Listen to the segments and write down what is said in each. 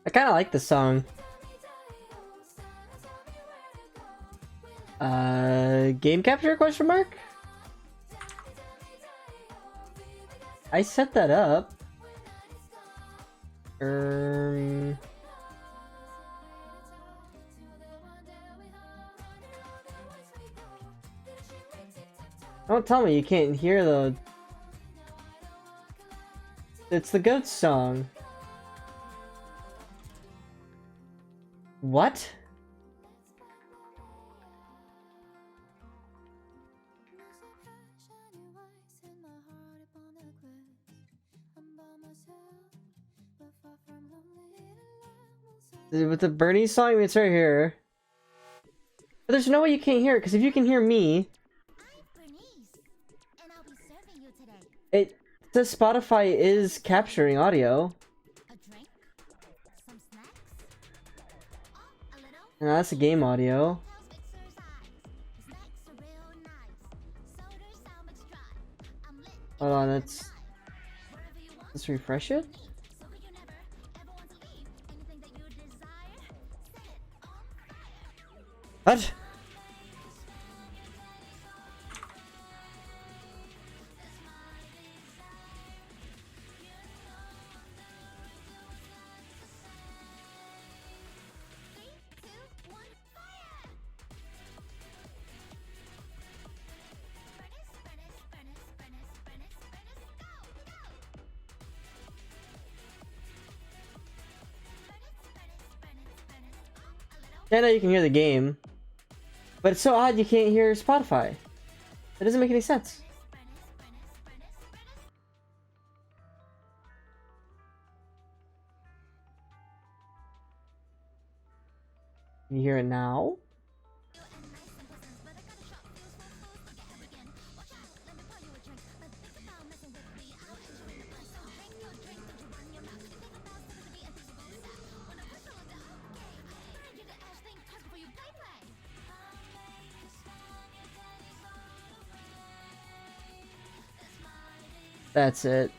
I kind of like this song. Game capture question mark? I set that up. Don't tell me you can't hear the... It's the goat song. What? With the Bernie song, it's right here. But there's no way you can't hear it, because if you can hear me... It says Spotify is capturing audio. And that's the game audio. Hold on, let's refresh it. What? I know you can hear the game, but it's so odd you can't hear Spotify. That doesn't make any sense. Can you hear it now? That's it.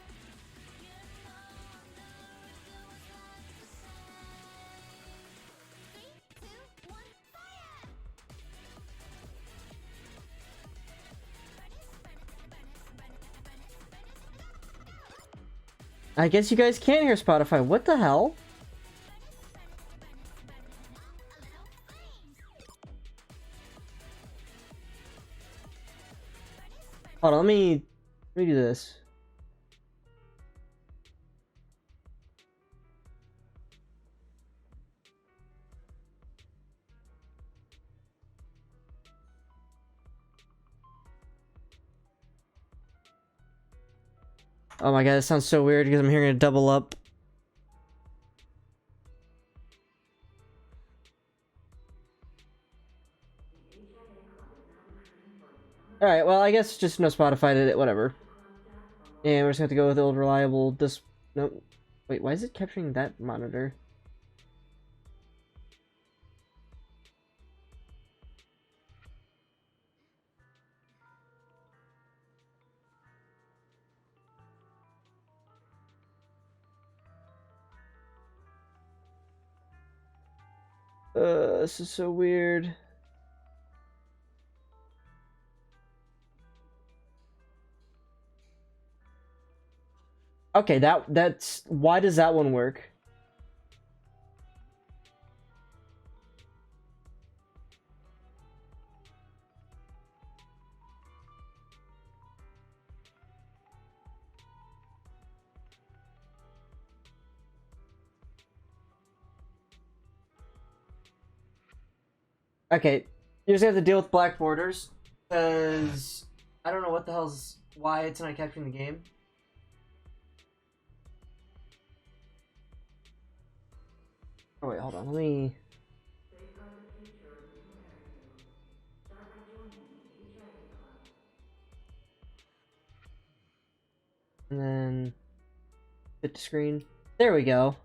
I guess you guys can't hear Spotify. What the hell? Hold on, let me do this. Oh my god, that sounds so weird because I'm hearing it double up. Alright, well, I guess just no Spotify did it, whatever. And we're just gonna have to go with the old reliable dis- Nope. Wait, why is it capturing that monitor? This is so weird. Okay, that's why does that one work? Okay, you're just gonna have to deal with black borders because I don't know what the hell's why it's not capturing the game. Oh wait, hold on, let me. And then fit to screen. There we go.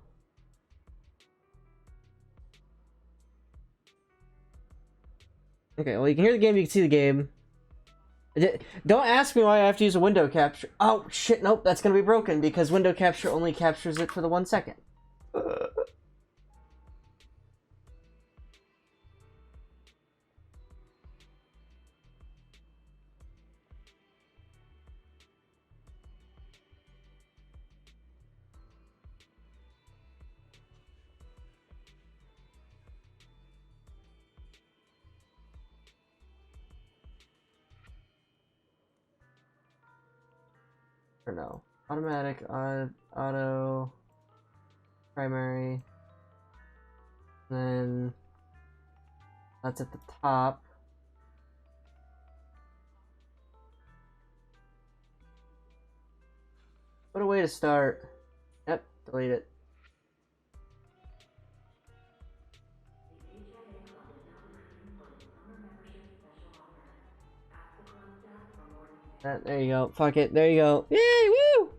Okay, well you can hear the game, you can see the game. Don't ask me why I have to use a window capture. Oh shit, nope, that's gonna be broken because window capture only captures it for the 1 second. Or no. Automatic, auto, primary. Then that's at the top. What a way to start. Yep, delete it. There you go. Fuck it. There you go. Yay! Woo!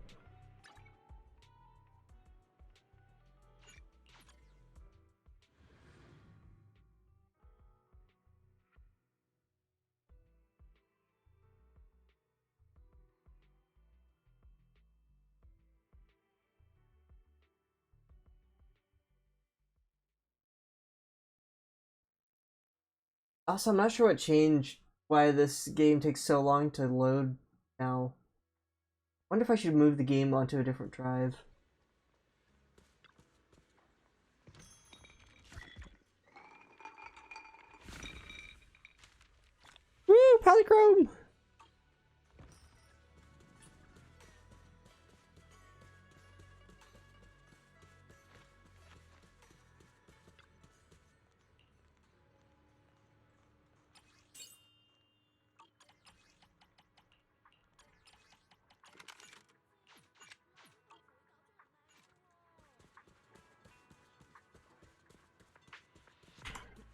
Also, I'm not sure what changed. Why this game takes so long to load now. Wonder if I should move the game onto a different drive. Woo! Polychrome!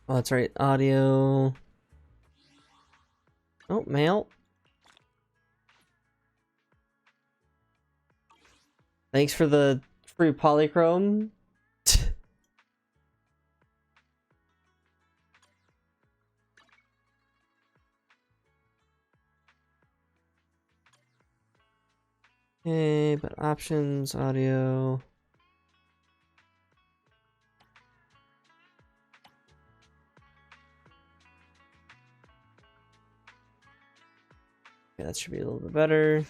Oh, that's right. Audio. Oh, mail. Thanks for the free polychrome. Okay, but options, audio. Okay, that should be a little bit better.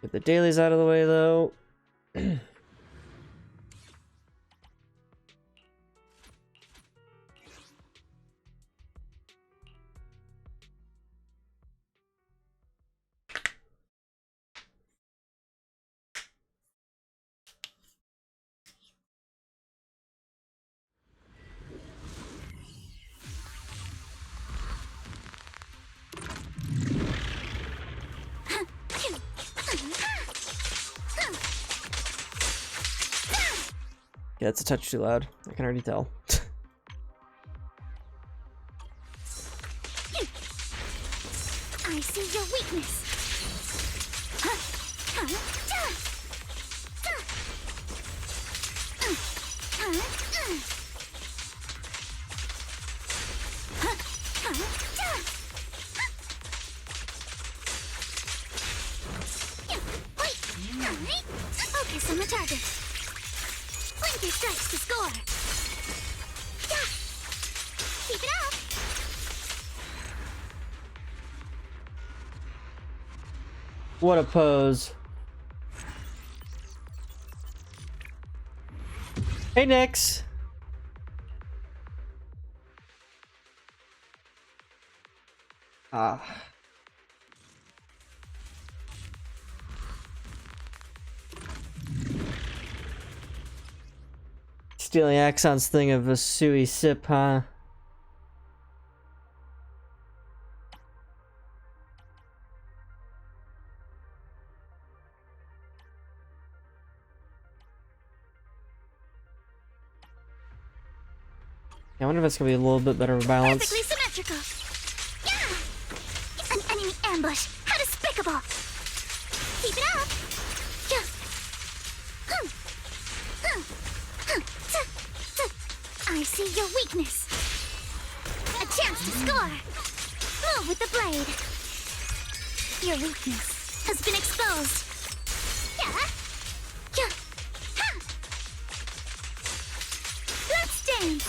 Get the dailies out of the way, though. Yeah, it's a touch too loud. I can already tell. I see your weakness. Focus on the target. Blinky strikes to score. Yeah. Keep it up. What a pose. Hey, Nix. Ah. Stealing Axon's thing of a Sui sip, huh? I wonder if it's gonna be a little bit better of a balance. Perfectly symmetrical. Yeah. An enemy ambush. How despicable. Keep it up. Yeah. I see your weakness. A chance to score. Move with the blade. Your weakness has been exposed. Yeah. Yeah. Ha. Let's dance.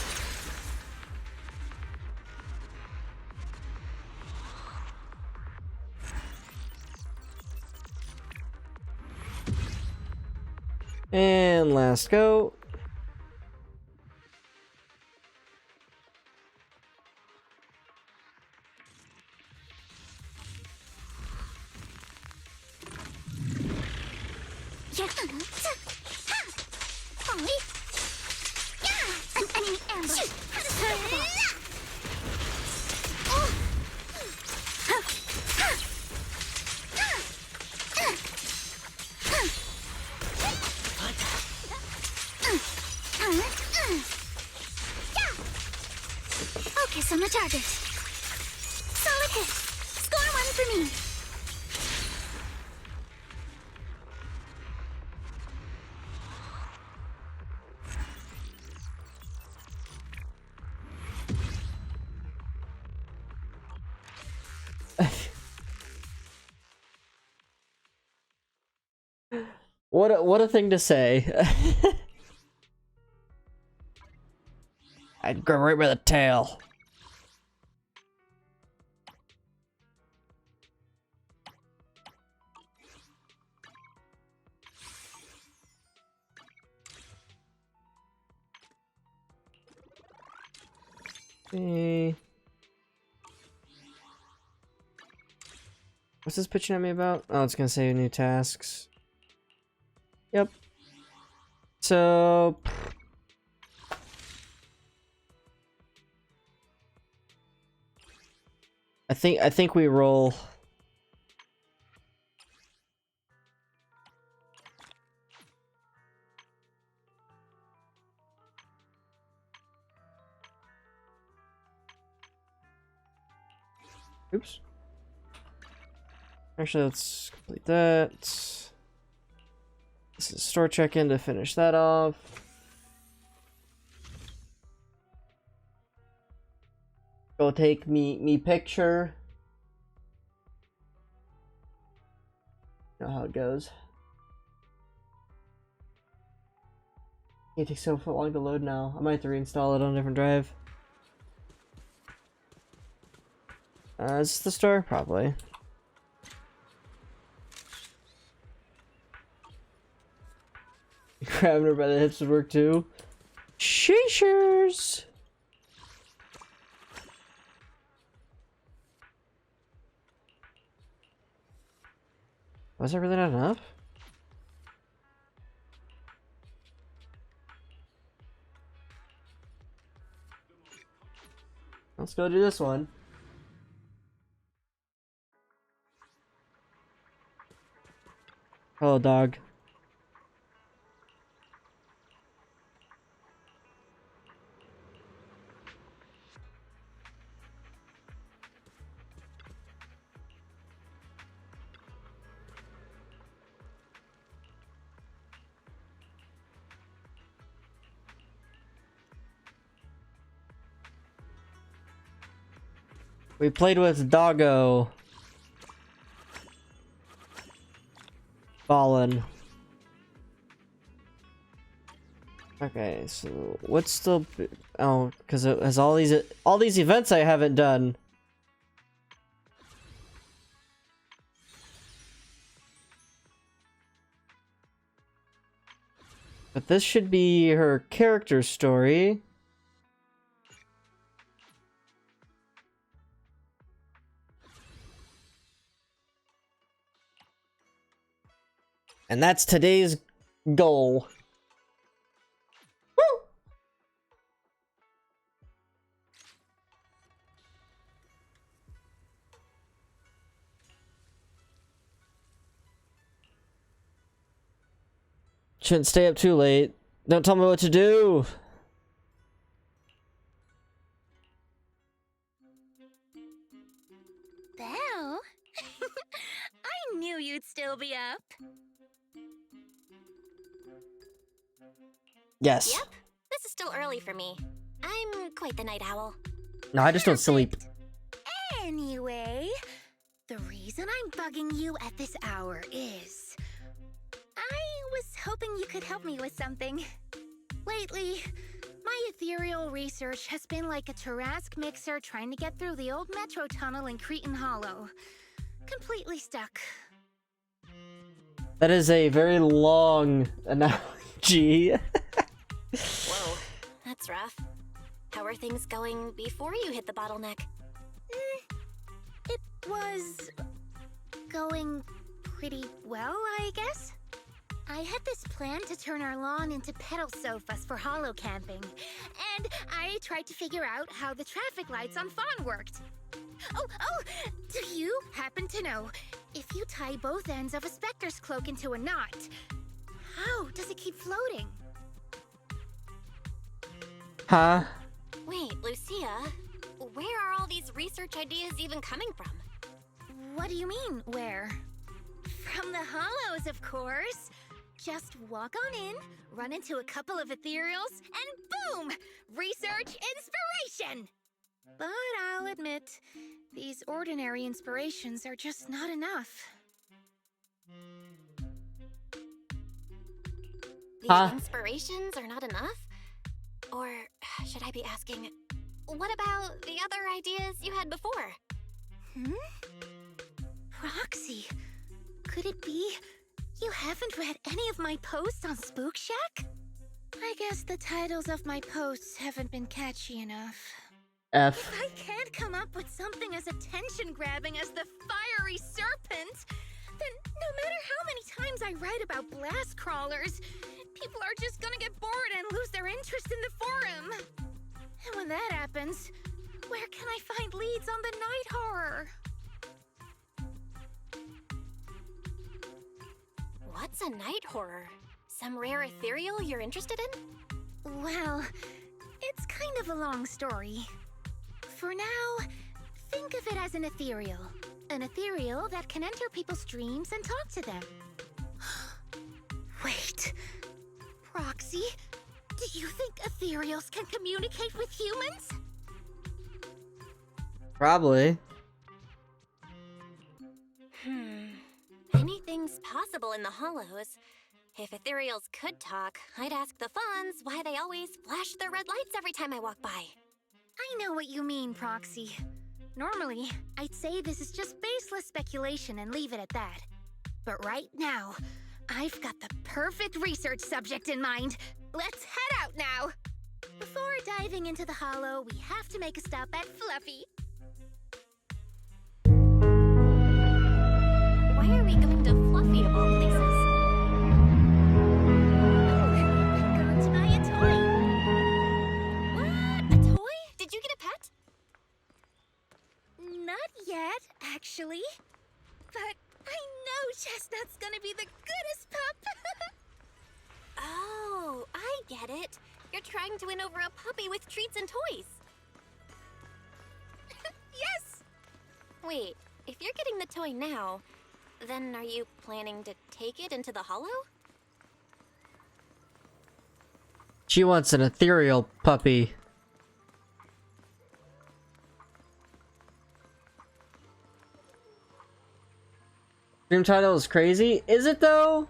And last go. Yeah. Ollie. Yeah. An enemy ambush. How despicable. Oh. Focus on the target. Solid hit. Score one for me. What a thing to say. I'd grab right by the tail. Okay. What's this pitching at me about? Oh, it's gonna say new tasks. Yep. So I think we roll. Oops. Actually, let's complete that. This is store check-in to finish that off. Go take me picture. You know how it goes. It takes so long to load now. I might have to reinstall it on a different drive. Is this the store? Probably. Grabbing her by the hips would work too. Sheeshers! Was that really not enough? Let's go do this one. Hello, dog. We played with Doggo. Fallen. Okay, so what's still? Oh, because it has all these events I haven't done. But this should be her character story. And that's today's goal. Woo! Shouldn't stay up too late. Don't tell me what to do. Belle? I knew you'd still be up. Yes. Yep, this is still early for me. I'm quite the night owl. No, I just don't sleep. Anyway, the reason I'm bugging you at this hour is... I was hoping you could help me with something. Lately, my ethereal research has been like a Tarrasque mixer trying to get through the old metro tunnel in Cretan Hollow. Completely That is a very long analogy. Whoa, that's rough. How are things going before you hit the bottleneck? It was... going pretty well, I guess. I had this plan to turn our lawn into pedal sofas for hollow camping, and I tried to figure out how the traffic lights on Fawn worked. Oh, do you happen to know, if you tie both ends of a Spectre's cloak into a knot, how does it keep floating? Huh? Wait, Lucia, where are all these research ideas even coming from? What do you mean, where? From the Hollows, of course. Just walk on in, run into a couple of ethereals, and boom! Research inspiration! But I'll admit, these ordinary inspirations are just not enough. The inspirations are not enough? Or should I be asking, what about the other ideas you had before? Roxy, could it be you haven't read any of my posts on Spook Shack? I guess the titles of my posts haven't been catchy enough. F. If I can't come up with something as attention-grabbing as the fiery serpent, then no matter how many times I write about blast crawlers, people are just gonna get bored and lose their interest in the forum. And when that happens, where can I find leads on the night horror? What's a night horror? Some rare ethereal you're interested in? Well, it's kind of a long story. For now, think of it as an ethereal. An ethereal that can enter people's dreams and talk to them. Wait, Roxy, do you think ethereals can communicate with humans? Probably. Anything's possible in the Hollows. If ethereals could talk, I'd ask the Fawns why they always flash their red lights every time I walk by. I know what you mean, Proxy. Normally, I'd say this is just baseless speculation and leave it at that. But right now, I've got the perfect research subject in mind. Let's head out now. Before diving into the hollow, we have to make a stop at Fluffy. Why are we going to Fluffy of all places? Oh, I'm going to buy a toy. What? A toy? Did you get a pet? Not yet, actually. But I know Chestnut's gonna be the goodest pup. Oh, I get it. You're trying to win over a puppy with treats and toys. Yes! Wait, if you're getting the toy now, then are you planning to take it into the hollow? She wants an ethereal puppy. Dream title is crazy. Is it though?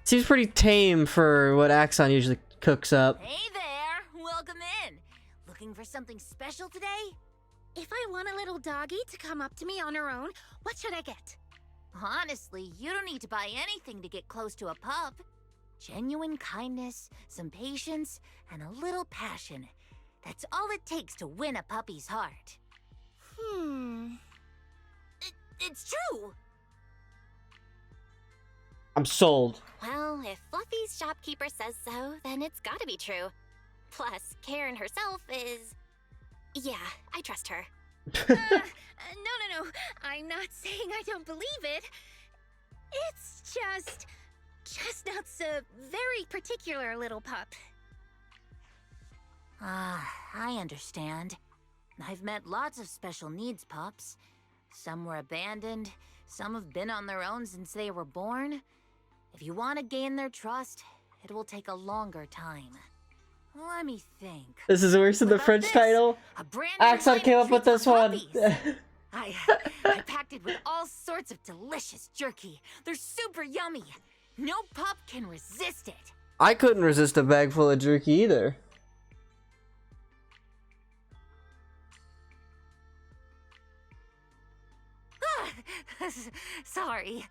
Seems pretty tame for what Axon usually cooks up. Hey there! Welcome in! Looking for something special today? If I want a little doggy to come up to me on her own, what should I get? Honestly, you don't need to buy anything to get close to a pup. Genuine kindness, some patience, and a little passion. That's all it takes to win a puppy's heart. It's true! I'm sold. Well, if Fluffy's shopkeeper says so, then it's gotta be true. Plus, Karen herself is... Yeah, I trust her. No. I'm not saying I don't believe it. It's just... Chestnut's a very particular little pup. I understand. I've met lots of special needs pups. Some were abandoned, some have been on their own since they were born. If you want to gain their trust, it will take a longer time. Let me think. This is worse than the French title. Axon came up with this one. I packed it with all sorts of delicious jerky. They're super yummy. No pup can resist it. I couldn't resist a bag full of jerky either. Sorry,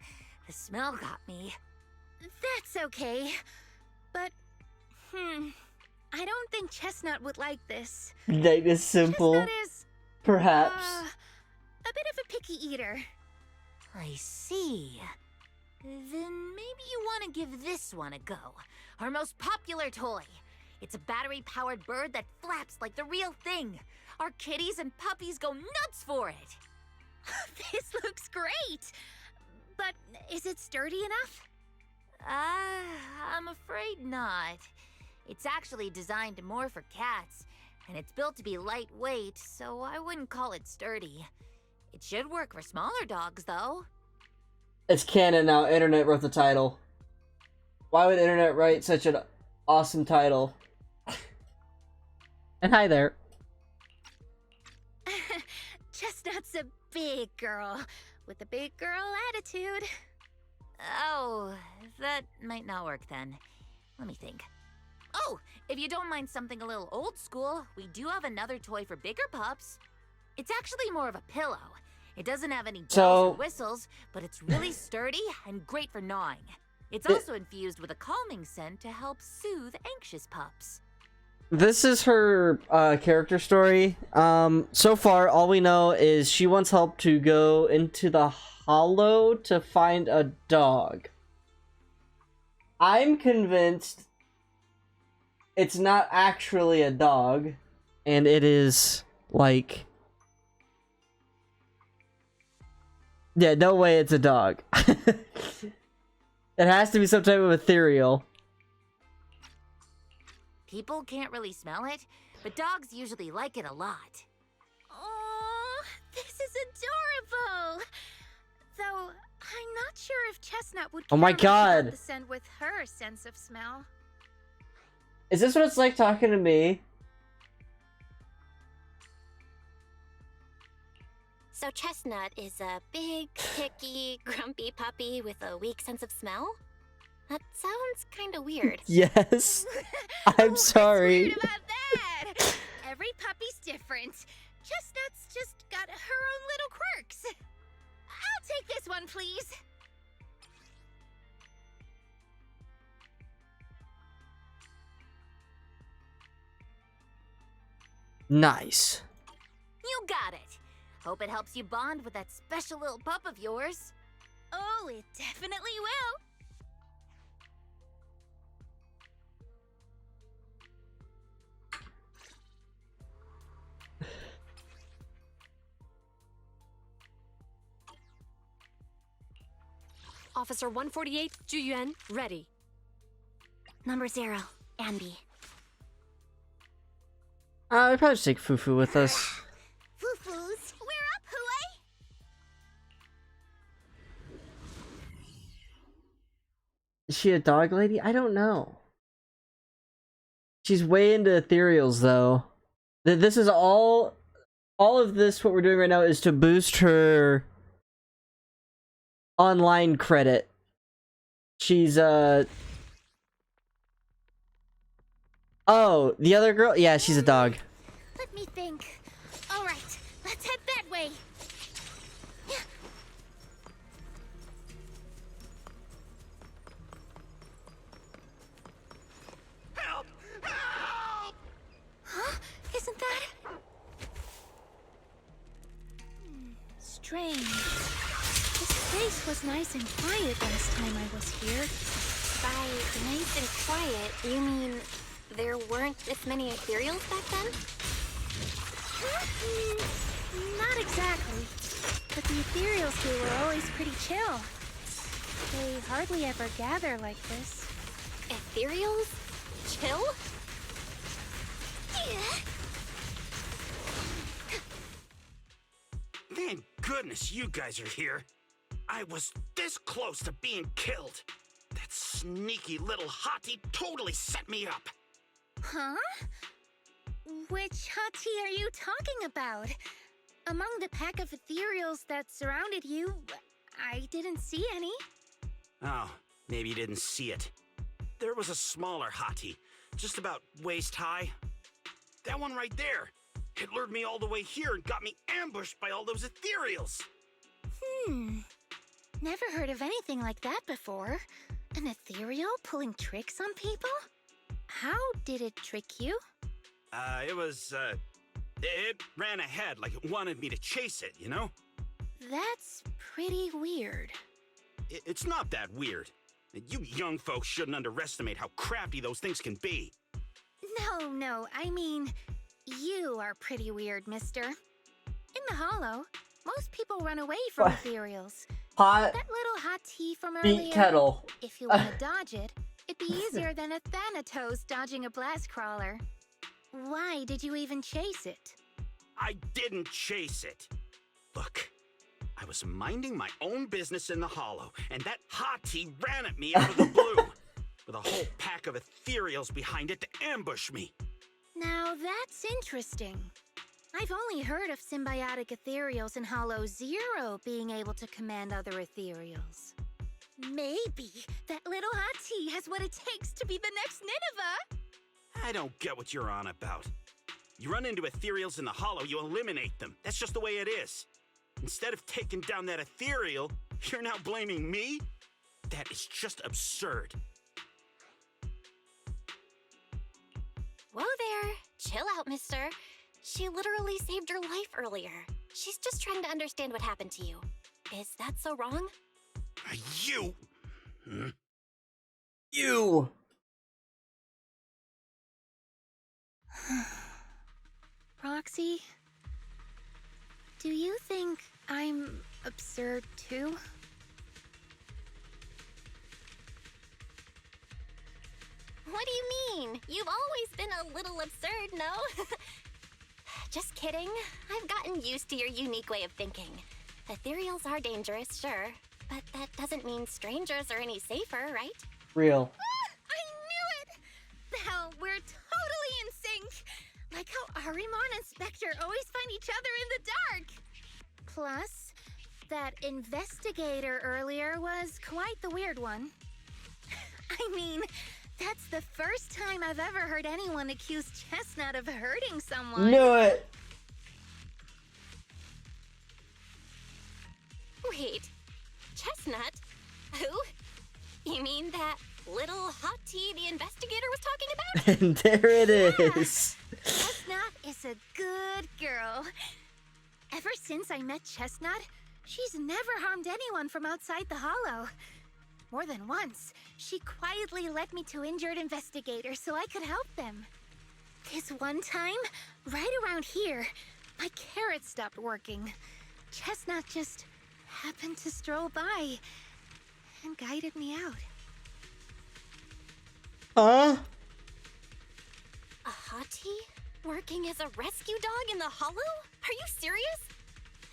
the smell got me. That's okay, but I don't think Chestnut would like this. That is simple. Chestnut is perhaps a bit of a picky eater. I see. Then maybe you want to give this one a go. Our most popular toy. It's a battery-powered bird that flaps like the real thing. Our kitties and puppies go nuts for it. This looks great. But is it sturdy enough? I'm afraid not. It's actually designed more for cats, and it's built to be lightweight, so I wouldn't call it sturdy. It should work for smaller dogs, though. it's canon now. Internet wrote the title. Why would Internet write such an awesome title? And hi there. Chestnut's a big girl with a big girl attitude. Oh, that might not work then. Let me think. Oh, if you don't mind something a little old school, we do have another toy for bigger pups. It's actually more of a pillow. It doesn't have any bells or whistles, but it's really sturdy and great for gnawing. It's also infused with a calming scent to help soothe anxious pups. This is her character story. So far, all we know is she wants help to go into the hollow to find a dog. I'm convinced it's not actually a dog, and it is, like... Yeah, no way it's a dog. It has to be some type of ethereal. People can't really smell it, but dogs usually like it a lot. Oh, this is adorable! Though, I'm not sure if Chestnut would Oh my care much about god! the scent with her sense of smell. Is this what it's like talking to me? So Chestnut is a big, picky, grumpy puppy with a weak sense of smell? That sounds kinda weird. Yes. I'm sorry. What's weird about that? Every puppy's different. Chestnut's just got her own little quirks. I'll take this one, please. Nice. You got it. Hope it helps you bond with that special little pup of yours. Oh, it definitely will. Officer 148, Juyuan, ready. Number 0, Anby. We probably just take Fufu with us. Foo-foos, we're up, Hooey! Is she a dog lady? I don't know. She's way into ethereals, though. This is all of this, what we're doing right now, is to boost her online credit. She's, Oh, the other girl? Yeah, she's a dog. Let me think. Alright, let's head that way. Help! Help! Huh? Isn't that... strange. This place was nice and quiet last time I was here. By nice and quiet, you mean there weren't this many ethereals back then? Not exactly. But the ethereals here were always pretty chill. They hardly ever gather like this. Ethereals? Chill? Thank goodness you guys are here. I was this close to being killed. That sneaky little hottie totally set me up. Huh? Which hottie are you talking about? Among the pack of ethereals that surrounded you, I didn't see any. Oh, maybe you didn't see it. There was a smaller hottie, just about waist high. That one right there. It lured me all the way here and got me ambushed by all those ethereals. Never heard of anything like that before. An ethereal pulling tricks on people? How did it trick you? It ran ahead like it wanted me to chase it, you know? That's pretty weird. It's not that weird. You young folks shouldn't underestimate how crafty those things can be. No, I mean, you are pretty weird, mister. In the Hollow, most people run away from What? ethereals. Hot That little hot tea from beat earlier, kettle. if you want to dodge it, it'd be easier than a Thanatos dodging a blast crawler. Why did you even chase it? I didn't chase it. Look, I was minding my own business in the Hollow, and that hottie ran at me out of the blue, with a whole pack of ethereals behind it to ambush me. Now that's interesting. I've only heard of symbiotic ethereals in Hollow Zero being able to command other ethereals. Maybe that little hot tea has what it takes to be the next Nineveh. I don't get what you're on about. You run into ethereals in the Hollow, you eliminate them. That's just the way it is. Instead of taking down that ethereal, you're now blaming me? That is just absurd. Whoa there. Chill out, mister. She literally saved your life earlier. She's just trying to understand what happened to you. Is that so wrong? You! You! Roxy, do you think I'm absurd too? What do you mean? You've always been a little absurd, no? Just kidding. I've gotten used to your unique way of thinking. Ethereals are dangerous, sure, but that doesn't mean strangers are any safer, right? Real. I knew it! Belle, we're totally in sync! Like how Arimon and Spectre always find each other in the dark! Plus, that investigator earlier was quite the weird one. I mean, that's the first time I've ever heard anyone accuse Chestnut of hurting someone. Knew it! Wait, Chestnut? Who? You mean that little hot tea the investigator was talking about? And there it is. Chestnut is a good girl. Ever since I met Chestnut, she's never harmed anyone from outside the Hollow. More than once, she quietly led me to injured investigators so I could help them. This one time, right around here, my carrot stopped working. Chestnut just happened to stroll by and guided me out. Huh? A hottie? Working as a rescue dog in the Hollow? Are you serious?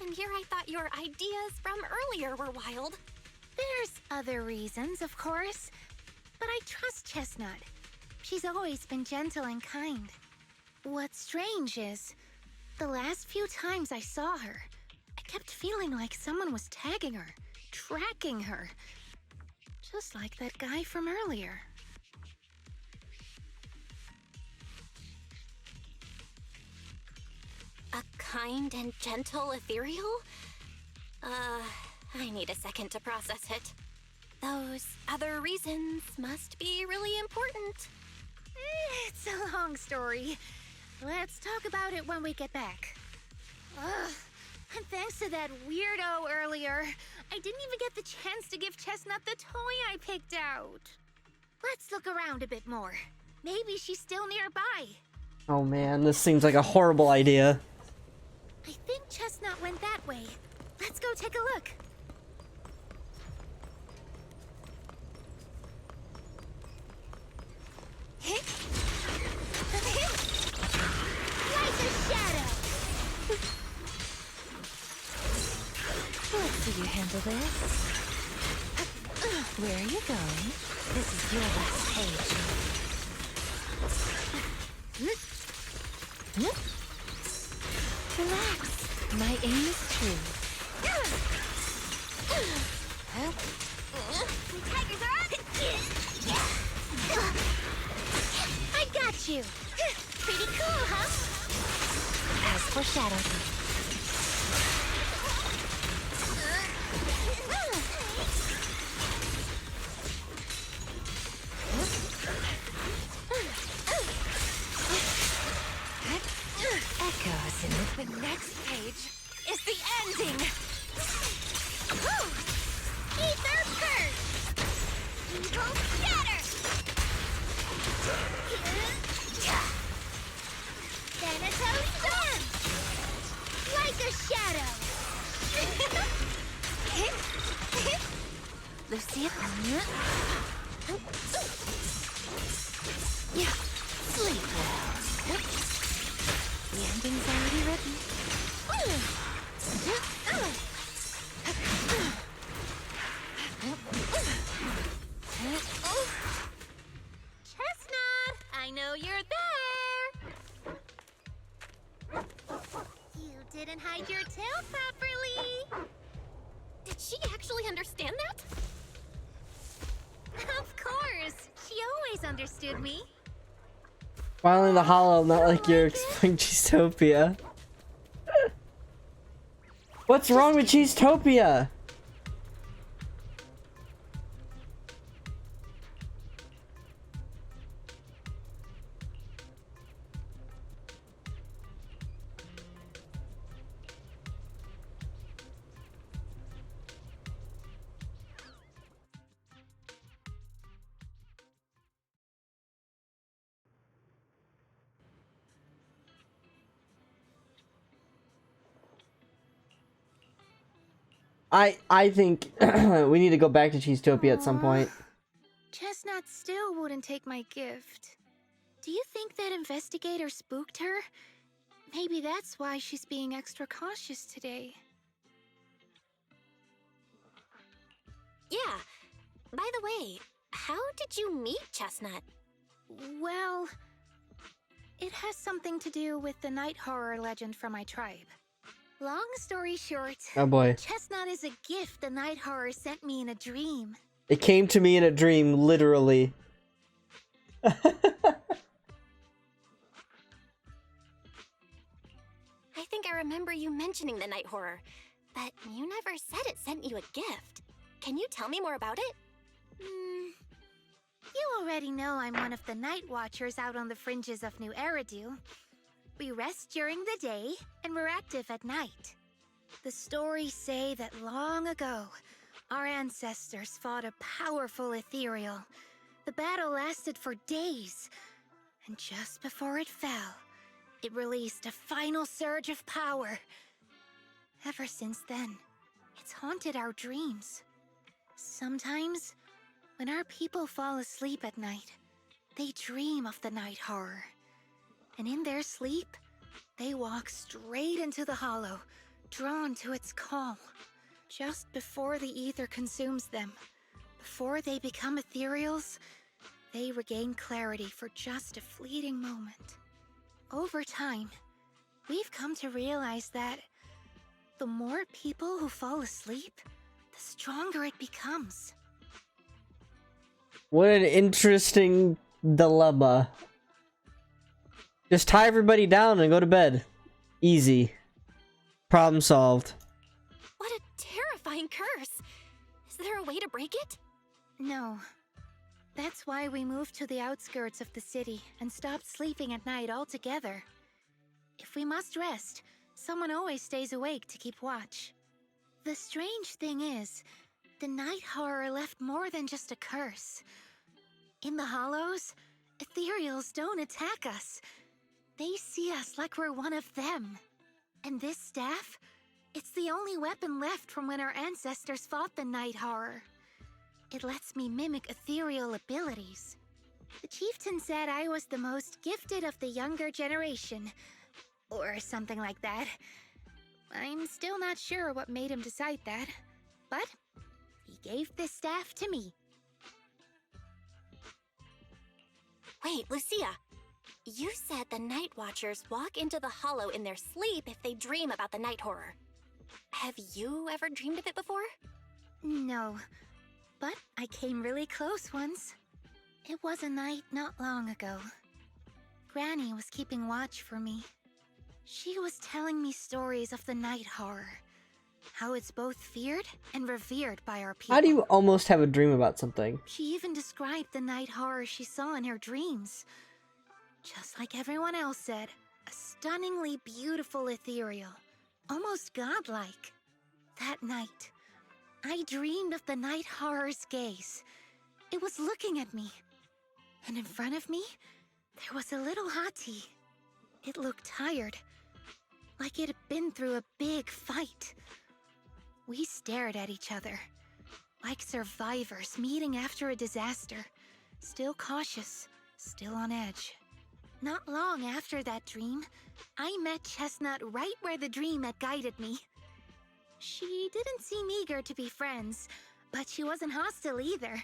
And here I thought your ideas from earlier were wild. There's other reasons, of course, but I trust Chestnut. She's always been gentle and kind. What's strange is, the last few times I saw her, I kept feeling like someone was tagging her, tracking her. Just like that guy from earlier. A kind and gentle ethereal? I need a second to process it. Those other reasons must be really important. It's a long story. Let's talk about it when we get back. Ugh. And thanks to that weirdo earlier, I didn't even get the chance to give Chestnut the toy I picked out. Let's look around a bit more. Maybe she's still nearby. Oh man, this seems like a horrible idea. I think Chestnut went that way. Let's go take a look. Like a shadow. Let's see you handle this. Where are you going? This is your last page. Relax. My aim is true. The tigers are up. I got you. Pretty cool, huh? As for Shadow, echoes in the next page is the ending. Ether curse. Evil scatter. Thanatos storm. Like a shadow. Lucia? Yeah, sleep well. The ending's already written. Chestnut, I know you're there. You didn't hide your tail properly. Did she actually understand that? Of course. She always understood me. While in the Hollow, not like you're exploring Cheesetopia. What's wrong with Cheesetopia? I think we need to go back to Cheesetopia at some point. Chestnut still wouldn't take my gift. Do you think that investigator spooked her? Maybe that's why she's being extra cautious today. Yeah. By the way, how did you meet Chestnut? Well, it has something to do with the night horror legend from my tribe. Long story short, Oh boy. Chestnut is a gift the night horror sent me in a dream. It came to me in a dream, literally. I think I remember you mentioning the night horror, but you never said it sent you a gift. Can you tell me more about it? You already know I'm one of the night watchers out on the fringes of New Eridu. We rest during the day, and we're active at night. The stories say that long ago, our ancestors fought a powerful ethereal. The battle lasted for days, and just before it fell, it released a final surge of power. Ever since then, it's haunted our dreams. Sometimes, when our people fall asleep at night, they dream of the night horror. And in their sleep, they walk straight into the hollow, drawn to its call. Just before the ether consumes them, before they become ethereals, they regain clarity for just a fleeting moment. Over time, we've come to realize that the more people who fall asleep, the stronger it becomes. What an interesting dilemma. Just tie everybody down and go to bed. Easy. Problem solved. What a terrifying curse! Is there a way to break it? No. That's why we moved to the outskirts of the city and stopped sleeping at night altogether. If we must rest, someone always stays awake to keep watch. The strange thing is, the night horror left more than just a curse. In the hollows, ethereals don't attack us. They see us like we're one of them. And this staff, it's the only weapon left from when our ancestors fought the night horror. It lets me mimic ethereal abilities. The chieftain said I was the most gifted of the younger generation, or something like that. I'm still not sure what made him decide that, but he gave this staff to me. Wait, Lucia. You said the Night Watchers walk into the hollow in their sleep if they dream about the night horror. Have you ever dreamed of it before? No, but I came really close once. It was a night not long ago. Granny was keeping watch for me. She was telling me stories of the night horror, how it's both feared and revered by our people. How do you almost have a dream about something? She even described the night horror she saw in her dreams. Just like everyone else said, a stunningly beautiful ethereal, almost godlike. That night, I dreamed of the night horror's gaze. It was looking at me. And in front of me, there was a little hottie. It looked tired, like it had been through a big fight. We stared at each other, like survivors meeting after a disaster, still cautious, still on edge. Not long after that dream, I met Chestnut right where the dream had guided me. She didn't seem eager to be friends, but she wasn't hostile either.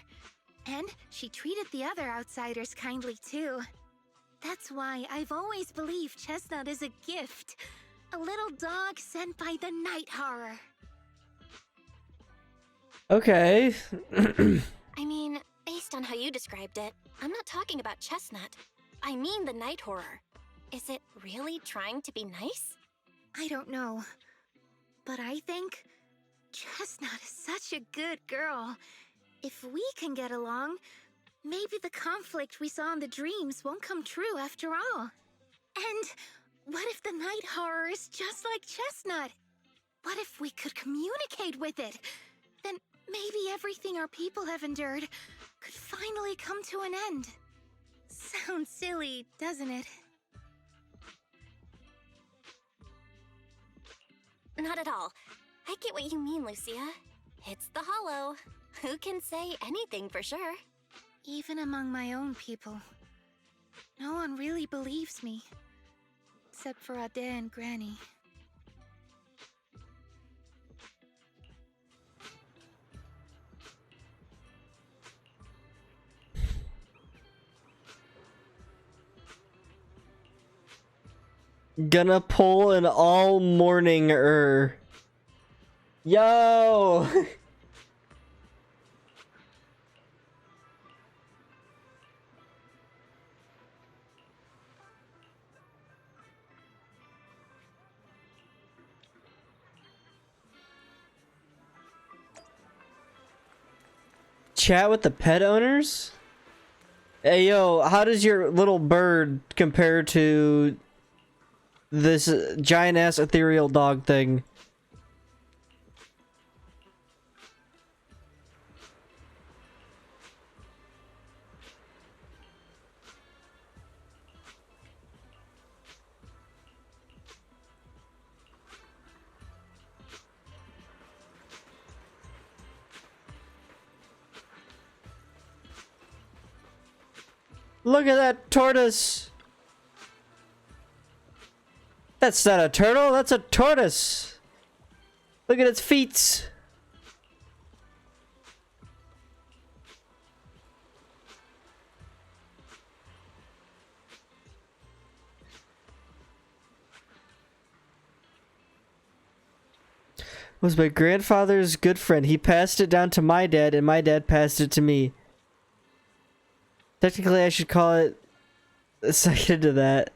And she treated the other outsiders kindly too. That's why I've always believed Chestnut is a gift. A little dog sent by the night horror. Okay. I mean, based on how you described it, I'm not talking about Chestnut. I mean the night horror. Is it really trying to be nice? I don't know. But I think Chestnut is such a good girl. If we can get along, maybe the conflict we saw in the dreams won't come true after all. And what if the night horror is just like Chestnut? What if we could communicate with it? Then maybe everything our people have endured could finally come to an end. Sounds silly, doesn't it? Not at all. I get what you mean, Lucia. It's the hollow. Who can say anything for sure? Even among my own people, no one really believes me. Except for Ade and Granny. Gonna pull an all morning-er. Yo! Chat with the pet owners? Hey yo, how does your little bird compare to this giant ass ethereal dog thing. Look at that tortoise! That's not a turtle, that's a tortoise! Look at its feet! Was my grandfather's good friend. He passed it down to my dad, and my dad passed it to me. Technically, I should call it a second to that.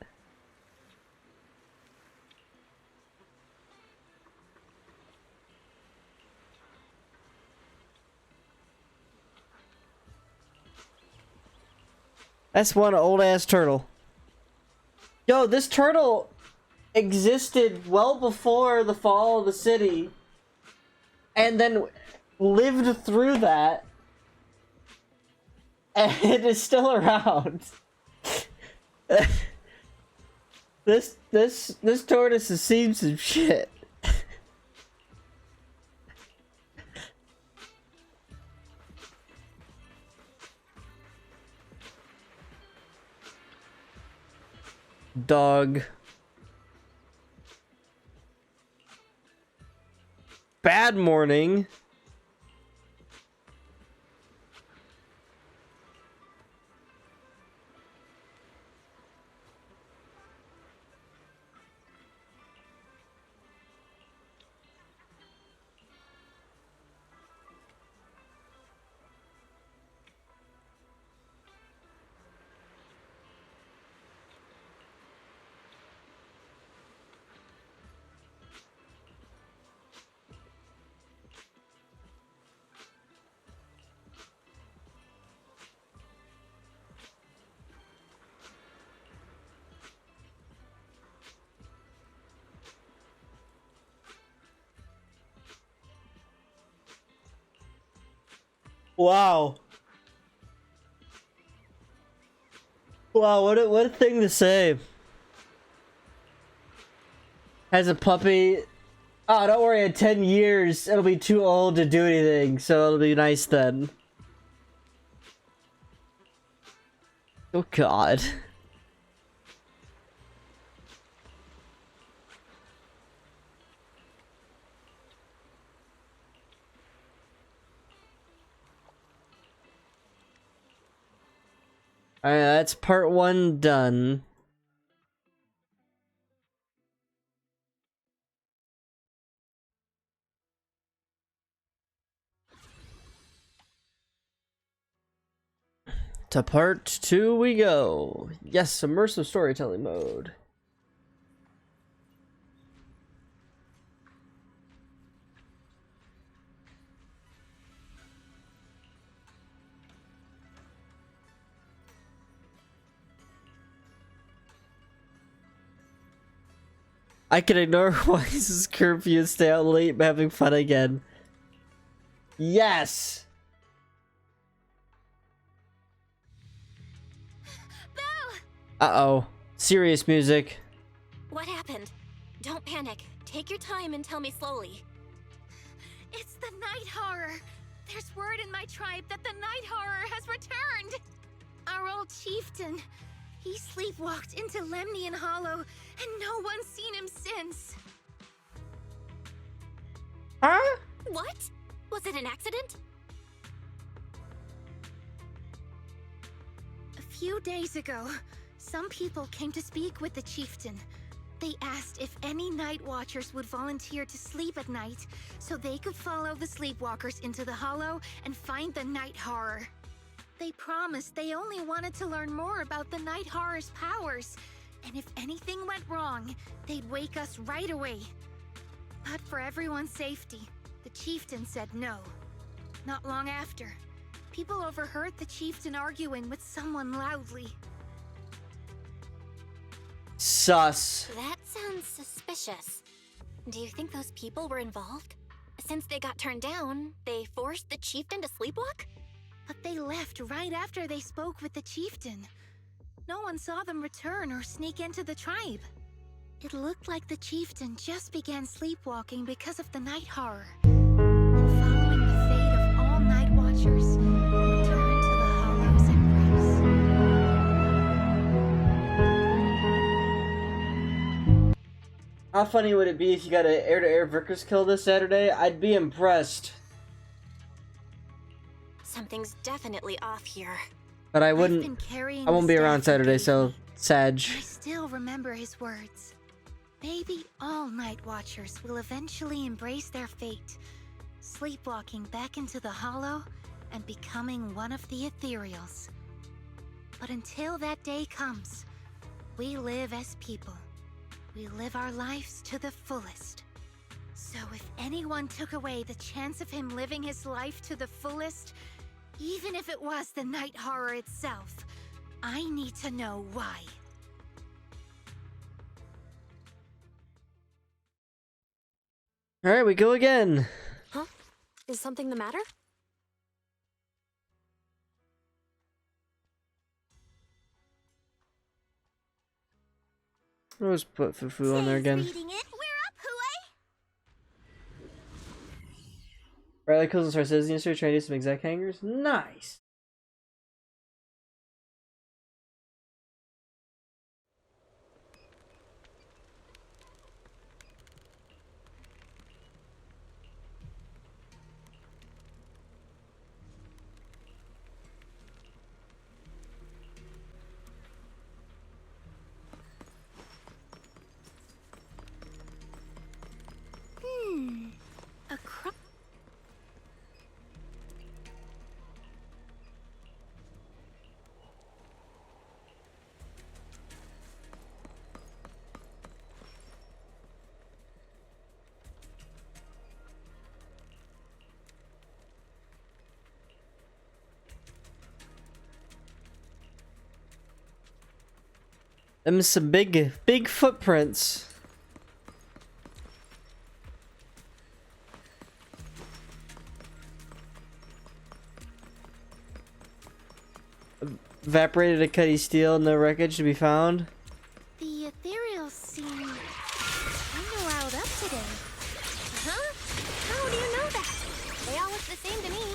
That's one old-ass turtle. Yo, this turtle existed well before the fall of the city. And then lived through that. And it is still around. This tortoise has seen some shit. Dog. Bad morning. Wow. Wow, what a thing to say. As a puppy. Oh, don't worry, in 10 years it'll be too old to do anything, so it'll be nice then. Oh god. Alright, that's part 1 done. To part 2 we go. Yes, immersive storytelling mode. I can ignore Wise's curfew and stay out late but having fun again. Yes! Uh-oh. Serious music. What happened? Don't panic. Take your time and tell me slowly. It's the night horror. There's word in my tribe that the night horror has returned. Our old chieftain. He sleepwalked into Lemnian Hollow, and no one's seen him since. Huh? What? Was it an accident? A few days ago, some people came to speak with the chieftain. They asked if any night watchers would volunteer to sleep at night so they could follow the sleepwalkers into the hollow and find the night horror. They promised they only wanted to learn more about the night horror's powers, and if anything went wrong, they'd wake us right away. But for everyone's safety, the chieftain said no. Not long after, people overheard the chieftain arguing with someone loudly. Sus. That sounds suspicious. Do you think those people were involved? Since they got turned down, they forced the chieftain to sleepwalk? But they left right after they spoke with the chieftain. No one saw them return or sneak into the tribe. It looked like the chieftain just began sleepwalking because of the night horror. And following the fate of all night watchers, returned to the Hollow's embrace. How funny would it be if you got an air-to-air Vickers kill this Saturday? I'd be impressed. Something's definitely off here. But I I've wouldn't. been carrying I won't the be around staff Saturday, he so gave me. Sag. I still remember his words. Maybe all night watchers will eventually embrace their fate, sleepwalking back into the Hollow and becoming one of the Ethereals. But until that day comes, we live as people. We live our lives to the fullest. So if anyone took away the chance of him living his life to the fullest, even if it was the night horror itself, I need to know why. Alright, we go again. Huh? Is something the matter? I'll just put Fufu on there again. Reading it. We're up, Hooey. Riley kills and starts says yesterday trying to do some exact hangers. Nice. A cro- Them some big footprints. Evaporated a cutty steel, no wreckage to be found. The ethereals seem kind of riled up today. Huh? How do you know that? They all look the same to me.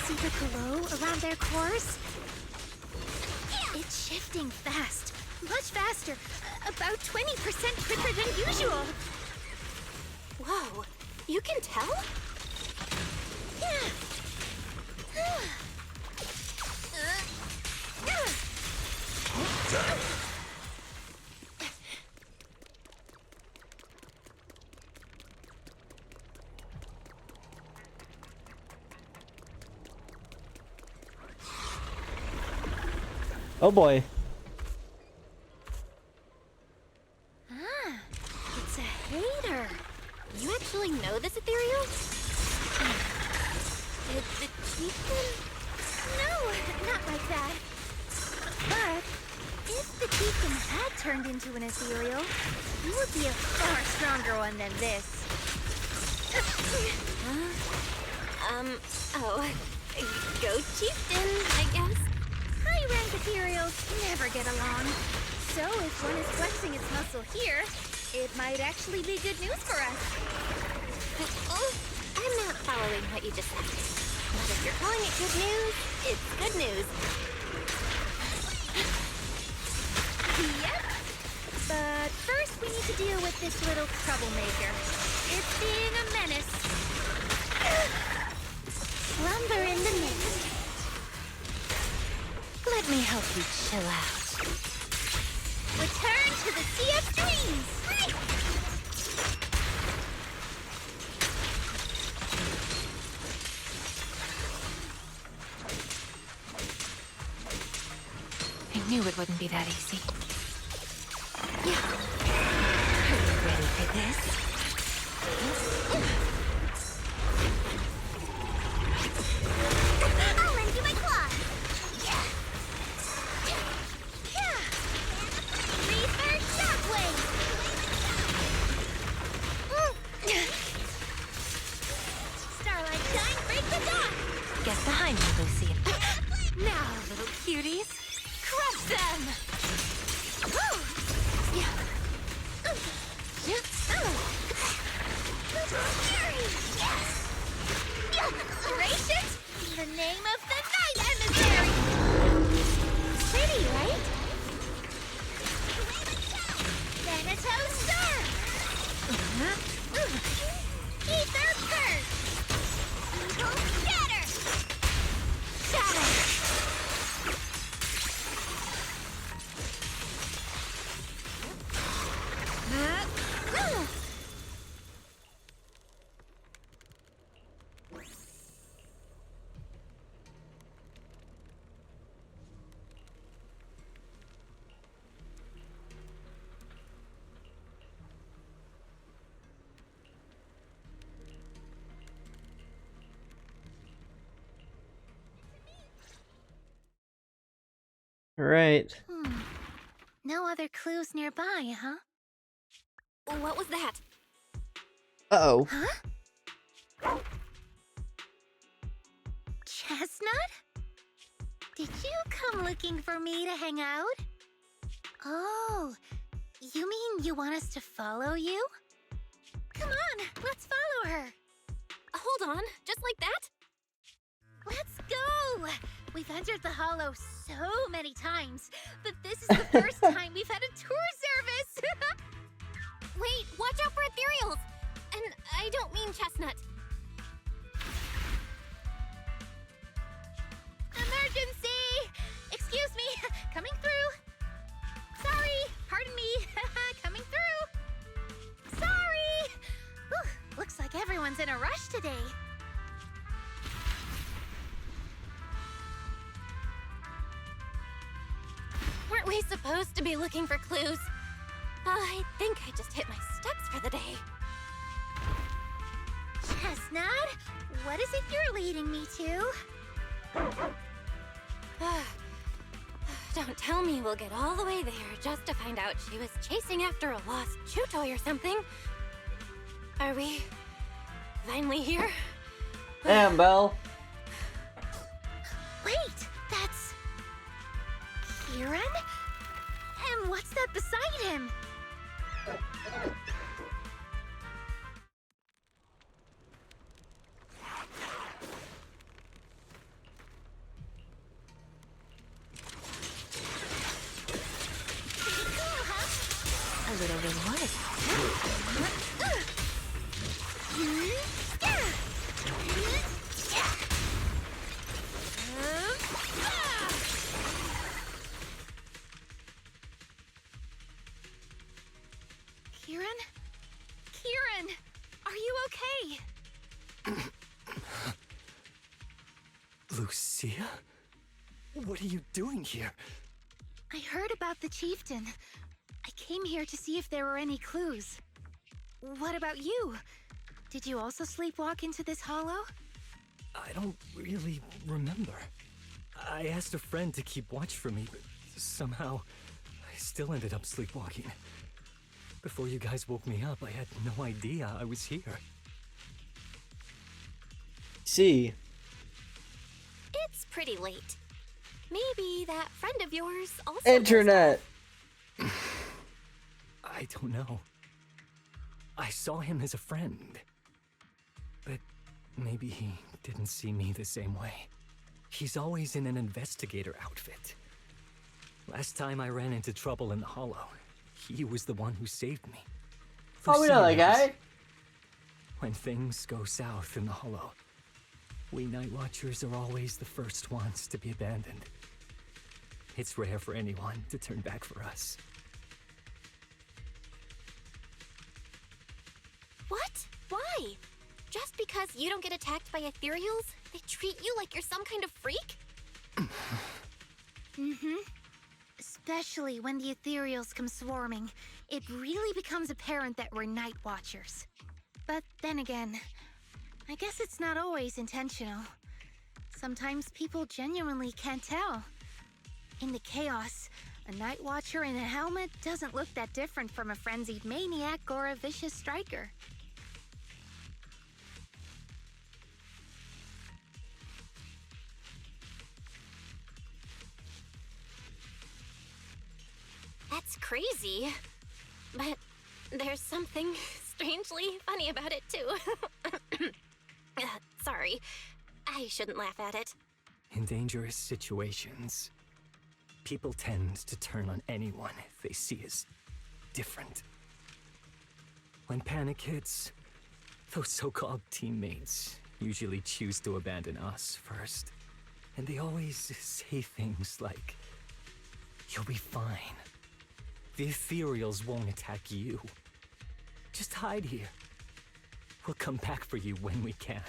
See the glow around their cores? It's shifting fast, much faster, about 20% quicker than usual. Whoa, you can tell? Yeah. Oh boy. It's a hater. You actually know this ethereal? Did the chieftain? No, not like that. But if the chieftain had turned into an ethereal, he would be a far stronger one than this. Oh, go chieftain, I guess. High-rank ethereals never get along. So if one is flexing its muscle here, it might actually be good news for us. I'm not following what you just said. But if you're calling it good news, it's good news. Yep. But first we need to deal with this little troublemaker. It's being a menace. Slumber in the mist. Let me help you chill out. Return to the Sea of Dreams! I knew it wouldn't be that easy. Yeah. Are you ready for this? I'll lend you my claws. Right. No other clues nearby, huh? What was that? Uh-oh. Huh? Chestnut? Did you come looking for me to hang out? Oh, you mean you want us to follow you? Come on, let's follow her. Hold on, just like that? Let's go! We've entered the hollow so many times, but this is the first time we've had a tour service! Wait, watch out for ethereals! And I don't mean Chestnut. Emergency! Excuse me, coming through. Sorry, pardon me, coming through. Sorry! Whew, looks like everyone's in a rush today. Weren't we supposed to be looking for clues? I think I just hit my steps for the day. Chestnut, what is it you're leading me to? Don't tell me we'll get all the way there just to find out she was chasing after a lost chew toy or something. Are we finally here? Damn, Belle. Wait, that's... Kieran? And what's that beside him? A little reward. Kieran? Kieran! Are you okay? Lucia? What are you doing here? I heard about the chieftain. I came here to see if there were any clues. What about you? Did you also sleepwalk into this hollow? I don't really remember. I asked a friend to keep watch for me, but somehow I still ended up sleepwalking. Before you guys woke me up, I had no idea I was here. See. It's pretty late. Maybe that friend of yours also... Internet. I don't know. I saw him as a friend. But maybe he didn't see me the same way. He's always in an investigator outfit. Last time I ran into trouble in the hollow, he was the one who saved me. Oh, we know that guy. When things go south in the hollow, we Night Watchers are always the first ones to be abandoned. It's rare for anyone to turn back for us. What? Why? Just because you don't get attacked by ethereals, they treat you like you're some kind of freak? Especially when the ethereals come swarming, it really becomes apparent that we're Night Watchers. But then again, I guess it's not always intentional. Sometimes people genuinely can't tell. In the chaos, a Night Watcher in a helmet doesn't look that different from a frenzied maniac or a vicious striker. That's crazy. But there's something strangely funny about it, too. Sorry. I shouldn't laugh at it. In dangerous situations, people tend to turn on anyone they see as different. When panic hits, those so-called teammates usually choose to abandon us first. And they always say things like, "You'll be fine. The ethereals won't attack you. Just hide here. We'll come back for you when we can."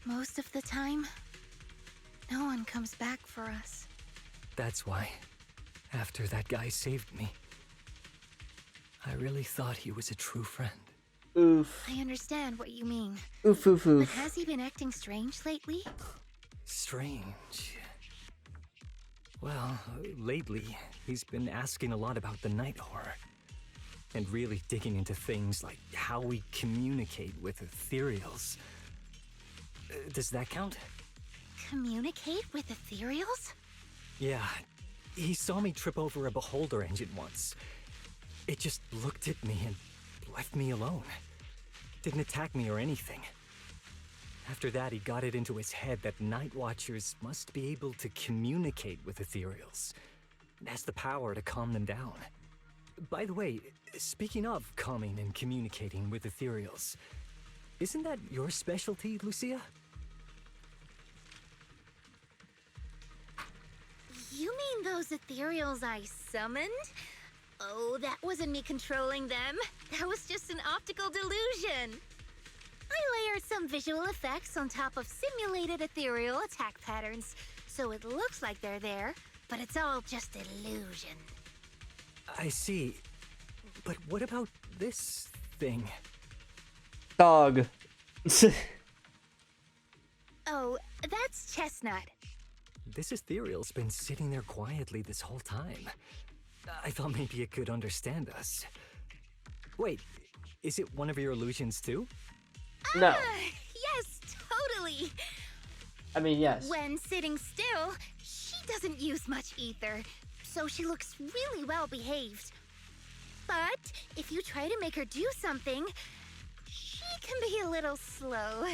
Most of the time, no one comes back for us. That's why, after that guy saved me, I really thought he was a true friend. Oof. I understand what you mean. Oof, oof, But oof. has he been acting strange lately? Strange. Well, lately, he's been asking a lot about the night horror. And really digging into things like how we communicate with ethereals. Does that count? Communicate with ethereals? Yeah, he saw me trip over a beholder engine once. It just looked at me and left me alone. Didn't attack me or anything. After that, he got it into his head that Night Watchers must be able to communicate with ethereals. It has the power to calm them down. By the way, speaking of calming and communicating with ethereals, isn't that your specialty, Lucia? You mean those ethereals I summoned? Oh, that wasn't me controlling them. That was just an optical delusion. I layered some visual effects on top of simulated ethereal attack patterns, so it looks like they're there, but it's all just illusion. I see. But what about this thing? Dog. Oh, that's Chestnut. This ethereal's been sitting there quietly this whole time. I thought maybe it could understand us. Wait, is it one of your illusions too? No. Yes, totally. I mean, yes. When sitting still, she doesn't use much ether, so she looks really well behaved. But if you try to make her do something, she can be a little slow.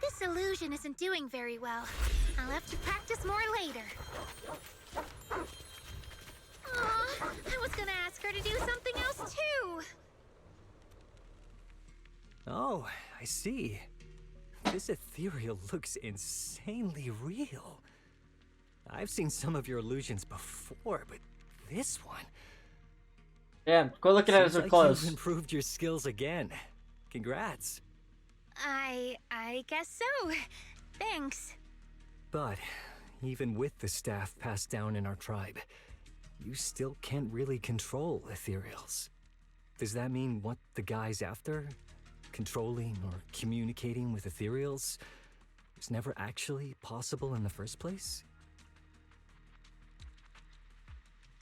This illusion isn't doing very well. I'll have to practice more later. Aw, I was gonna ask her to do something else too. Oh, I see. This ethereal looks insanely real. I've seen some of your illusions before, but this one... Yeah, go looking at it seems so like close. You've improved your skills again. Congrats. I guess so. Thanks. But even with the staff passed down in our tribe, you still can't really control ethereals. Does that mean what the guy's after? Controlling or communicating with ethereals was never actually possible in the first place?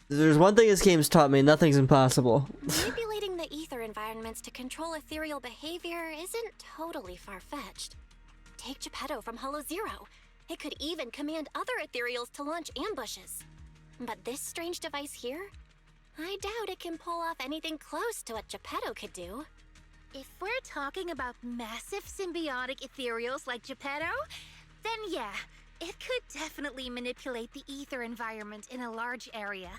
There's one thing this game's taught me, nothing's impossible. Manipulating the ether environments to control ethereal behavior isn't totally far-fetched. Take Geppetto from Hollow Zero. It could even command other ethereals to launch ambushes. But this strange device here? I doubt it can pull off anything close to what Geppetto could do. If we're talking about massive symbiotic ethereals like Geppetto, then yeah, it could definitely manipulate the ether environment in a large area.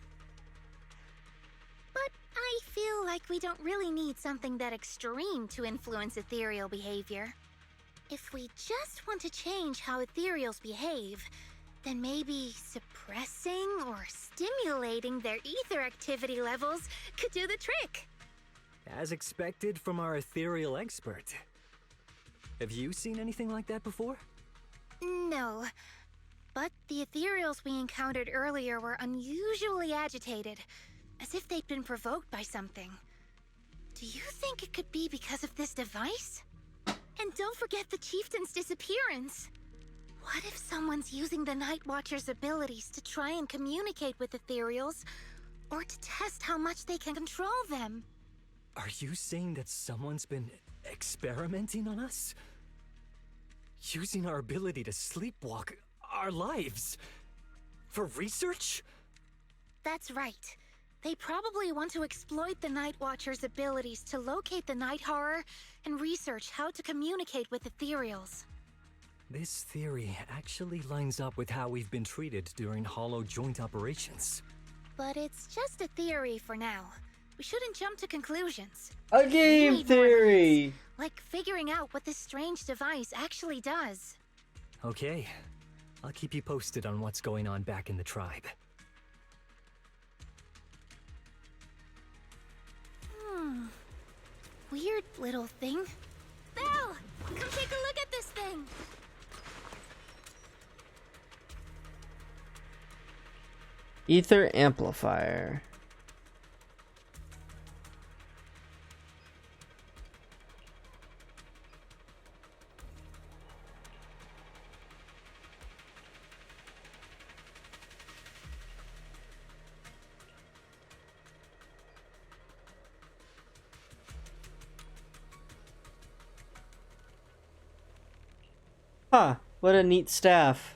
But I feel like we don't really need something that extreme to influence ethereal behavior. If we just want to change how ethereals behave, then maybe suppressing or stimulating their ether activity levels could do the trick. As expected from our ethereal expert. Have you seen anything like that before? No, but the ethereals we encountered earlier were unusually agitated, as if they'd been provoked by something. Do you think it could be because of this device? And don't forget the chieftain's disappearance. What if someone's using the Night Watcher's abilities to try and communicate with ethereals, or to test how much they can control them? Are you saying that someone's been experimenting on us? Using our ability to sleepwalk our lives? For research? That's right. They probably want to exploit the Night Watcher's abilities to locate the night horror and research how to communicate with ethereals. This theory actually lines up with how we've been treated during Hollow joint operations. But it's just a theory for now. We shouldn't jump to conclusions. A We game need more theory! hints, like figuring out what this strange device actually does. Okay, I'll keep you posted on what's going on back in the tribe. Weird little thing. Belle! Come take a look at this thing! Ether amplifier. Huh, what a neat staff.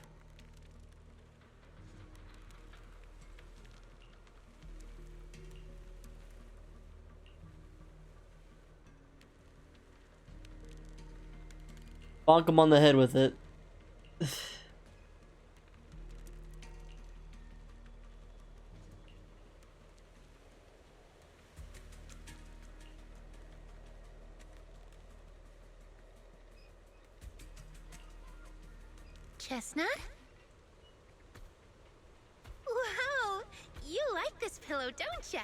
Bonk him on the head with it. Chestnut? Wow! You like this pillow, don't ya?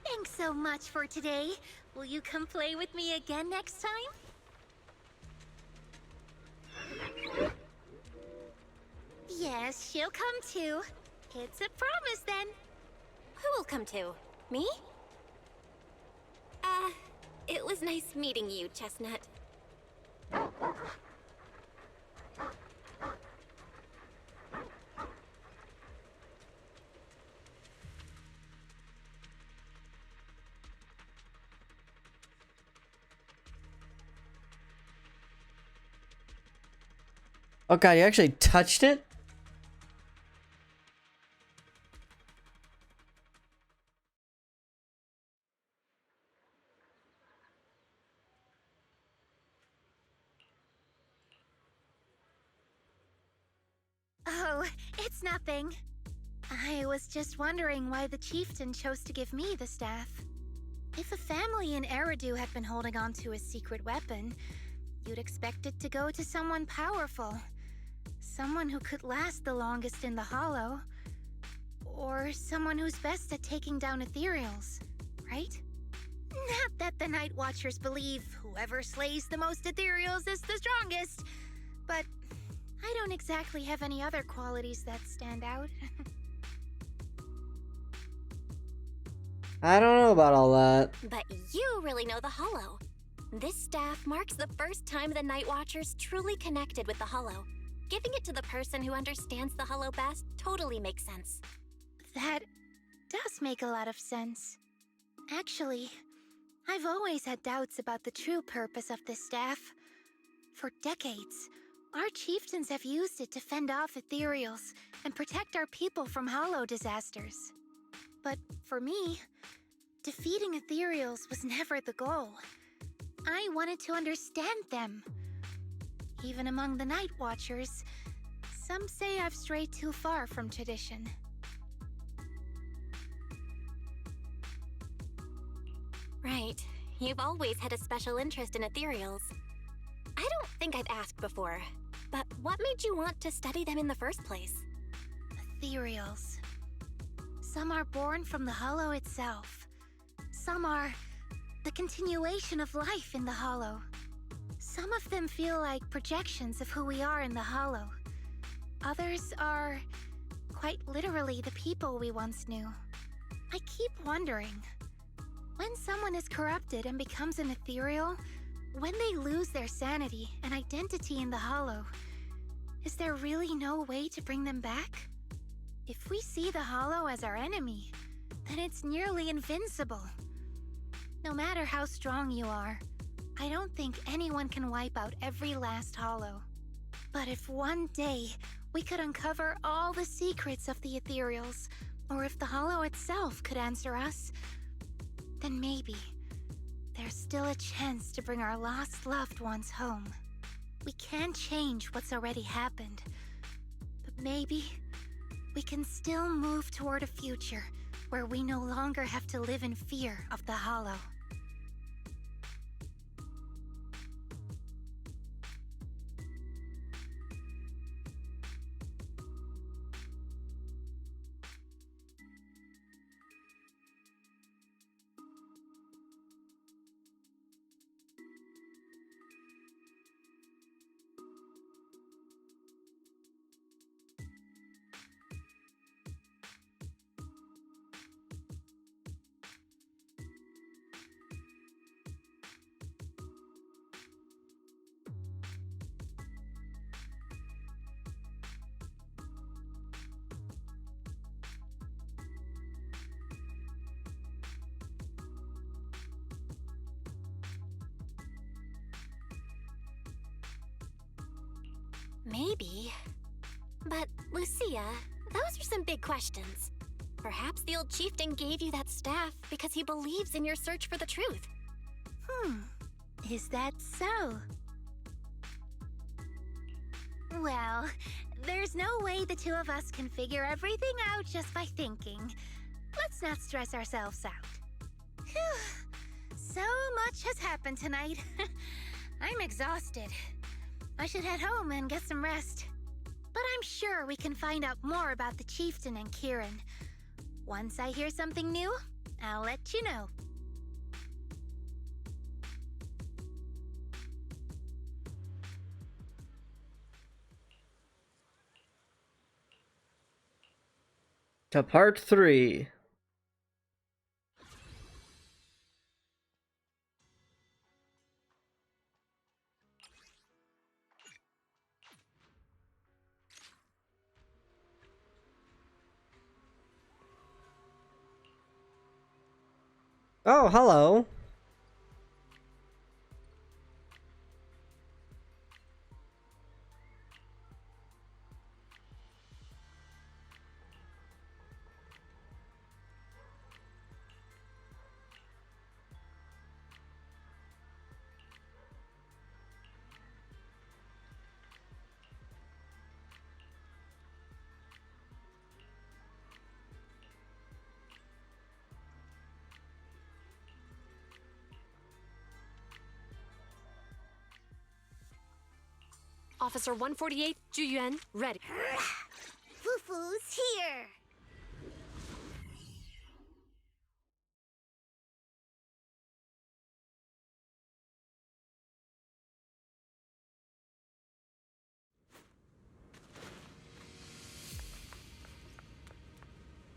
Thanks so much for today. Will you come play with me again next time? Yes, she'll come too. It's a promise then. Who will come to? Me? It was nice meeting you, Chestnut. Oh god, you actually touched it? Oh, it's nothing. I was just wondering why the chieftain chose to give me the staff. If a family in Eridu had been holding on to a secret weapon, you'd expect it to go to someone powerful. Someone who could last the longest in the Hollow. Or someone who's best at taking down ethereals, right? Not that the Night Watchers believe whoever slays the most ethereals is the strongest, but I don't exactly have any other qualities that stand out. I don't know about all that. But you really know the Hollow. This staff marks the first time the Night Watchers truly connected with the Hollow. Giving it to the person who understands the Hollow best totally makes sense. That does make a lot of sense. Actually, I've always had doubts about the true purpose of this staff. For decades, our chieftains have used it to fend off ethereals and protect our people from Hollow disasters. But for me, defeating ethereals was never the goal. I wanted to understand them. Even among the Night Watchers, some say I've strayed too far from tradition. Right. You've always had a special interest in ethereals. I don't think I've asked before, but what made you want to study them in the first place? Ethereals. Some are born from the Hollow itself. Some are the continuation of life in the Hollow. Some of them feel like projections of who we are in the Hollow. Others are quite literally the people we once knew. I keep wondering, when someone is corrupted and becomes an ethereal, when they lose their sanity and identity in the Hollow, is there really no way to bring them back? If we see the Hollow as our enemy, then it's nearly invincible. No matter how strong you are, I don't think anyone can wipe out every last Hollow. But if one day we could uncover all the secrets of the ethereals, or if the Hollow itself could answer us, then maybe there's still a chance to bring our lost loved ones home. We can't change what's already happened, but maybe we can still move toward a future where we no longer have to live in fear of the Hollow. Maybe. But, Lucia, those are some big questions. Perhaps the old chieftain gave you that staff because he believes in your search for the truth. Is that so? Well, there's no way the two of us can figure everything out just by thinking. Let's not stress ourselves out. Phew. So much has happened tonight. I'm exhausted. I should head home and get some rest. But I'm sure we can find out more about the chieftain and Kieran. Once I hear something new, I'll let you know. To part 3. Oh, hello. Officer 148, Juyuan, ready. Fufu's here.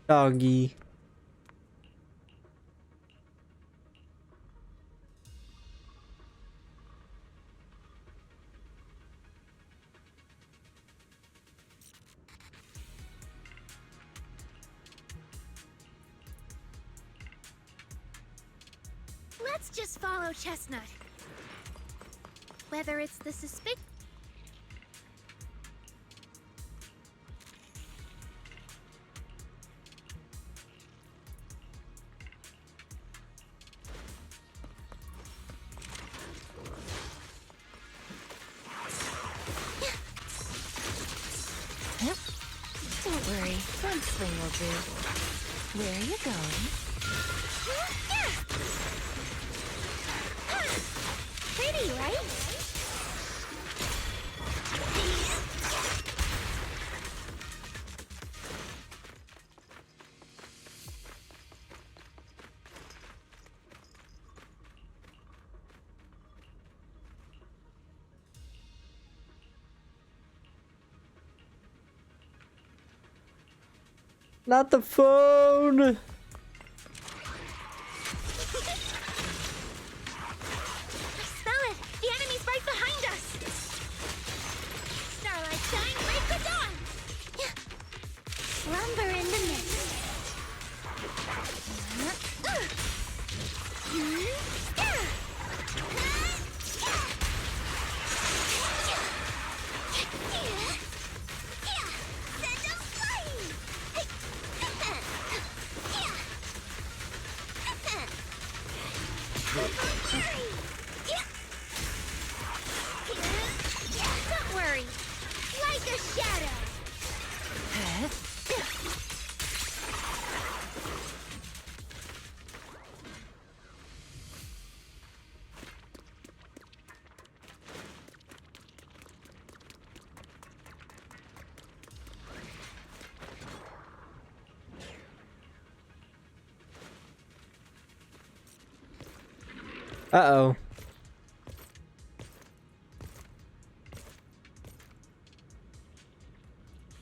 Doggy. Let's just follow Chestnut. Whether it's the suspect... Don't worry, one swing will do. Where are you going? Pretty, right? Not the phone! Smell it! The enemy's right behind us! Starlight shine, break the dawn! Slumber in the mist. Send 'em flying! Don't worry! Like a shadow! Uh-oh.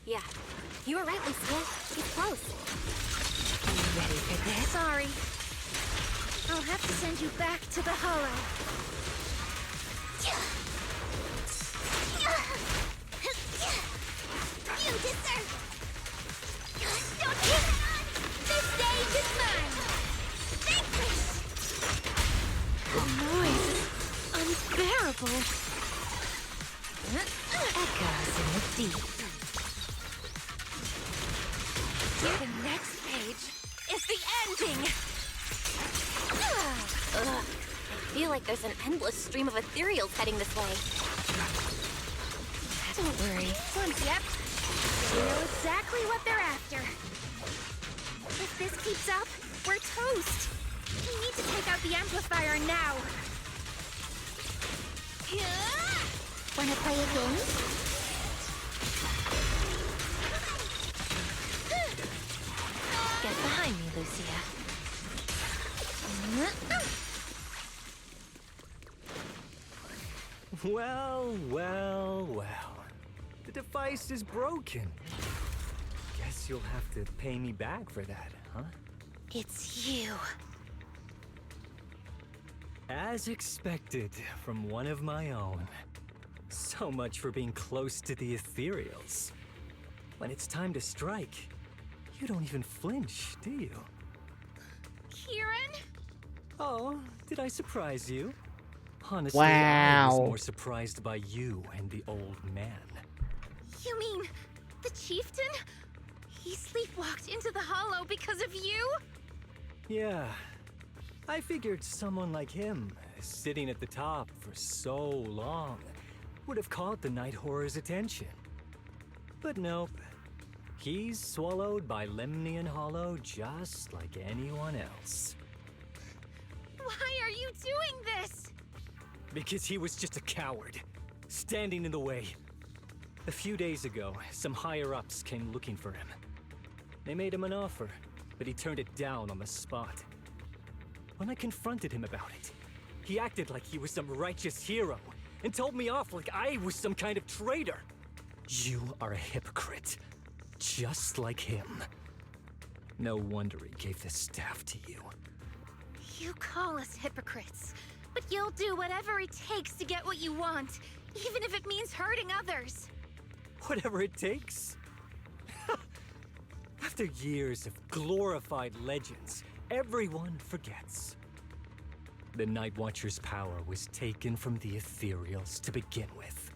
Yeah, you were right, Lucia. He's close. You ready for this? Sorry. I'll have to send you back to the Hollow. You deserve it! Don't give it on! This stage is mine! Vanquish! The noise is unbearable. Echoes in deep. The next page is the ending! Ugh. I feel like there's an endless stream of ethereals heading this way. Don't worry. Yep. They know exactly what they're after. If this keeps up, we're toast. We need to take out the amplifier now. Wanna play a game? Get behind me, Lucia. Well, well, well. The device is broken. Guess you'll have to pay me back for that, huh? It's you. As expected from one of my own. So much for being close to the ethereals. When it's time to strike, you don't even flinch, do you? Kieran? Oh, did I surprise you? Honestly, Wow. I was more surprised by you and the old man. You mean the chieftain? He sleepwalked into the hollow because of you? Yeah, I figured someone like him, sitting at the top for so long, would have caught the Night Horror's attention. But nope. He's swallowed by Lemnian Hollow just like anyone else. Why are you doing this? Because he was just a coward, standing in the way. A few days ago, some higher-ups came looking for him. They made him an offer, but he turned it down on the spot. When I confronted him about it, he acted like he was some righteous hero and told me off like I was some kind of traitor. You are a hypocrite, just like him. No wonder he gave the staff to you. You call us hypocrites, but you'll do whatever it takes to get what you want, even if it means hurting others. Whatever it takes. After years of glorified legends, everyone forgets. The Night Watcher's power was taken from the ethereals to begin with.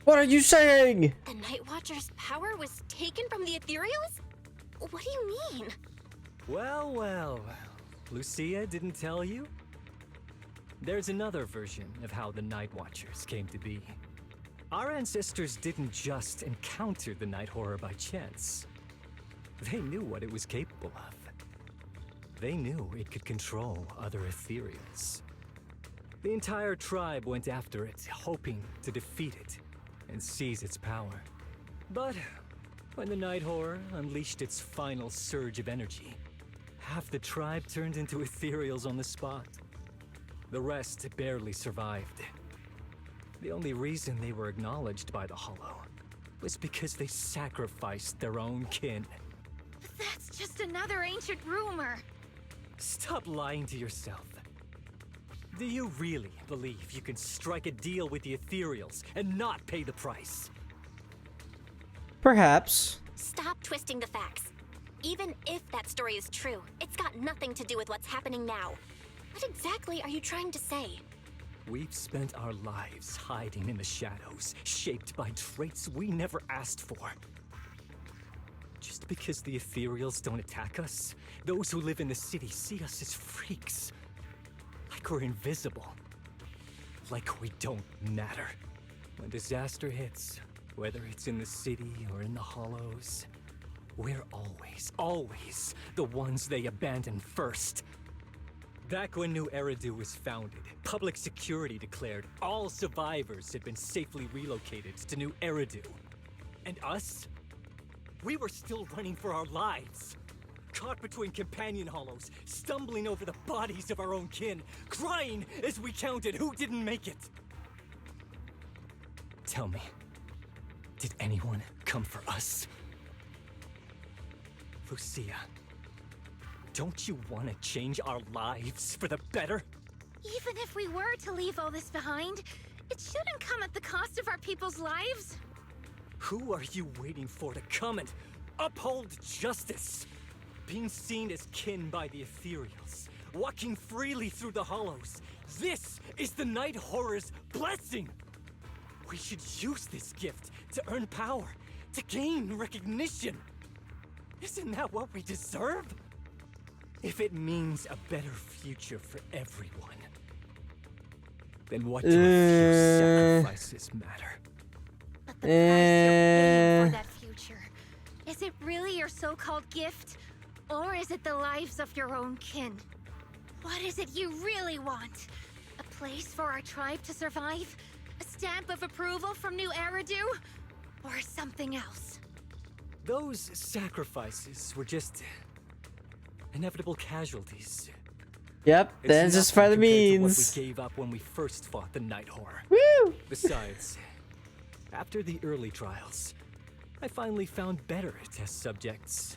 What are you saying? The Night Watcher's power was taken from the ethereals? What do you mean? Well, well, Lucia didn't tell you? There's another version of how the Night Watchers came to be. Our ancestors didn't just encounter the Night Horror by chance. They knew what it was capable of. They knew it could control other ethereals. The entire tribe went after it, hoping to defeat it and seize its power. But when the Night Horror unleashed its final surge of energy, half the tribe turned into ethereals on the spot. The rest barely survived. The only reason they were acknowledged by the Hollow was because they sacrificed their own kin. But that's just another ancient rumor. Stop lying to yourself. Do you really believe you can strike a deal with the ethereals and not pay the price? Perhaps. Stop twisting the facts. Even if that story is true, it's got nothing to do with what's happening now. What exactly are you trying to say? We've spent our lives hiding in the shadows, shaped by traits we never asked for. Just because the ethereals don't attack us, those who live in the city see us as freaks. Like we're invisible. Like we don't matter. When disaster hits, whether it's in the city or in the hollows, we're always the ones they abandon first. Back when New Eridu was founded, public security declared all survivors had been safely relocated to New Eridu. And us? We were still running for our lives. Caught between companion hollows, stumbling over the bodies of our own kin, crying as we counted who didn't make it. Tell me, did anyone come for us? Lucia, don't you want to change our lives for the better? Even if we were to leave all this behind, it shouldn't come at the cost of our people's lives. Who are you waiting for to come and uphold justice? Being seen as kin by the ethereals, walking freely through the hollows. This is the Night Horror's blessing! We should use this gift to earn power, to gain recognition. Isn't that what we deserve? If it means a better future for everyone, then what do a few sacrifices matter? But the price you're paying for that future, is it really your so-called gift? Or is it the lives of your own kin? What is it you really want? A place for our tribe to survive? A stamp of approval from New Eridu? Or something else? Those sacrifices were just inevitable casualties. Yep, It's that's just nothing for the compared to means. what we gave up when we first fought the Night Horror. Woo! Besides, after the early trials, I finally found better test subjects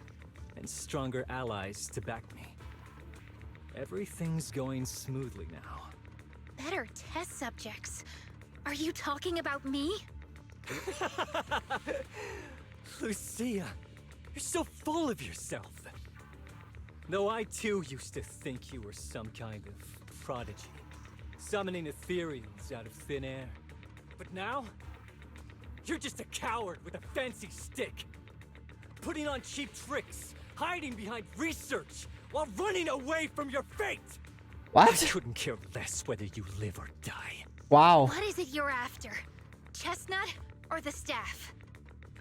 and stronger allies to back me. Everything's going smoothly now. Better test subjects? Are you talking about me? Lucia, you're so full of yourself. Though I too used to think you were some kind of prodigy, summoning ethereals out of thin air. But now, you're just a coward with a fancy stick, putting on cheap tricks, hiding behind research, while running away from your fate. I What? couldn't care less whether you live or die. Wow. What is it you're after? Chestnut or the staff?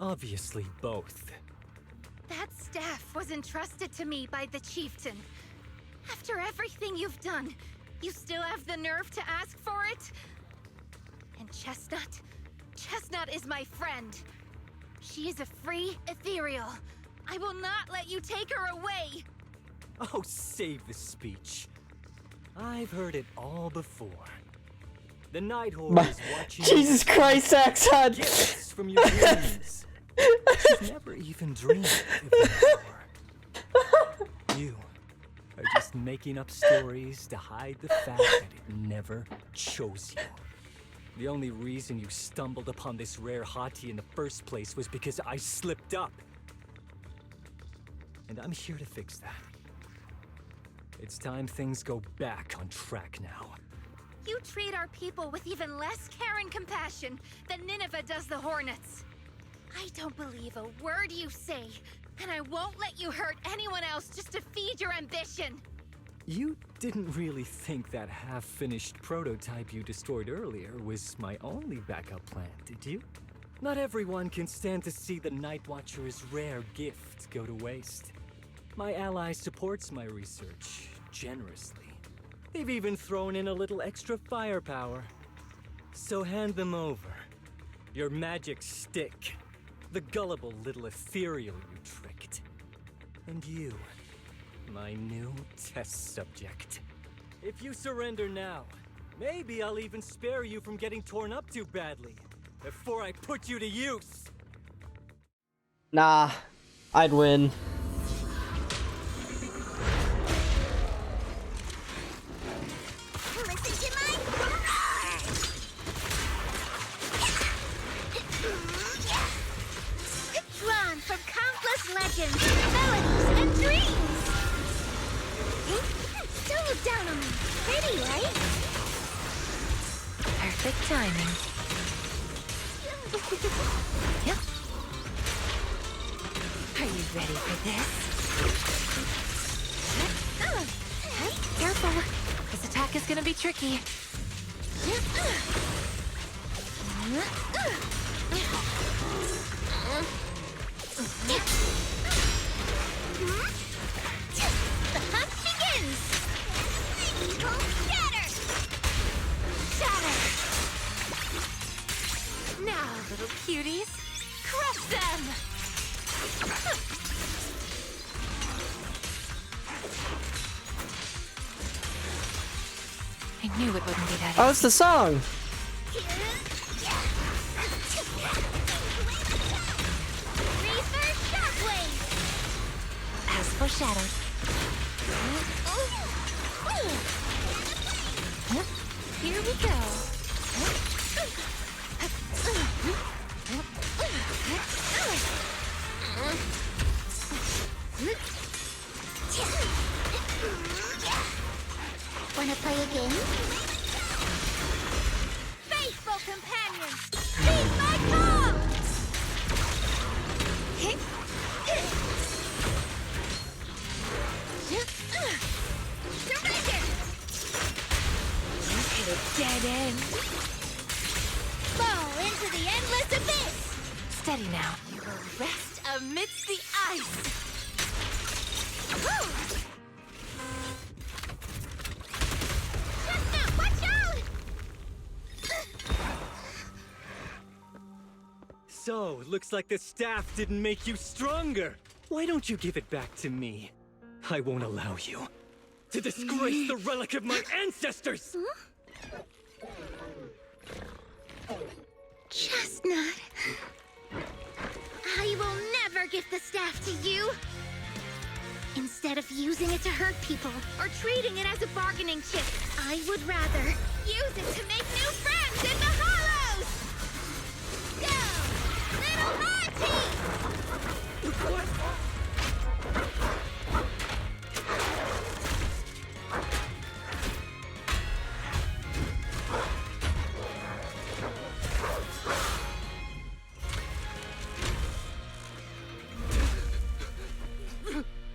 Obviously both. That staff was entrusted to me by the chieftain. After everything you've done, you still have the nerve to ask for it? And Chestnut? Chestnut is my friend. She is a free ethereal. I will not let you take her away. Oh, save the speech. I've heard it all before. The Night Horror is watching Jesus Christ, Axon! gifts from your dreams. She's never even dreamed of it before. You are just making up stories to hide the fact that it never chose you. The only reason you stumbled upon this rare hottie in the first place was because I slipped up. And I'm here to fix that. It's time things go back on track now. You treat our people with even less care and compassion than Nineveh does the Hornets. I don't believe a word you say, and I won't let you hurt anyone else just to feed your ambition. You didn't really think that half-finished prototype you destroyed earlier was my only backup plan, did you? Not everyone can stand to see the Night Watcher's rare gift go to waste. My ally supports my research generously. They've even thrown in a little extra firepower. So hand them over. Your magic stick. The gullible little ethereal you tricked. And you, my new test subject. If you surrender now, maybe I'll even spare you from getting torn up too badly before I put you to use. Nah, I'd win. Listen to my roar! Drawn from countless legends, melodies, and dreams! Don't look down on me. Pretty, right? Perfect timing. Yep. Are you ready for this? Careful. This attack is gonna be tricky. The hunt begins! Evil shatter! Shatter! Now, little cuties, crush them! I knew it wouldn't be that Oh, it's the song! Reaper Shockwave! As foreshadowed. Here we go. Wanna play a game? Faithful companions! You will rest amidst the ice. Woo! Chestnut, watch out! So, looks like the staff didn't make you stronger. Why don't you give it back to me? I won't allow you to disgrace the relic of my ancestors! Chestnut. I will never give the staff to you. Instead of using it to hurt people or treating it as a bargaining chip, I would rather use it to make new friends in the hollows! Go, little Marty!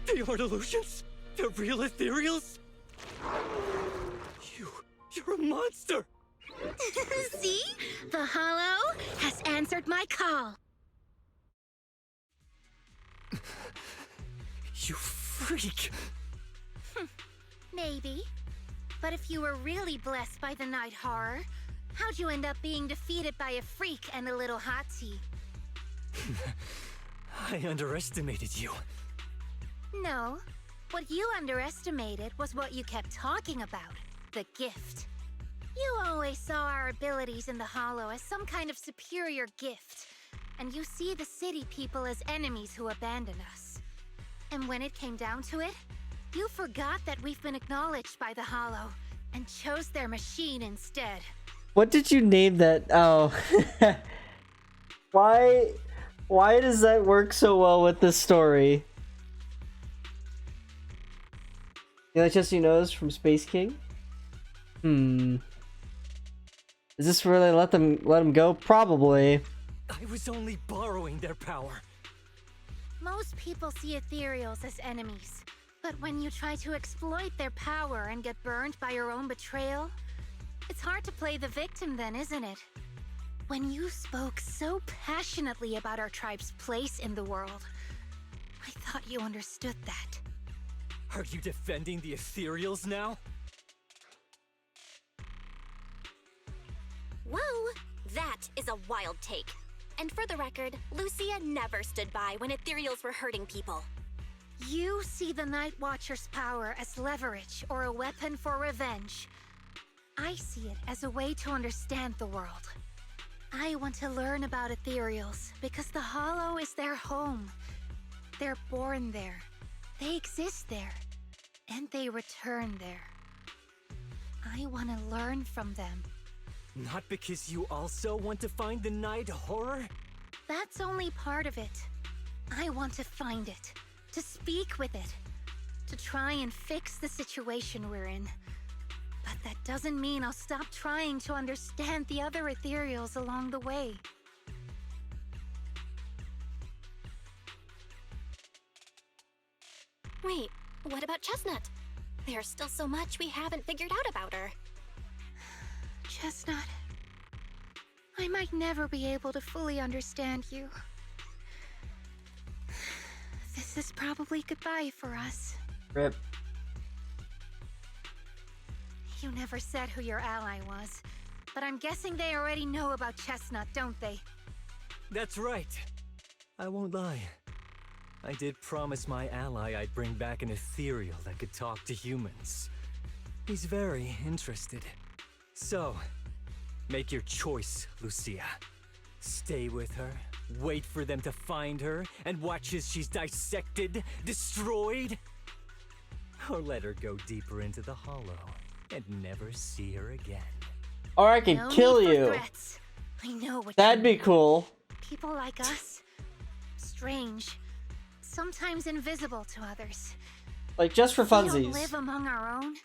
They aren't illusions? They're real ethereals? You're a monster! See? The hollow has answered my call. You freak! Maybe. But if you were really blessed by the night horror, how'd you end up being defeated by a freak and a little hot tea? I underestimated you. No. What you underestimated was what you kept talking about. The gift. You always saw our abilities in the Hollow as some kind of superior gift. And you see the city people as enemies who abandon us. And when it came down to it, you forgot that we've been acknowledged by the Hollow and chose their machine instead. What did you name that? Oh. Why does that work so well with this story? You know, just you knows from Space King? Is this where they let them go? Probably. I was only borrowing their power. Most people see ethereals as enemies, but when you try to exploit their power and get burned by your own betrayal, it's hard to play the victim then, isn't it? When you spoke so passionately about our tribe's place in the world, I thought you understood that. Are you defending the ethereals now? Whoa, that is a wild take. And for the record, Lucia never stood by when ethereals were hurting people. You see the Night Watcher's power as leverage or a weapon for revenge. I see it as a way to understand the world. I want to learn about ethereals because the Hollow is their home. They're born there. They exist there. And they return there. I want to learn from them. Not because you also want to find the night horror? That's only part of it. I want to find it, to speak with it, to try and fix the situation we're in. But that doesn't mean I'll stop trying to understand the other ethereals along the way. Wait, what about Chestnut? There's still so much we haven't figured out about her. Chestnut, I might never be able to fully understand you. This is probably goodbye for us. Rip. You never said who your ally was, but I'm guessing they already know about Chestnut, don't they? That's right. I won't lie. I did promise my ally I'd bring back an ethereal that could talk to humans. He's very interested. So, make your choice, Lucia. Stay with her, wait for them to find her, and watch as she's dissected, destroyed? Or let her go deeper into the Hollow and never see her again. Or I could No kill need for you. threats. I know what That'd you be mean. cool. People like us, strange, sometimes invisible to others. Like, just for We don't funsies. live among our own.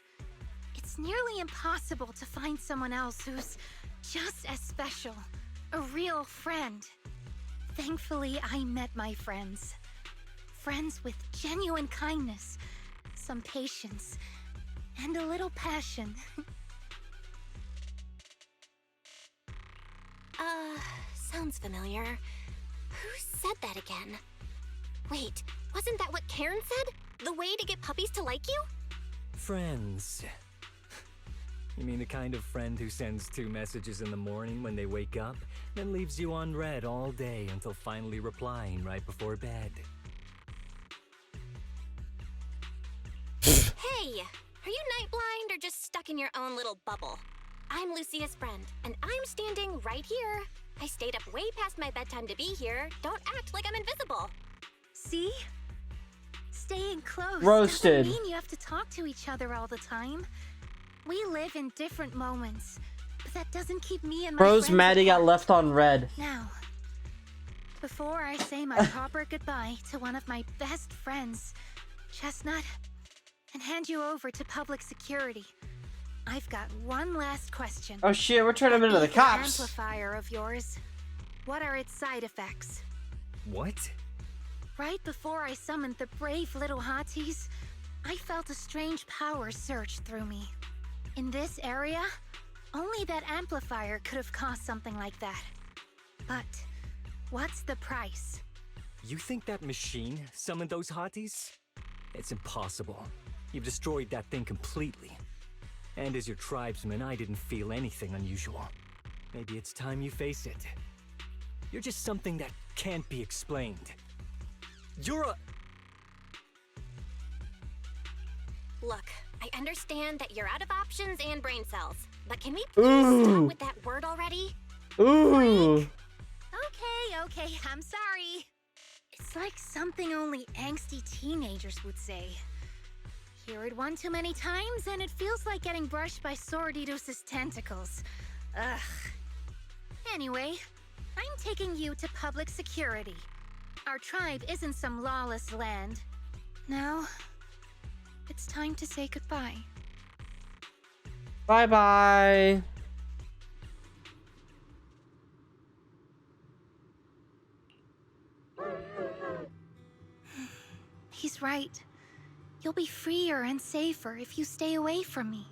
It's nearly impossible to find someone else who's just as special, a real friend. Thankfully, I met my friends. Friends with genuine kindness, some patience, and a little passion. Sounds familiar. Who said that again. Wait, wasn't that what Karen said? The way to get puppies to like you? Friends. You mean the kind of friend who sends 2 messages in the morning when they wake up, then leaves you unread all day until finally replying right before bed? Hey, are you night blind or just stuck in your own little bubble? I'm Lucia's friend, and I'm standing right here. I stayed up way past my bedtime to be here. Don't act like I'm invisible. See? Staying close Roasted. doesn't mean you have to talk to each other all the time. We live in different moments, but that doesn't keep me and my Bros friends Maddie got apart. left on red. Now, before I say my proper goodbye to one of my best friends, Chestnut, and hand you over to public security, I've got one last question. Oh shit, we're turning him into the That cops. amplifier of yours, what are its side effects? What? Right before I summoned the brave little hotties, I felt a strange power surge through me. In this area, only that amplifier could have caused something like that. But what's the price? You think that machine summoned those hotties? It's impossible. You've destroyed that thing completely. And as your tribesman, I didn't feel anything unusual. Maybe it's time you face it. You're just something that can't be explained. You're a... Look, I understand that you're out of options and brain cells, but can we please stop with that word already? Ooh. Okay, I'm sorry. It's like something only angsty teenagers would say. Hear it one too many times and it feels like getting brushed by Sorditus's tentacles. Ugh. Anyway, I'm taking you to public security. Our tribe isn't some lawless land. Now, it's time to say goodbye. Bye-bye. He's right. You'll be freer and safer if you stay away from me.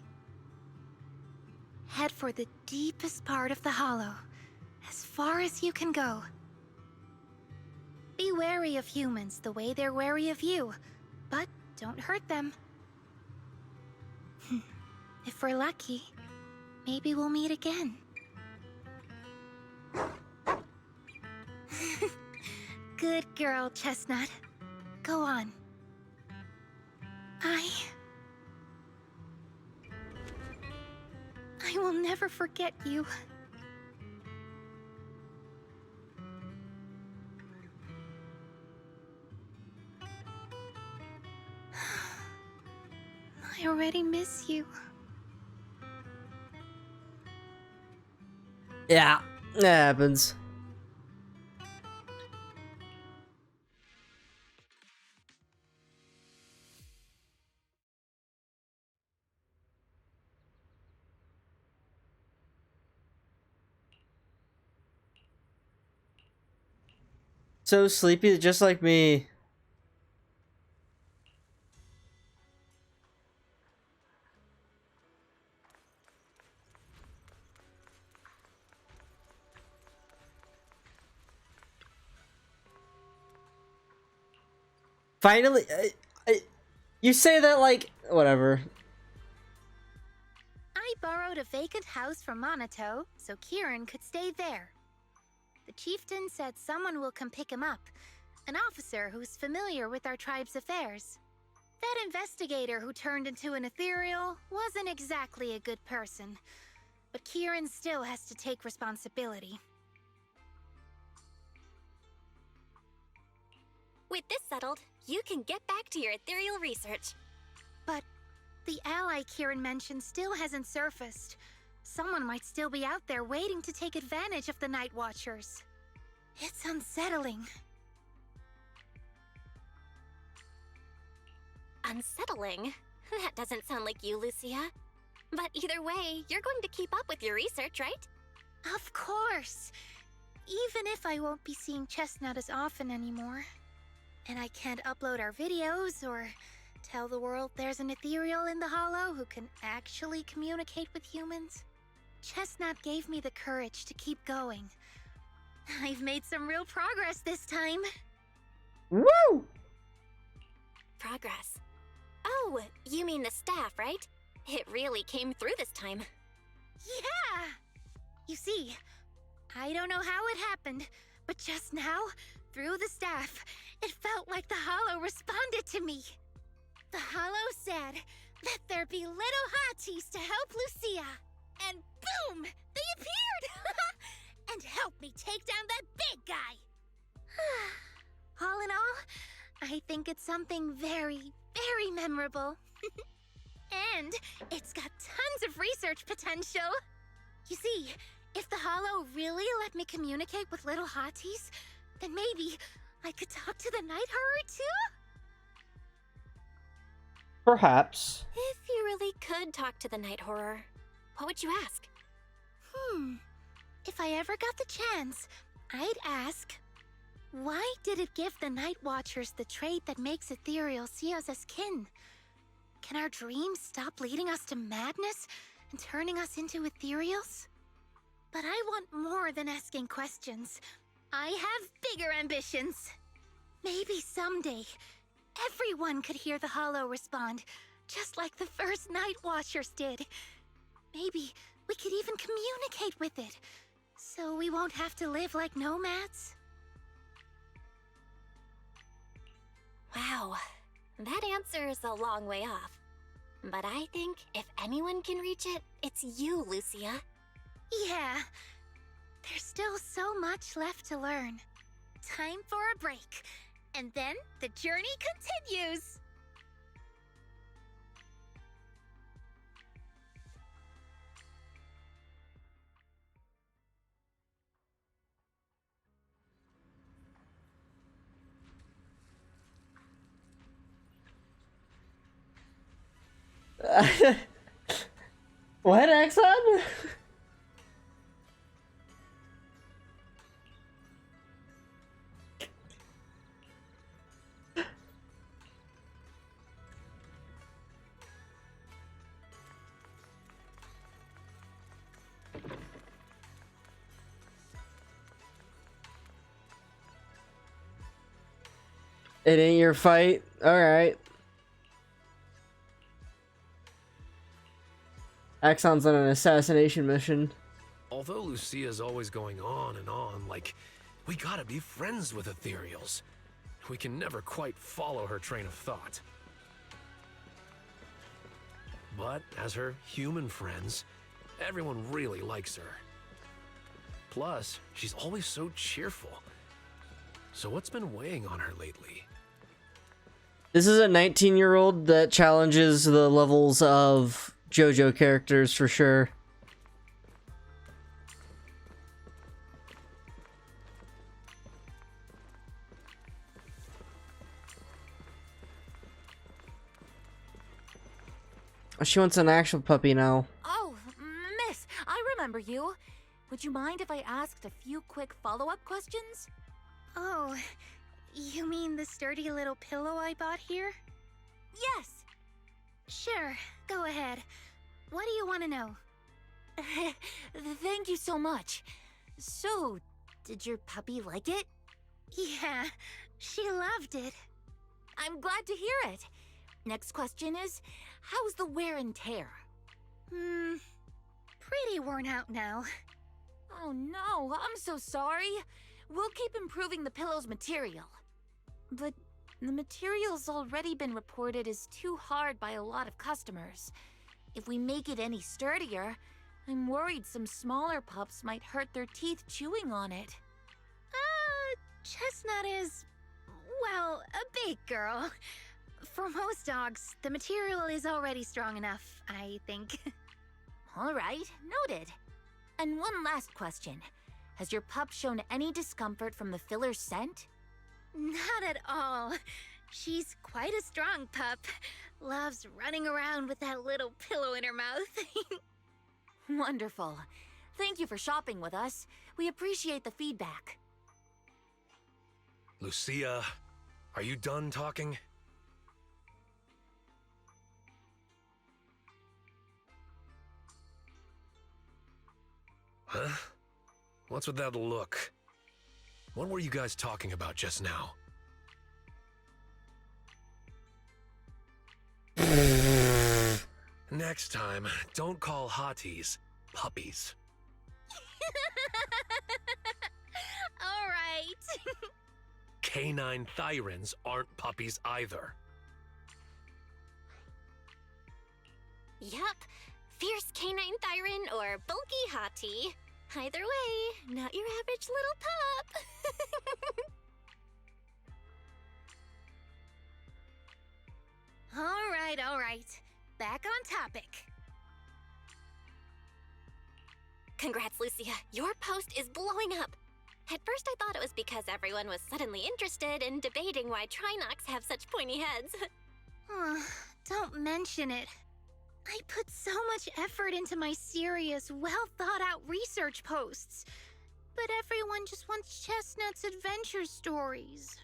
Head for the deepest part of the hollow, as far as you can go. Be wary of humans the way they're wary of you, but don't hurt them. If we're lucky, maybe we'll meet again. Good girl, Chestnut. Go on. I will never forget you. I already miss you. Yeah, that happens. So sleepy, just like me. Finally, you say that like, whatever. I borrowed a vacant house from Monato so Kieran could stay there. The chieftain said someone will come pick him up, an officer who's familiar with our tribe's affairs. That investigator who turned into an ethereal wasn't exactly a good person, but Kieran still has to take responsibility. With this settled, you can get back to your ethereal research. But the ally Kieran mentioned still hasn't surfaced. Someone might still be out there waiting to take advantage of the Night Watchers. It's unsettling. Unsettling? That doesn't sound like you, Lucia. But either way, you're going to keep up with your research, right? Of course! Even if I won't be seeing Chestnut as often anymore. And I can't upload our videos or tell the world there's an ethereal in the hollow who can actually communicate with humans. Chestnut gave me the courage to keep going. I've made some real progress this time. Woo! Progress. Oh, you mean the staff, right? It really came through this time. Yeah! You see, I don't know how it happened, but just now, through the staff, it felt like the Hollow responded to me. The Hollow said, "Let there be little hotties to help Lucia." And boom! They appeared! And helped me take down that big guy! All in all, I think it's something very, very memorable. And it's got tons of research potential. You see, if the Hollow really let me communicate with little hotties, then maybe I could talk to the Night Horror too? Perhaps. If you really could talk to the Night Horror, what would you ask? If I ever got the chance, I'd ask, why did it give the Night Watchers the trait that makes Ethereal see us as kin? Can our dreams stop leading us to madness and turning us into Ethereals? But I want more than asking questions. I have bigger ambitions. Maybe someday, everyone could hear the Hollow respond, just like the first Night Watchers did. Maybe we could even communicate with it, so we won't have to live like nomads. Wow, that answer is a long way off. But I think if anyone can reach it, it's you, Lucia. Yeah, there's still so much left to learn. Time for a break, and then the journey continues. What, Exxon? It ain't your fight? Alright. Axon's on an assassination mission. Although Lucia's always going on and on, like, we gotta be friends with Ethereals. We can never quite follow her train of thought. But as her human friends, everyone really likes her. Plus, she's always so cheerful. So what's been weighing on her lately? This is a 19-year-old that challenges the levels of JoJo characters for sure. She wants an actual puppy now. Oh, miss, I remember you. Would you mind if I asked a few quick follow-up questions? Oh, you mean the sturdy little pillow I bought here? Yes. Sure, go ahead. What do you want to know? Thank you so much. So, did your puppy like it? Yeah, she loved it. I'm glad to hear it. Next question is, how's the wear and tear? Pretty worn out now. Oh no, I'm so sorry. We'll keep improving the pillow's material. But the material's already been reported as too hard by a lot of customers. If we make it any sturdier, I'm worried some smaller pups might hurt their teeth chewing on it. Chestnut is, well, a big girl. For most dogs, the material is already strong enough, I think. All right, noted. And one last question. Has your pup shown any discomfort from the filler's scent? Not at all. She's quite a strong pup. Loves running around with that little pillow in her mouth. Wonderful. Thank you for shopping with us. We appreciate the feedback. Lucia, are you done talking? Huh? What's with that look? What were you guys talking about just now? Next time, don't call hotties puppies. All right. Canine thyrans aren't puppies either. Yup. Fierce canine thyran or bulky hottie. Either way, not your average little pup. All right. Back on topic. Congrats, Lucia. Your post is blowing up. At first I thought it was because everyone was suddenly interested in debating why Trinocs have such pointy heads. Don't mention it. I put so much effort into my serious, well-thought-out research posts. But everyone just wants Chestnut's adventure stories.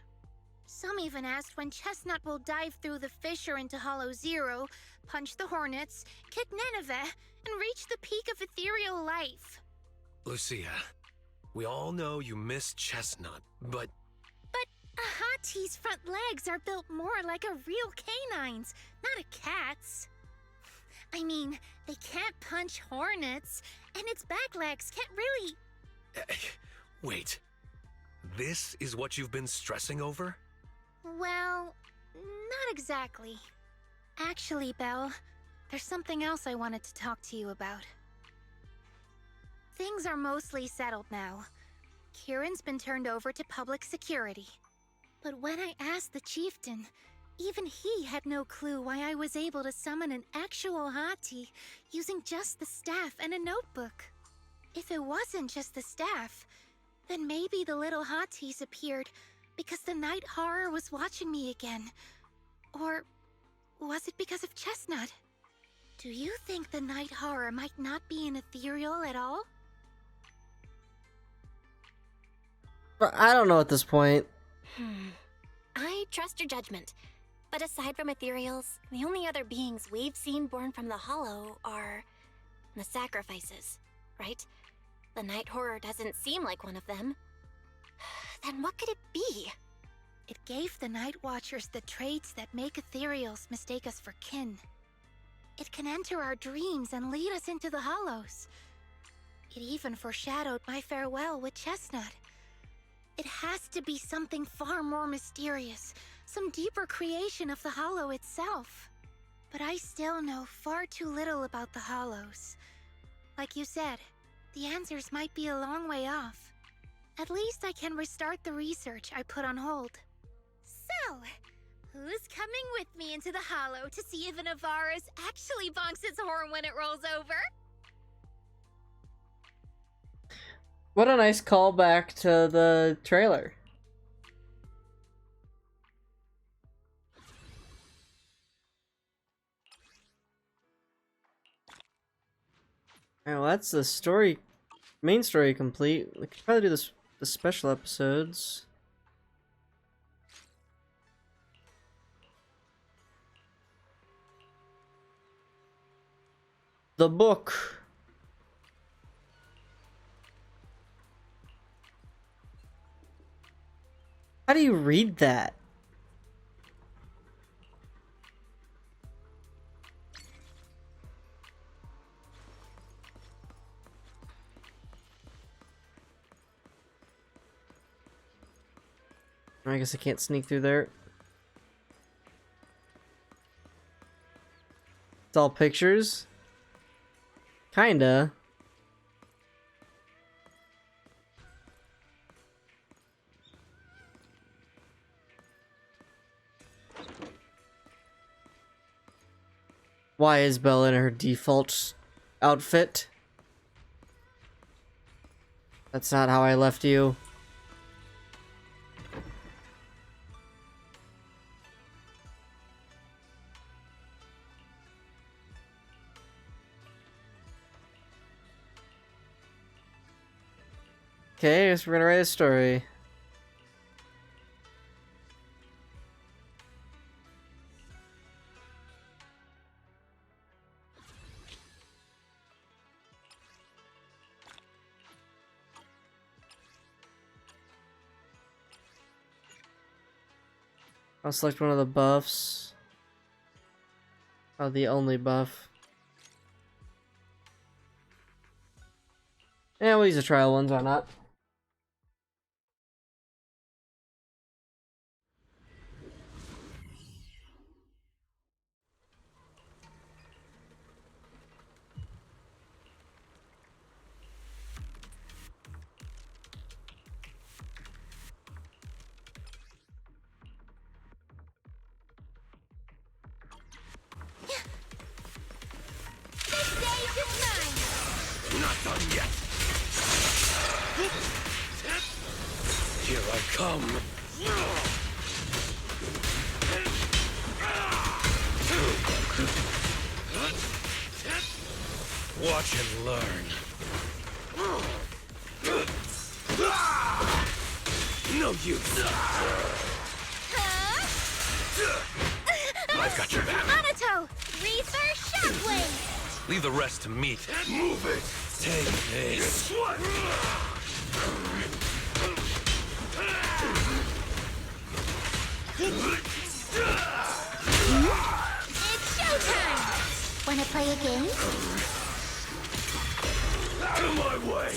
Some even asked when Chestnut will dive through the fissure into Hollow Zero, punch the Hornets, kick Nineveh, and reach the peak of ethereal life. Lucia, we all know you miss Chestnut, but A Hattie's front legs are built more like a real canine's, not a cat's. I mean, they can't punch hornets, and its back legs can't really... Wait. This is what you've been stressing over? Well, not exactly. Actually, Belle, there's something else I wanted to talk to you about. Things are mostly settled now. Kieran's been turned over to public security. But when I asked the chieftain, even he had no clue why I was able to summon an actual hottie using just the staff and a notebook. If it wasn't just the staff, then maybe the little hotties appeared because the night horror was watching me again. Or was it because of Chestnut? Do you think the night horror might not be an ethereal at all? I don't know at this point. I trust your judgment. But aside from ethereals, the only other beings we've seen born from the Hollow are the sacrifices, right? The night horror doesn't seem like one of them. Then what could it be? It gave the Night Watchers the traits that make ethereals mistake us for kin. It can enter our dreams and lead us into the Hollows. It even foreshadowed my farewell with Chestnut. It has to be something far more mysterious, some deeper creation of the Hollow itself. But I still know far too little about the Hollows. Like you said, the answers might be a long way off. At least I can restart the research I put on hold. So, who's coming with me into the Hollow to see if an Avaris actually bonks its horn when it rolls over? What a nice callback to the trailer. Alright, well that's the story, main story complete. We could probably do this, the special episodes. The book. How do you read that? I guess I can't sneak through there. It's all pictures. Kinda. Why is Belle in her default outfit? That's not how I left you. Okay, I guess we're gonna write a story. I'll select one of the buffs. Oh, the only buff. Yeah, we'll use the trial ones, why not? Not done yet. Here I come. Watch and learn. No use. I've got your back. Monato! Reefer Shockwave! Leave the rest to me. Move it. Take this. It's showtime! Wanna play a game? Out of my way.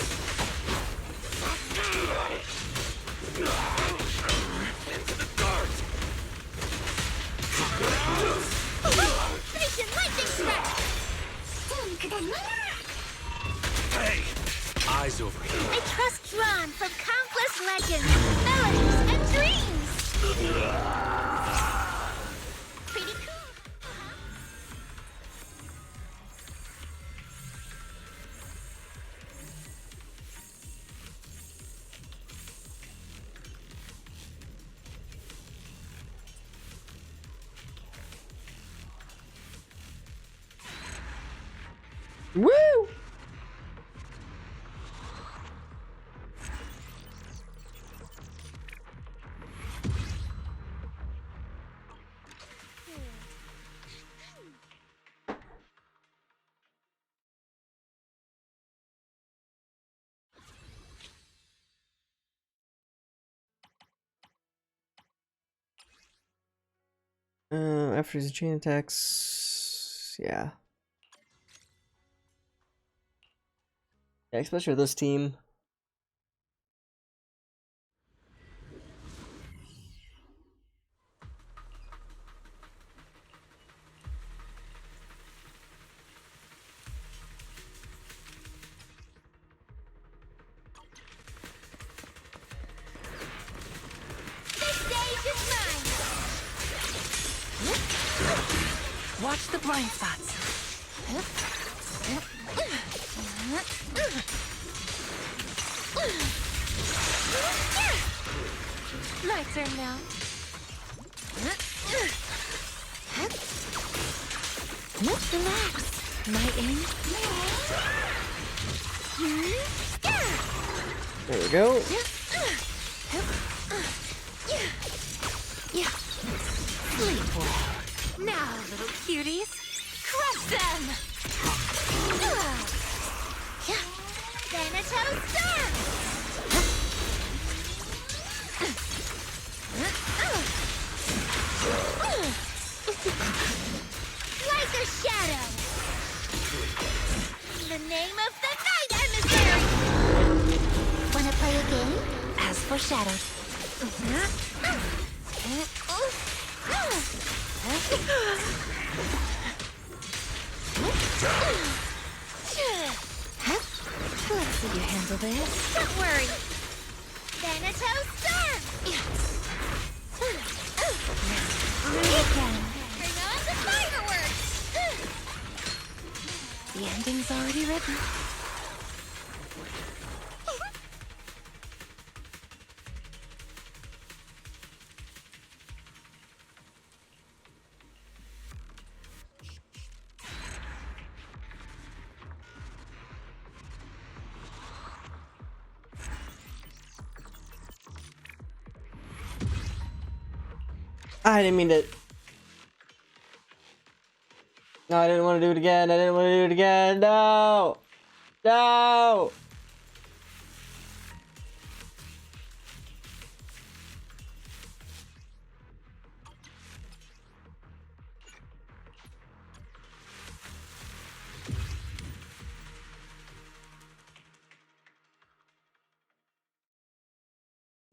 Into the dark. Finish in lightning strike! Hey, eyes over here. I trust drawn from countless legends, melodies, and dreams! Pretty cool. Woo! After his chain attacks, yeah. Yeah, especially with this team. Watch the blind spots. My turn now. Relax. My aim. There we go. Sleep well. Now, little cuties, crush them! Thanatos Star! Like a shadow! The name of the night emissary! Wanna play a game? As foreshadowed. Let's see you handle this. Don't worry! Thanatos Star! Again. Bring on the fireworks! The ending's already written. I didn't mean to. No, I didn't want to do it again. I didn't want to do it again. No! No!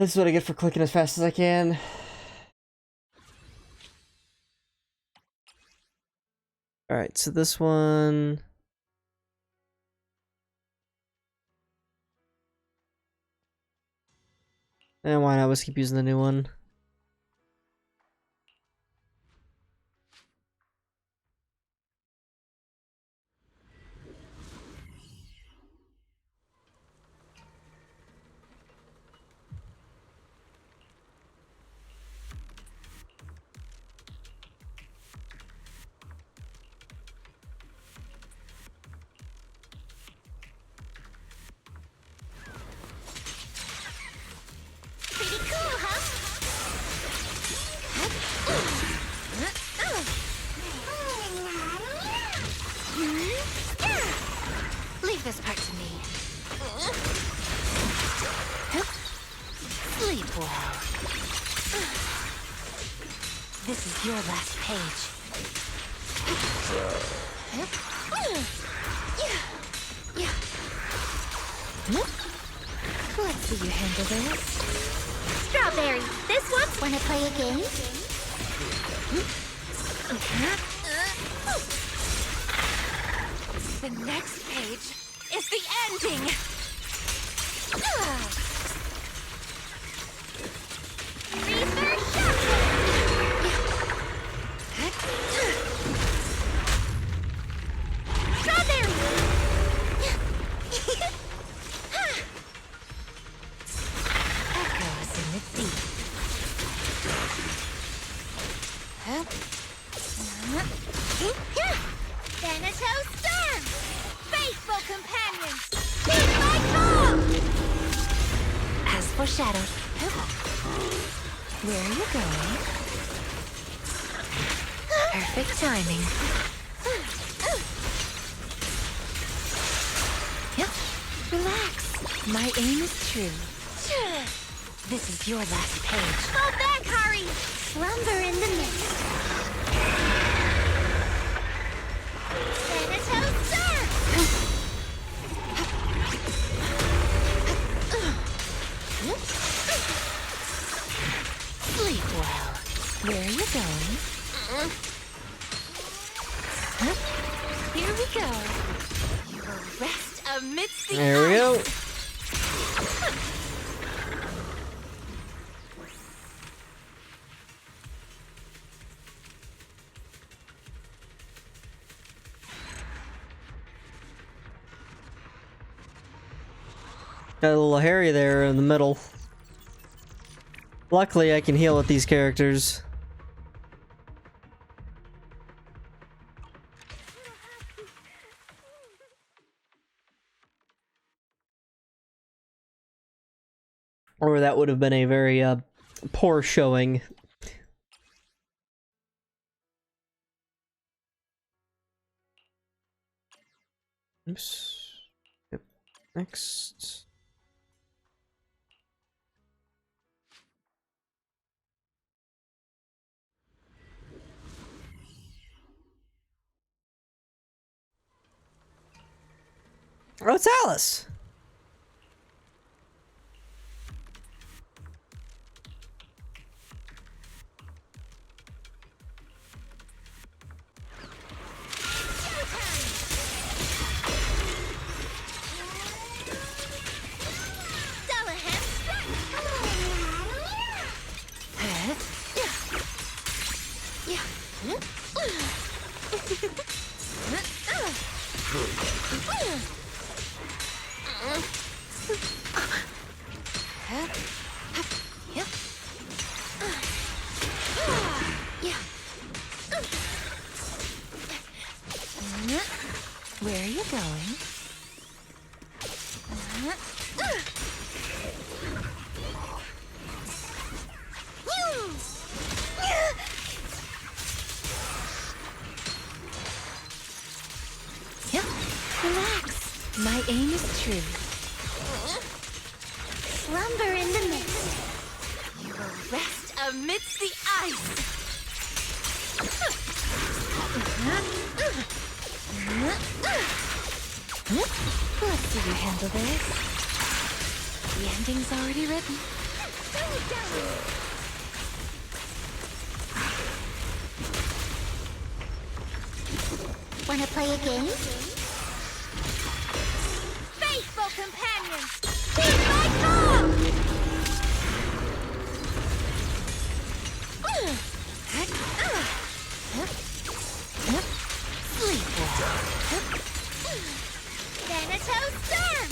This is what I get for clicking as fast as I can. Alright, so this one... And why not? Let's keep using the new one. Pretty cool, huh? Leave this part to me. Sleep well. This is your last page. Let's see you handle this. Strawberry, this one. Wanna play a game? The next page is the ending! Reverse shuffle. Strawberry. Echoes in the deep. Thanatos Storm. Faithful companions. Heed my call. As foreshadowed. Where are you going? Perfect timing. Yep. Relax. My aim is true. This is your last page. Fall back, Hari. Slumber in the mist. Thanatos Storm. Sleep well. Where are you going? Here we go. You will rest amidst the There we go. ice. Got a little Harry there in the middle. Luckily, I can heal with these characters. Or that would have been a very poor showing. Oops. Yep. Next. Oh, it's Alice! Where are you going? Yep. Relax. My aim is true. Slumber in the mist. You will rest amidst the ice! Let's see you handle this. The ending's already written. Slow it down. Wanna play a game? Faithful companions, hear my call! Sleepwalk. Thanatos Storm!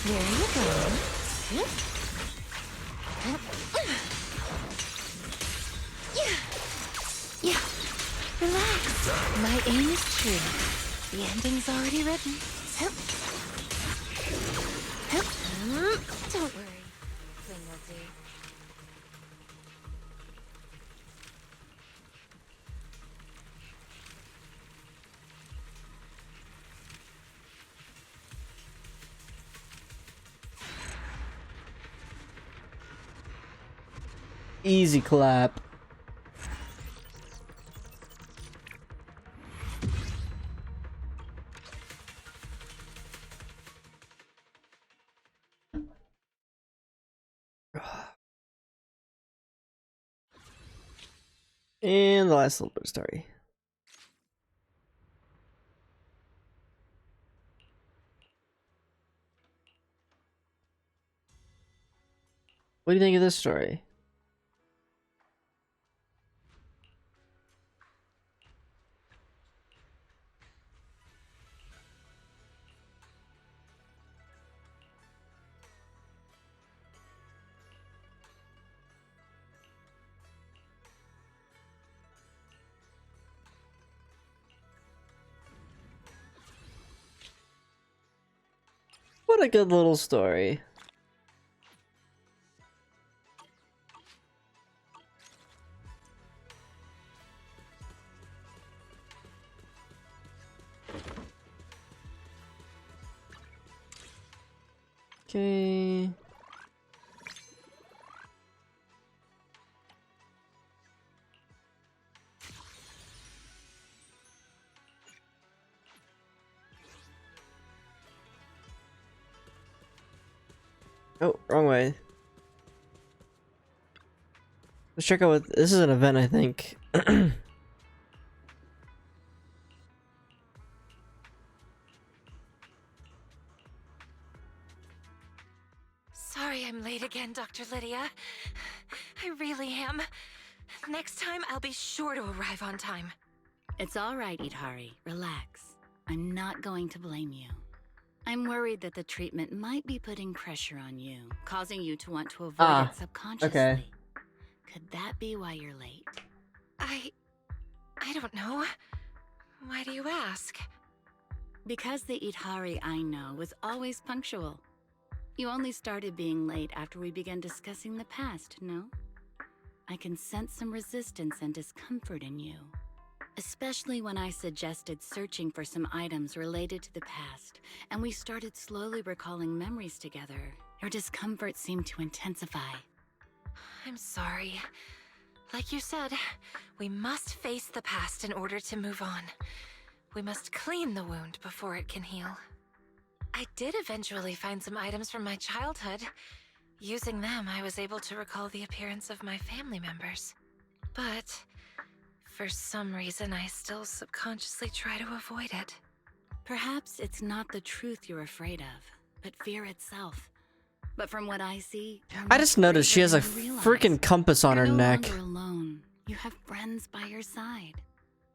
There you go. Yeah. Relax. My aim is true. The ending's already written. Don't worry. Thing will do. Easy clap. And the last little bit of story. What do you think of this story? What a good little story. Okay. Oh, wrong way. Let's check out what this is. An event, I think. Sorry I'm late again, Dr. Lydia. I really am. Next time, I'll be sure to arrive on time. It's all right, Idhari. Relax. I'm not going to blame you. I'm worried that the treatment might be putting pressure on you, causing you to want to avoid it subconsciously. Okay. Could that be why you're late? I don't know. Why do you ask? Because the Idhari I know was always punctual. You only started being late after we began discussing the past, no? I can sense some resistance and discomfort in you. Especially when I suggested searching for some items related to the past, and we started slowly recalling memories together. Your discomfort seemed to intensify. I'm sorry. Like you said, we must face the past in order to move on. We must clean the wound before it can heal. I did eventually find some items from my childhood. Using them, I was able to recall the appearance of my family members. But for some reason, I still subconsciously try to avoid it. Perhaps it's not the truth you're afraid of, but fear itself. But from what I see, I just noticed she has a freaking compass on her neck. You're no longer alone. You have friends by your side.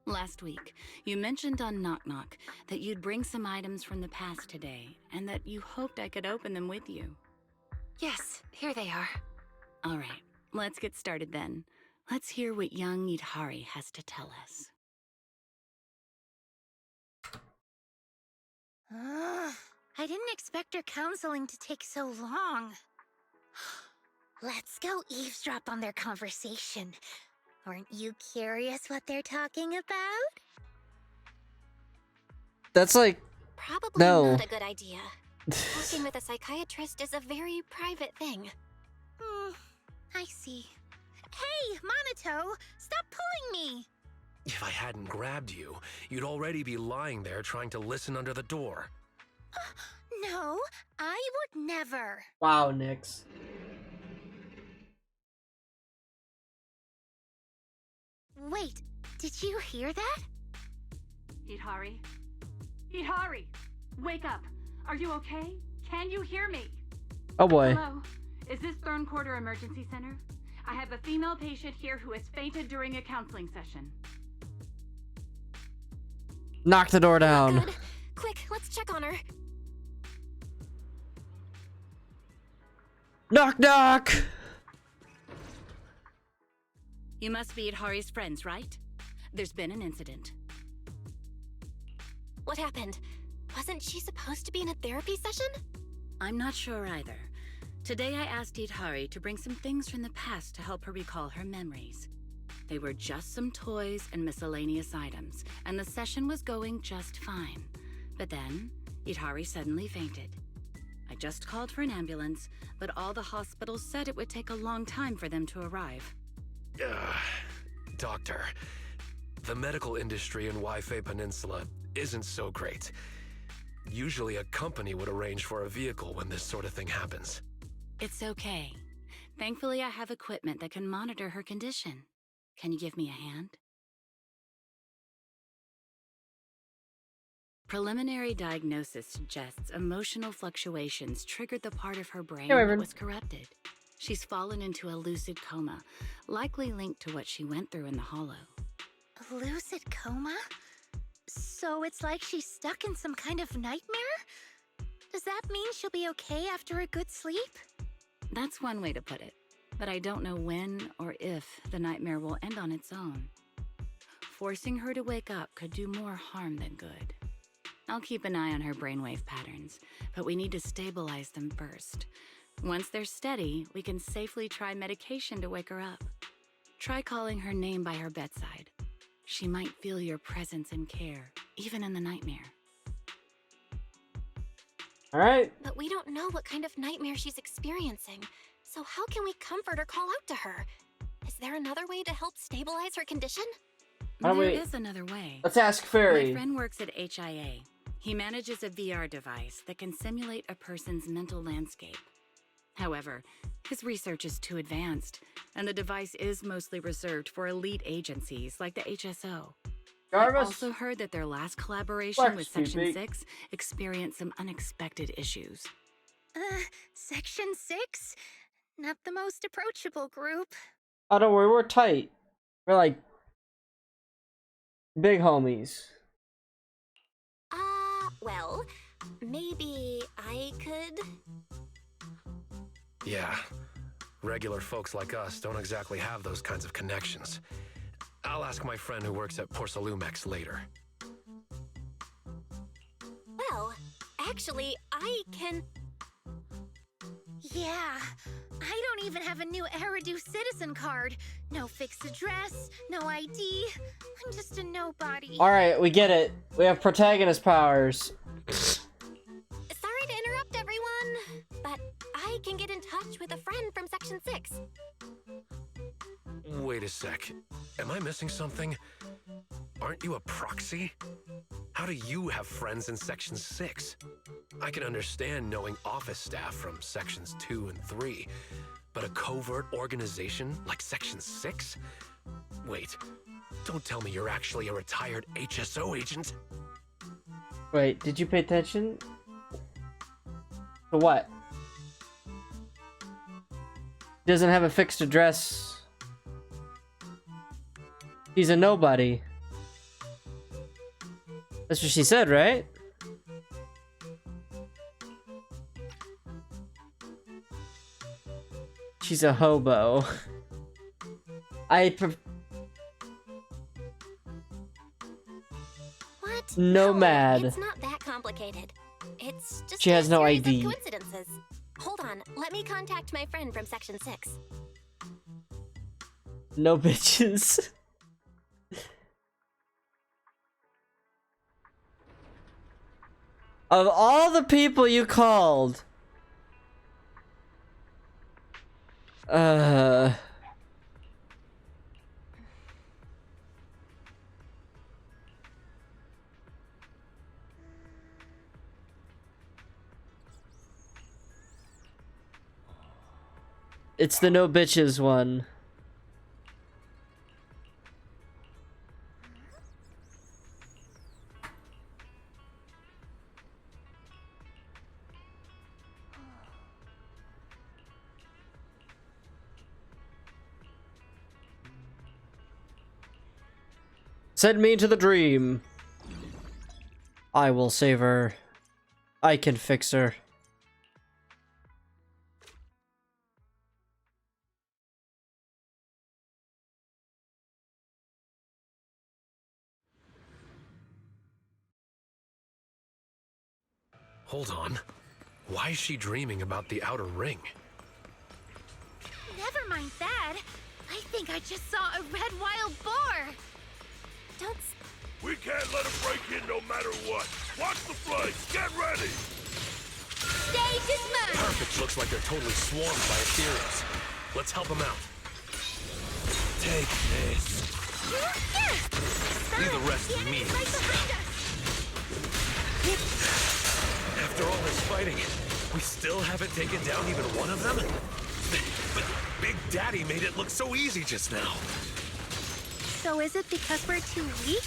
Last week, you mentioned on Knock Knock that you'd bring some items from the past today, and that you hoped I could open them with you. Yes, here they are. All right, let's get started then. Let's hear what young Idhari has to tell us. I didn't expect our counseling to take so long. Let's go eavesdrop on their conversation. Aren't you curious what they're talking about? That's like Probably No. not a good idea. Talking with a psychiatrist is a very private thing. I see. Hey, Monato! Stop pulling me! If I hadn't grabbed you, you'd already be lying there trying to listen under the door. No, I would never. Wow, Nyx. Wait, did you hear that? Hidari? Hidari! Wake up! Are you okay? Can you hear me? Oh boy. Hello? Is this Thorn Quarter Emergency Center? I have a female patient here who has fainted during a counseling session. Knock the door down. Good. Quick, let's check on her. Knock, knock! You must be Hari's friends, right? There's been an incident. What happened? Wasn't she supposed to be in a therapy session? I'm not sure either. Today I asked Hidari to bring some things from the past to help her recall her memories. They were just some toys and miscellaneous items, and the session was going just fine. But then, Hidari suddenly fainted. I just called for an ambulance, but all the hospitals said it would take a long time for them to arrive. Doctor, the medical industry in Waifei Peninsula isn't so great. Usually a company would arrange for a vehicle when this sort of thing happens. It's okay. Thankfully, I have equipment that can monitor her condition. Can you give me a hand? Preliminary diagnosis suggests emotional fluctuations triggered the part of her brain that was corrupted. She's fallen into a lucid coma, likely linked to what she went through in the Hollow. Lucid coma? So it's like she's stuck in some kind of nightmare? Does that mean she'll be okay after a good sleep? That's one way to put it, but I don't know when or if the nightmare will end on its own. Forcing her to wake up could do more harm than good. I'll keep an eye on her brainwave patterns, but we need to stabilize them first. Once they're steady, we can safely try medication to wake her up. Try calling her name by her bedside. She might feel your presence and care, even in the nightmare. Alright. But we don't know what kind of nightmare she's experiencing, so how can we comfort or call out to her? Is there another way to help stabilize her condition? There is another way. Let's ask Fairy. My friend works at HIA. He manages a VR device that can simulate a person's mental landscape. However, his research is too advanced, and the device is mostly reserved for elite agencies like the HSO. I also heard that their last collaboration with Section 6 experienced some unexpected issues. Section 6? Not the most approachable group. Oh, don't worry, we're tight. We're like big homies. Well, maybe I could... Yeah, regular folks like us don't exactly have those kinds of connections. I'll ask my friend who works at Porcelumex later. Well, actually, I can... Yeah, I don't even have a new Eridu citizen card. No fixed address, no ID. I'm just a nobody. Alright, we get it. We have protagonist powers. Sorry to interrupt, everyone, but I can get in touch with a friend from Section 6. Wait a sec. Am I missing something? Aren't you a proxy? How do you have friends in Section 6? I can understand knowing office staff from Sections 2 and 3, but a covert organization like Section 6? Wait, don't tell me you're actually a retired HSO agent? Wait, did you pay attention? To what? Doesn't have a fixed address. He's a nobody. That's what she said, right? She's a hobo. What? Nomad. No, it's not that complicated. It's just She has no series of ID. coincidences. Hold on, let me contact my friend from Section 6. No bitches. Of all the people you called, It's the no bitches one. Send me to the dream. I will save her. I can fix her. Hold on. Why is she dreaming about the outer ring? Never mind that. I think I just saw a red wild boar. Don't. We can't let him break in no matter what. Watch the flames. Get ready. Stage is mine. Perfect. Looks like they're totally swarmed by Ethereals. Let's help them out. Take this. Leave the rest to me. Right behind us. After all this fighting, we still haven't taken down even one of them? But Big Daddy made it look so easy just now. So is it because we're too weak?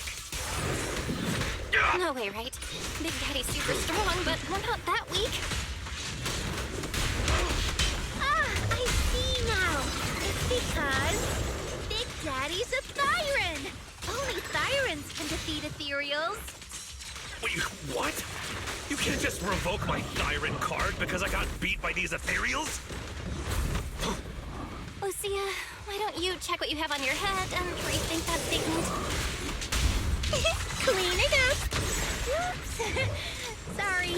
No way, right? Big Daddy's super strong, but we're not that weak. Ah, I see now. It's because Big Daddy's a Thyron. Only Thyrons can defeat Ethereals. Wait, what? You can't just revoke my Thyron card because I got beat by these Ethereals? Lucia, why don't you check what you have on your head and rethink that statement? Clean it up. Whoops. Sorry.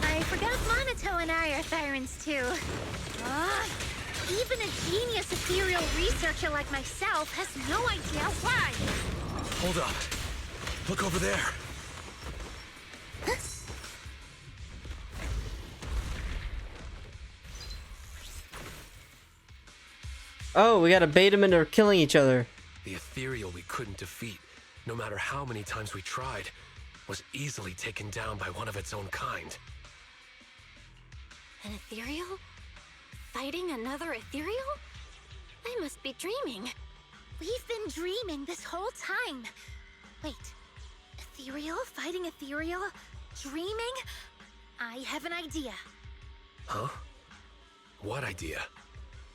I forgot Monato and I are Thyrons too. Even a genius ethereal researcher like myself has no idea why. Hold up. Look over there. Oh, we gotta bait them into killing each other. The ethereal we couldn't defeat, no matter how many times we tried, was easily taken down by one of its own kind. An ethereal? Fighting another ethereal? I must be dreaming. We've been dreaming this whole time. Wait, ethereal fighting ethereal? Dreaming? I have an idea. Huh? What idea?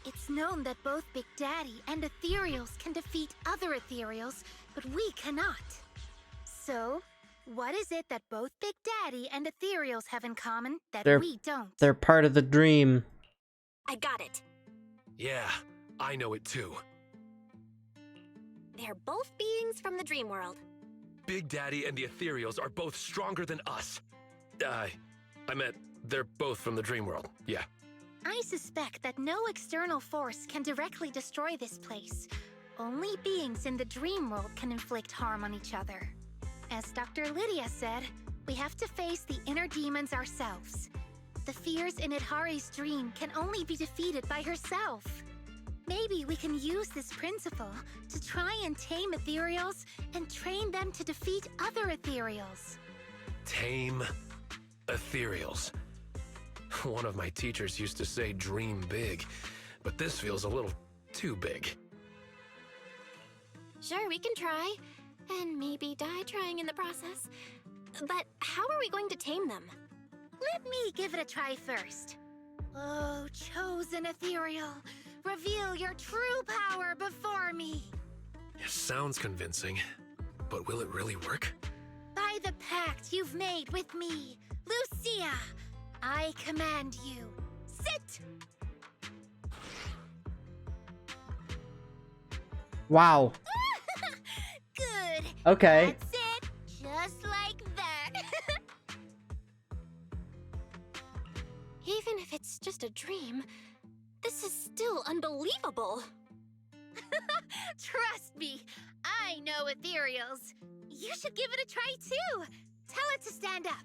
It's known that both Big Daddy and Ethereals can defeat other Ethereals, but we cannot. So, what is it that both Big Daddy and Ethereals have in common that we don't? They're part of the dream. I got it. Yeah, I know it too. They're both beings from the dream world. Big Daddy and the Ethereals are both stronger than us. I meant they're both from the dream world, yeah. I suspect that no external force can directly destroy this place. Only beings in the dream world can inflict harm on each other. As Dr. Lydia said, we have to face the inner demons ourselves. The fears in Idhari's dream can only be defeated by herself. Maybe we can use this principle to try and tame Ethereals and train them to defeat other Ethereals. Tame Ethereals. One of my teachers used to say dream big, but this feels a little too big. Sure, we can try, and maybe die trying in the process. But how are we going to tame them? Let me give it a try first. Oh, chosen Ethereal, reveal your true power before me. It sounds convincing, but will it really work? By the pact you've made with me, Lucia, I command you, sit! Wow. Good. Okay. That's it. Just like that. Even if it's just a dream, this is still unbelievable. Trust me, I know Ethereals. You should give it a try too. Tell it to stand up.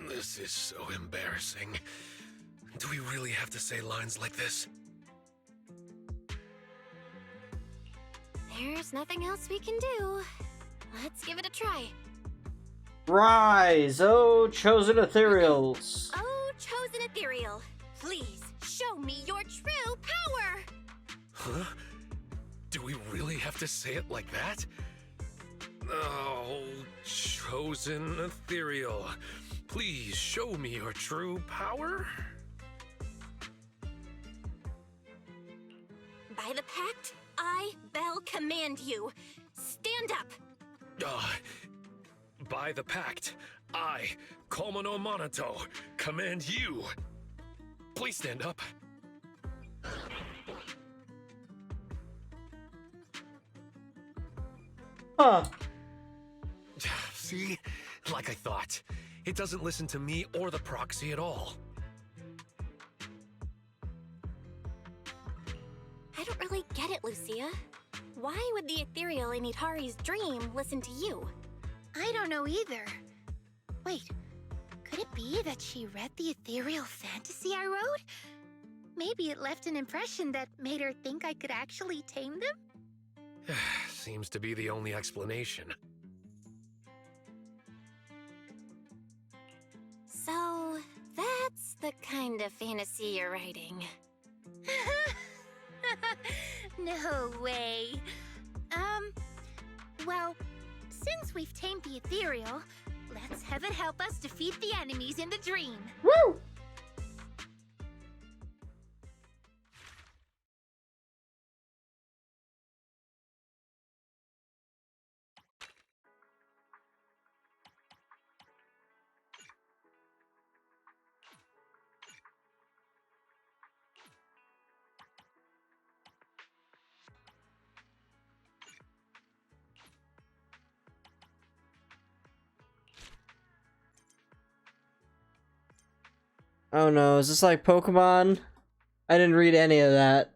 This is so embarrassing. Do we really have to say lines like this? There's nothing else we can do. Let's give it a try. Rise, oh chosen ethereals. Oh, chosen ethereal, please show me your true power! Huh? Do we really have to say it like that? Oh, chosen ethereal, please show me your true power? By the pact, I, Belle, command you. Stand up. By the pact, I, Komono Monato, command you. Please stand up. Huh. See? Like I thought. It doesn't listen to me or the proxy at all. I don't really get it, Lucia. Why would the ethereal in Itari's dream listen to you? I don't know either. Wait, could it be that she read the ethereal fantasy I wrote? Maybe it left an impression that made her think I could actually tame them? Seems to be the only explanation. So, that's the kind of fantasy you're writing. No way. Well, since we've tamed the ethereal, let's have it help us defeat the enemies in the dream. Woo! Oh no, is this like Pokemon? I didn't read any of that.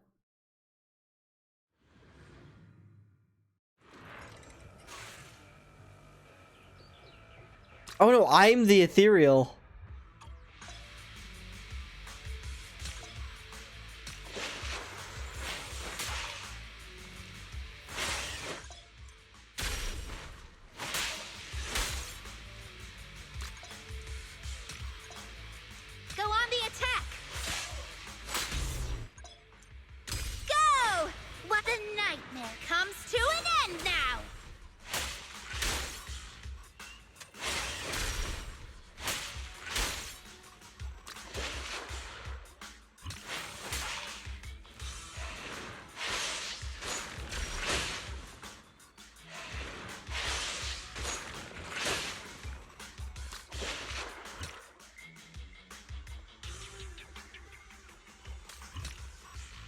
Oh no, I'm the ethereal. Go on the attack! Go! What the nightmare comes to an end now!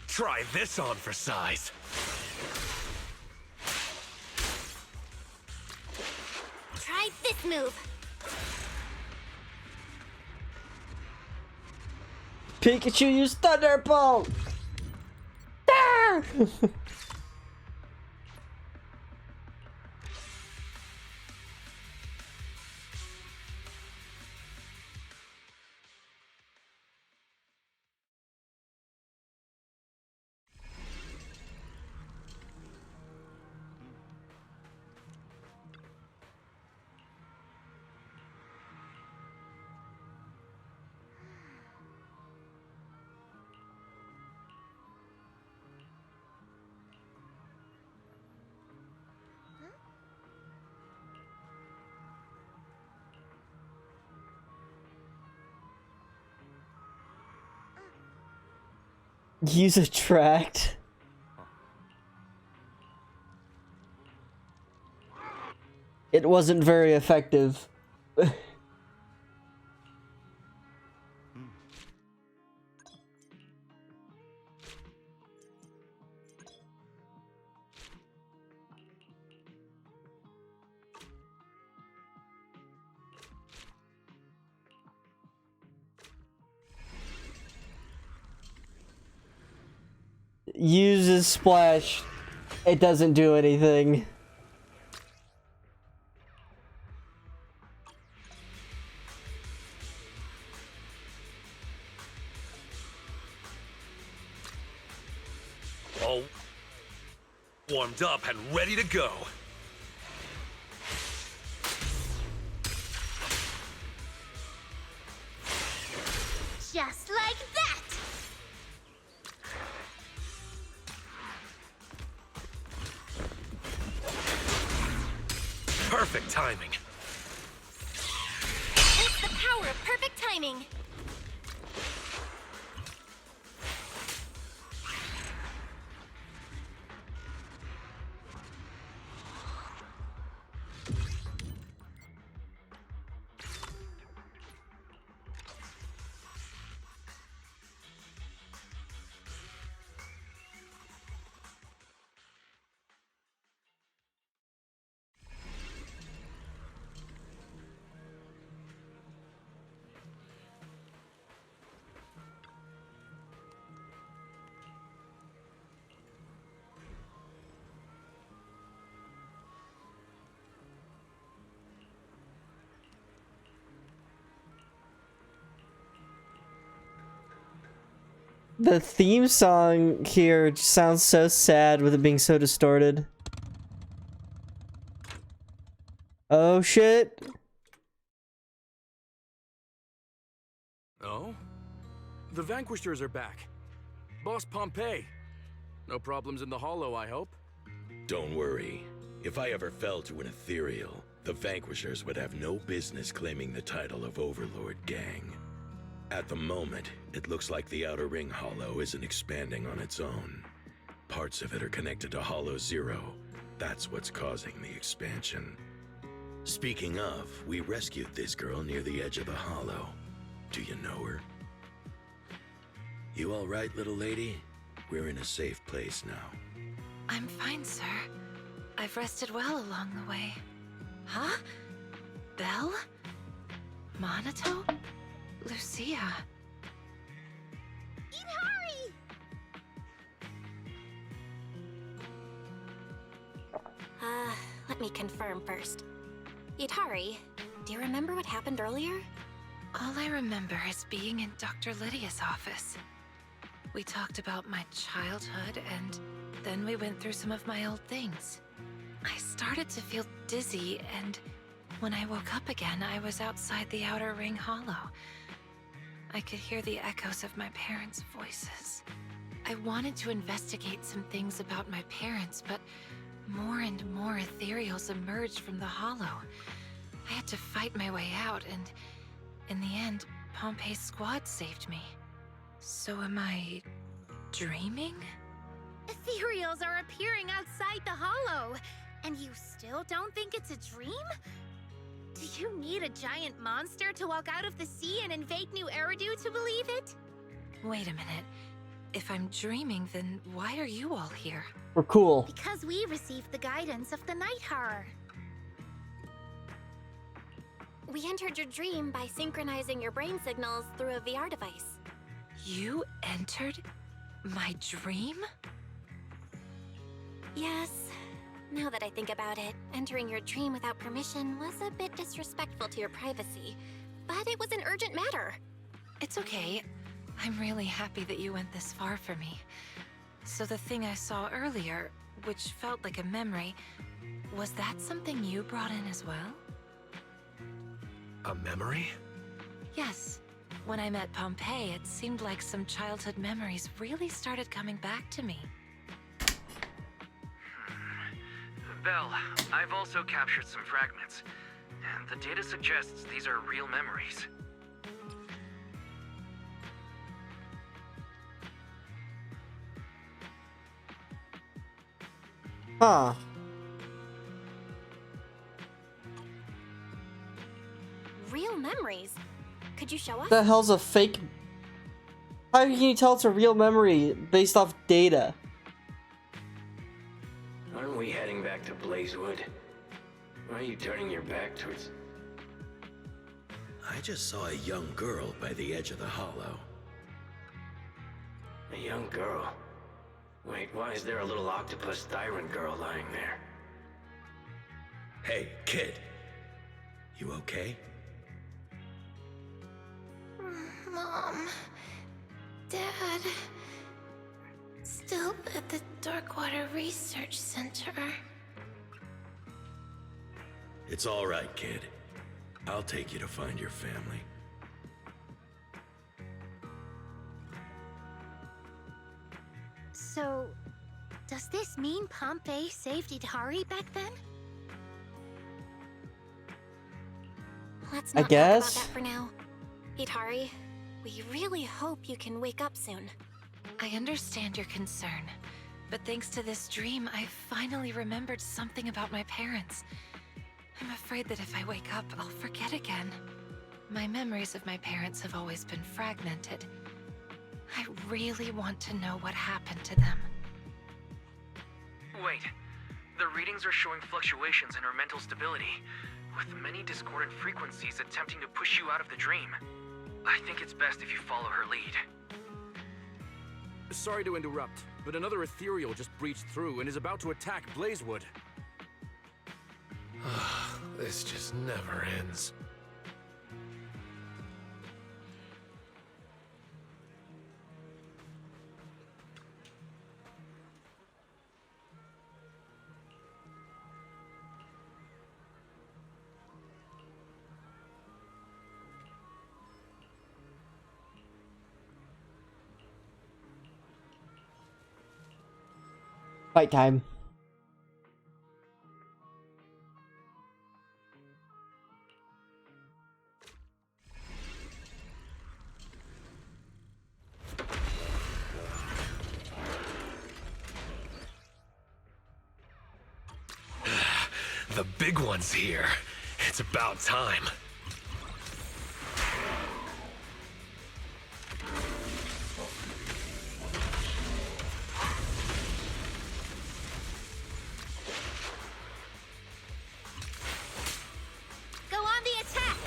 Try this on for size. Try this move. Pikachu, use Thunderbolt! Ah! Use attract. It wasn't very effective. Uses splash. It doesn't do anything. All warmed up and ready to go. Just like that! Perfect timing. It's the power of perfect timing. The theme song here sounds so sad with it being so distorted. Oh shit. Oh? The Vanquishers are back. Boss Pompeii. No problems in the Hollow, I hope? Don't worry. If I ever fell to an ethereal, the Vanquishers would have no business claiming the title of Overlord Gang. At the moment, it looks like the Outer Ring Hollow isn't expanding on its own. Parts of it are connected to Hollow Zero. That's what's causing the expansion. Speaking of, we rescued this girl near the edge of the Hollow. Do you know her? You all right, little lady? We're in a safe place now. I'm fine, sir. I've rested well along the way. Huh? Belle? Monato? Lucia? Hurry! Let me confirm first. Yutari, do you remember what happened earlier? All I remember is being in Dr. Lydia's office. We talked about my childhood, and then we went through some of my old things. I started to feel dizzy, and when I woke up again, I was outside the Outer Ring Hollow. I could hear the echoes of my parents' voices. I wanted to investigate some things about my parents, but more and more ethereals emerged from the Hollow. I had to fight my way out, and in the end, Pompeii's squad saved me. So am I dreaming? Ethereals are appearing outside the Hollow, and you still don't think it's a dream? Do you need a giant monster to walk out of the sea and invade New Eridu to believe it? Wait a minute. If I'm dreaming, then why are you all here? We're cool. Because we received the guidance of the Night Horror. We entered your dream by synchronizing your brain signals through a VR device. You entered my dream? Yes. Now that I think about it, entering your dream without permission was a bit disrespectful to your privacy. But it was an urgent matter. It's okay. I'm really happy that you went this far for me. So the thing I saw earlier, which felt like a memory, was that something you brought in as well? A memory? Yes. When I met Pompeii, it seemed like some childhood memories really started coming back to me. Belle, I've also captured some fragments, and the data suggests these are real memories. Huh. Real memories? Could you show us? What the hell's a fake? How can you tell it's a real memory based off data? Aren't we heading back to Blazewood? Why are you turning your back towards... I just saw a young girl by the edge of the Hollow. A young girl? Wait, why is there a little octopus tyrant girl lying there? Hey, kid. You okay? Mom. Dad. Still at the Darkwater Research Center. It's all right, kid. I'll take you to find your family. So, does this mean Pompeii saved Yutari back then? Let's I not guess. talk about that for now. Hitari, we really hope you can wake up soon. I understand your concern, but thanks to this dream, I finally remembered something about my parents. I'm afraid that if I wake up, I'll forget again. My memories of my parents have always been fragmented. I really want to know what happened to them. Wait. The readings are showing fluctuations in her mental stability, with many discordant frequencies attempting to push you out of the dream. I think it's best if you follow her lead. Sorry to interrupt, but another ethereal just breached through and is about to attack Blazewood. This just never ends. Fight time. The big one's here. It's about time. Go on the attack!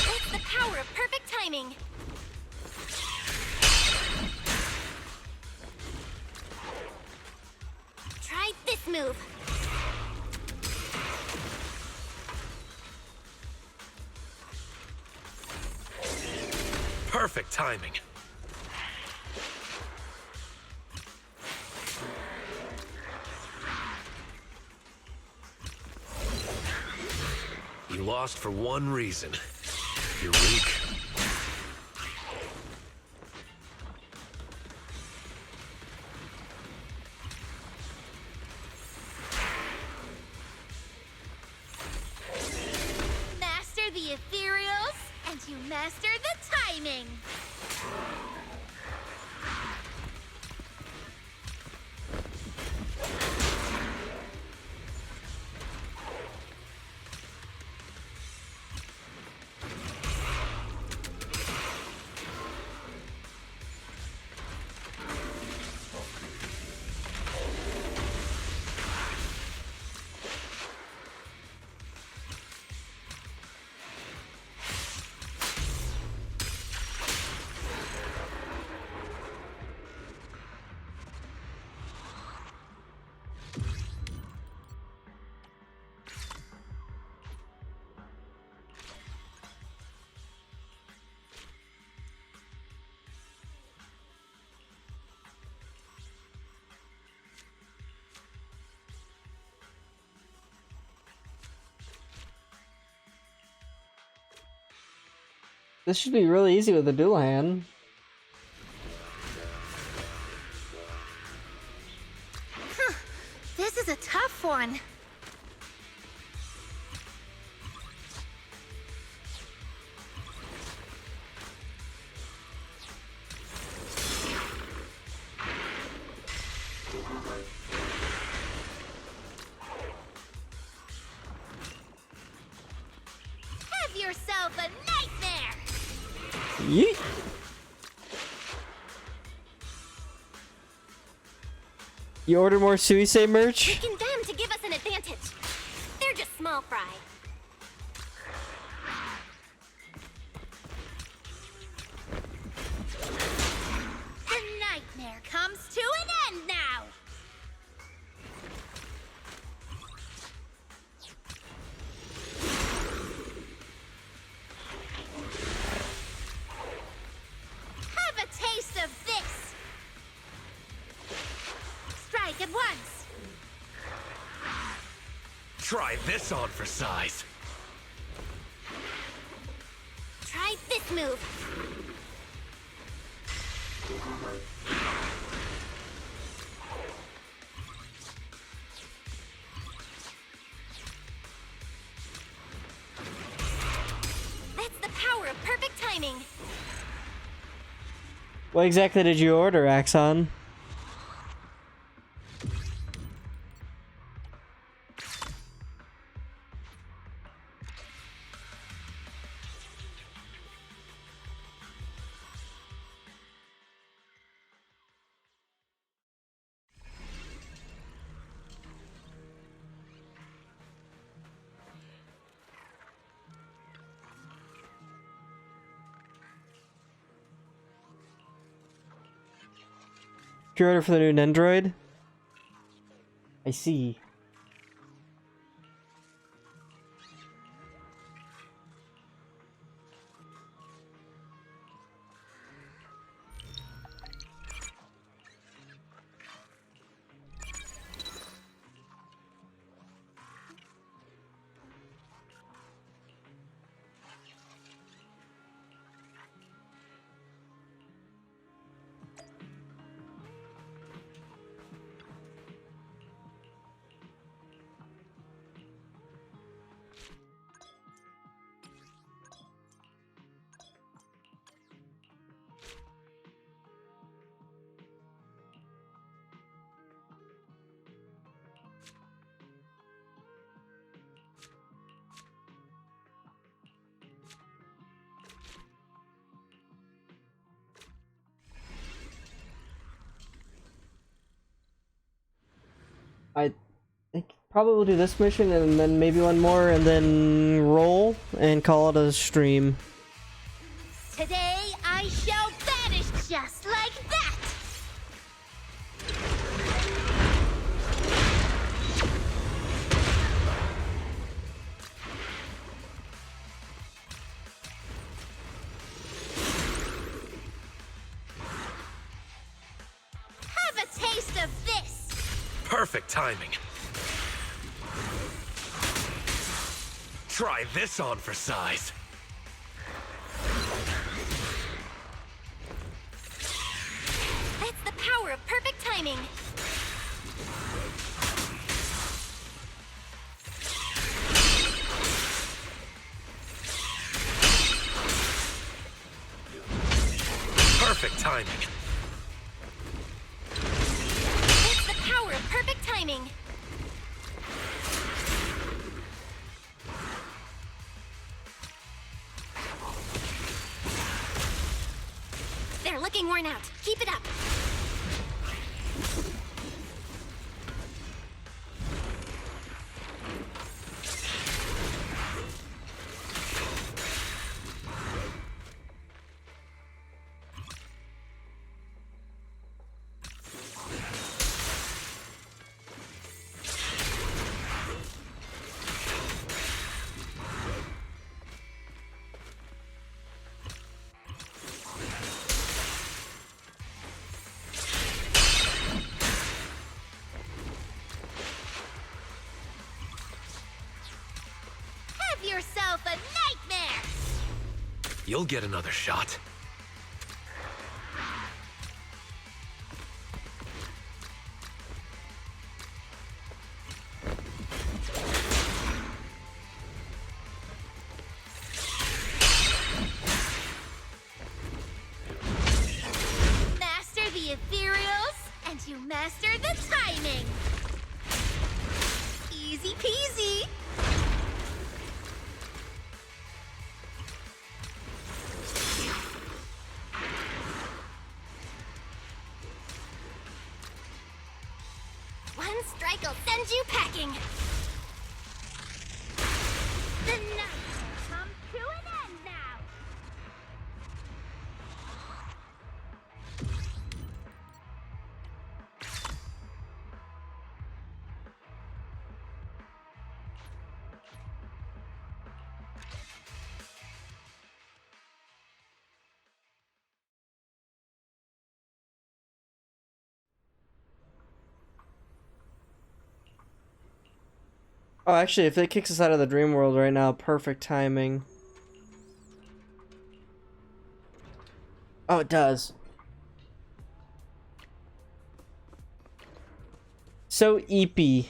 It's the power of perfect timing. Try this move. Perfect timing. You lost for one reason. You're weak. Master the ethereals, and you master the timing! This should be really easy with a dual hand. This is a tough one. Have yourself a nightmare! Yeet. You order more Suisei merch? Weaken them to give us an advantage. They're just small fry. The nightmare comes to an end now! Have a taste of this! Strike at once! Try this on for size. Try this move. What exactly did you order, Axon? Pre-order for the new Nendroid? I see. I think probably we'll do this mission and then maybe one more and then roll and call it a stream. Today I shall vanish just like that! Have a taste of this! Perfect timing. Try this on for size. That's the power of perfect timing. Perfect timing. That's the power of perfect timing. They're looking worn out. Keep it up. Have yourself a nightmare! You'll get another shot. Master the ethereals, and you master the timing! Easy peasy! One strike will send you packing. The night has come to an end now! Oh, actually, if it kicks us out of the dream world right now, perfect timing. Oh, it does. So eepy.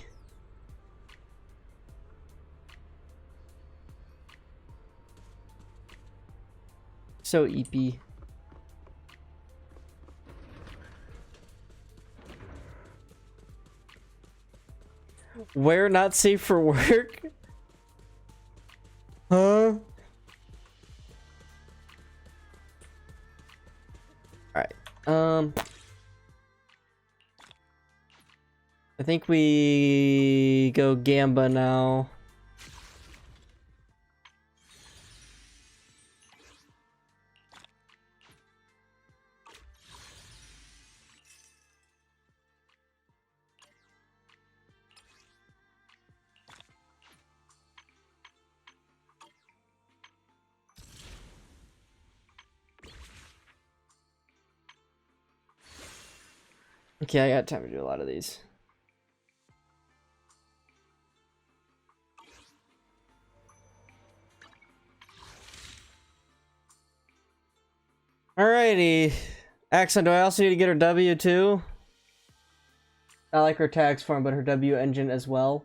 So eepy. Where not safe for work? Huh? Alright. I think we go Gamba now. Okay, I got time to do a lot of these. Alrighty. Accent, do I also need to get her W too? I like her tags form, but her W engine as well.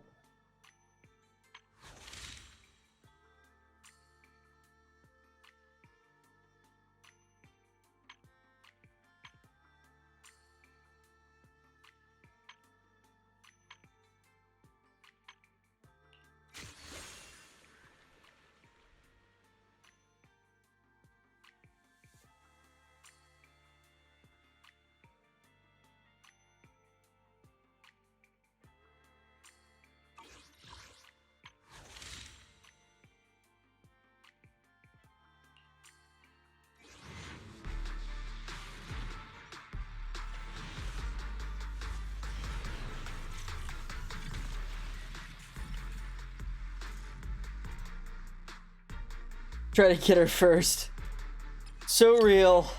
Try to get her first. So real.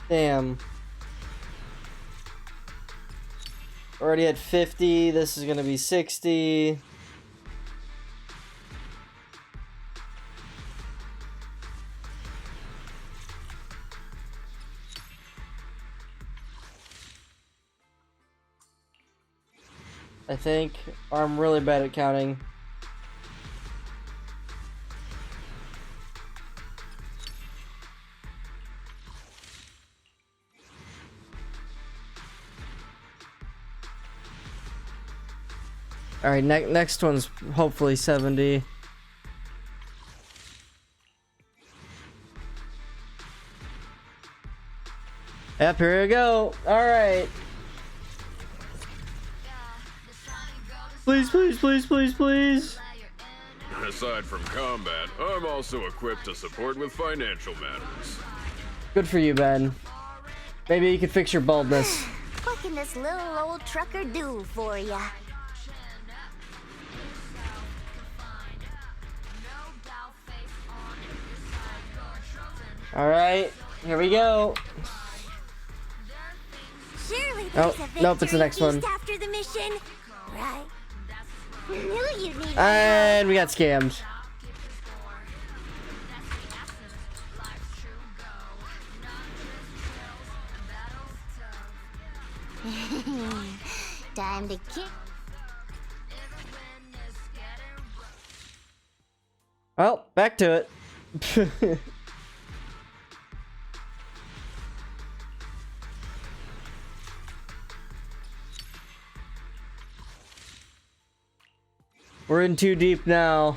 Damn. Already at 50. This is gonna be 60. I think. Or I'm really bad at counting. Alright, next one's hopefully 70. Yep, here we go. Alright. Please, please, please, please, please. Aside from combat, I'm also equipped to support with financial matters. Good for you, Ben. Maybe you could fix your baldness. What can this little old trucker do for ya? Alright, here we go. Surely Oh, there's a nope, it's the next one. after the mission, right? Knew you'd need And we got scammed. Time to kick. Well, back to it. We're in too deep now.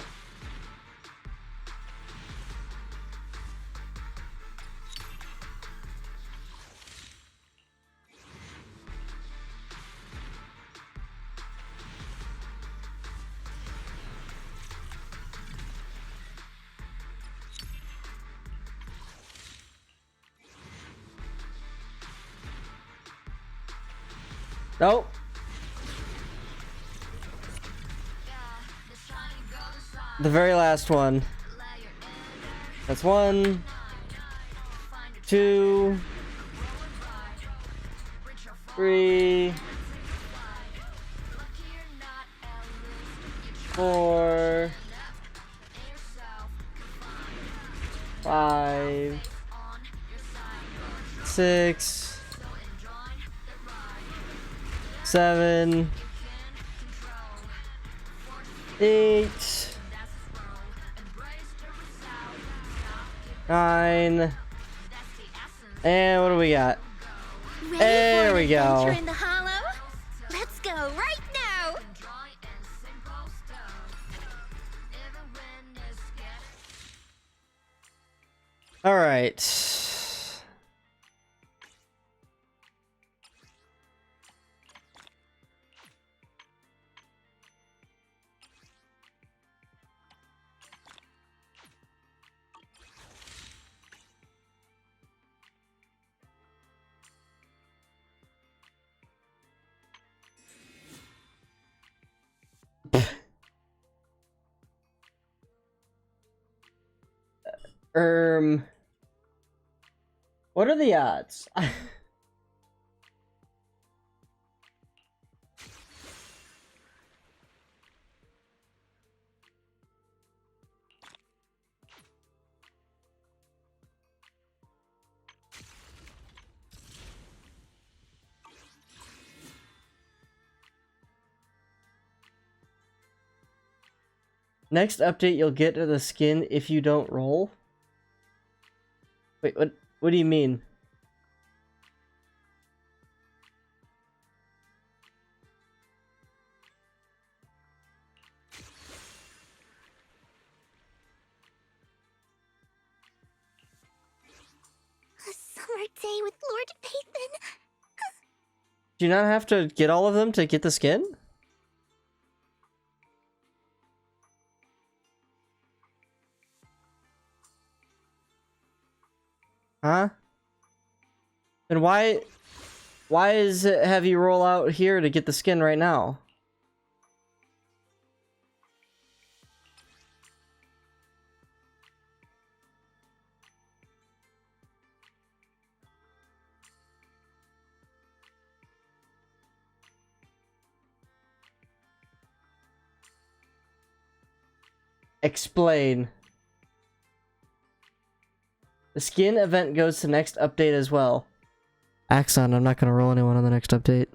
Nope. The very last one. That's 1, 2, 3, 4, 5, 6, 7, 8, 9, and what do we got? Ready There for we an go. adventure in the Hollow? Let's go right now! All right. What are the odds? Next update, you'll get to the skin if you don't roll. Wait, what do you mean? A summer day with Lord Pathan. Do you not have to get all of them to get the skin? Huh? Then why is it have you roll out here to get the skin right now? Explain. The skin event goes to next update as well. Axon, I'm not gonna roll anyone on the next update.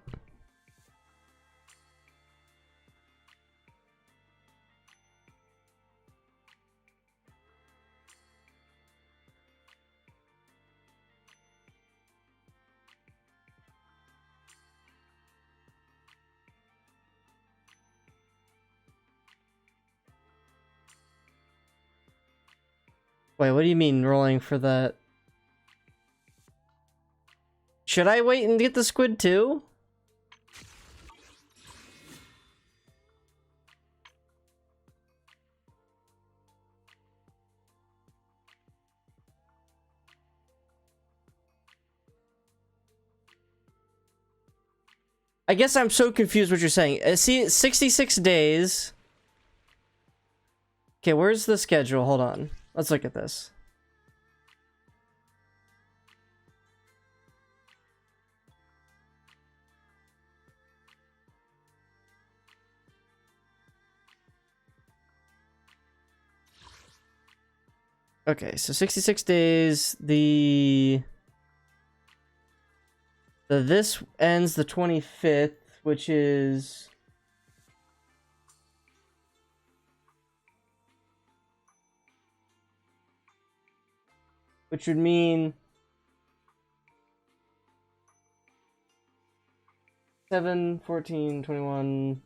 Wait, what do you mean rolling for that? Should I wait and get the squid too? I guess I'm so confused what you're saying. See, 66 days. Okay, where's the schedule? Hold on. Let's look at this. Okay, so 66 days. This ends the 25th, which is... which would mean 7, 14, 21,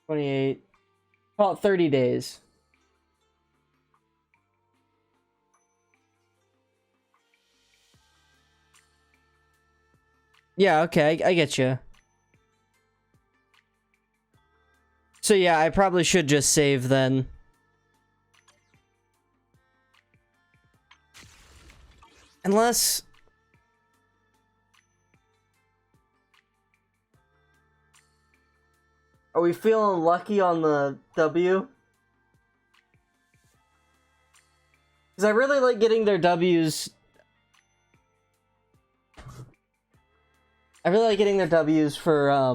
28, about 30 days. Yeah, okay, I get you. So yeah, I probably should just save then. Unless... Are we feeling lucky on the W? Because I really like getting their Ws. I really like getting their W's for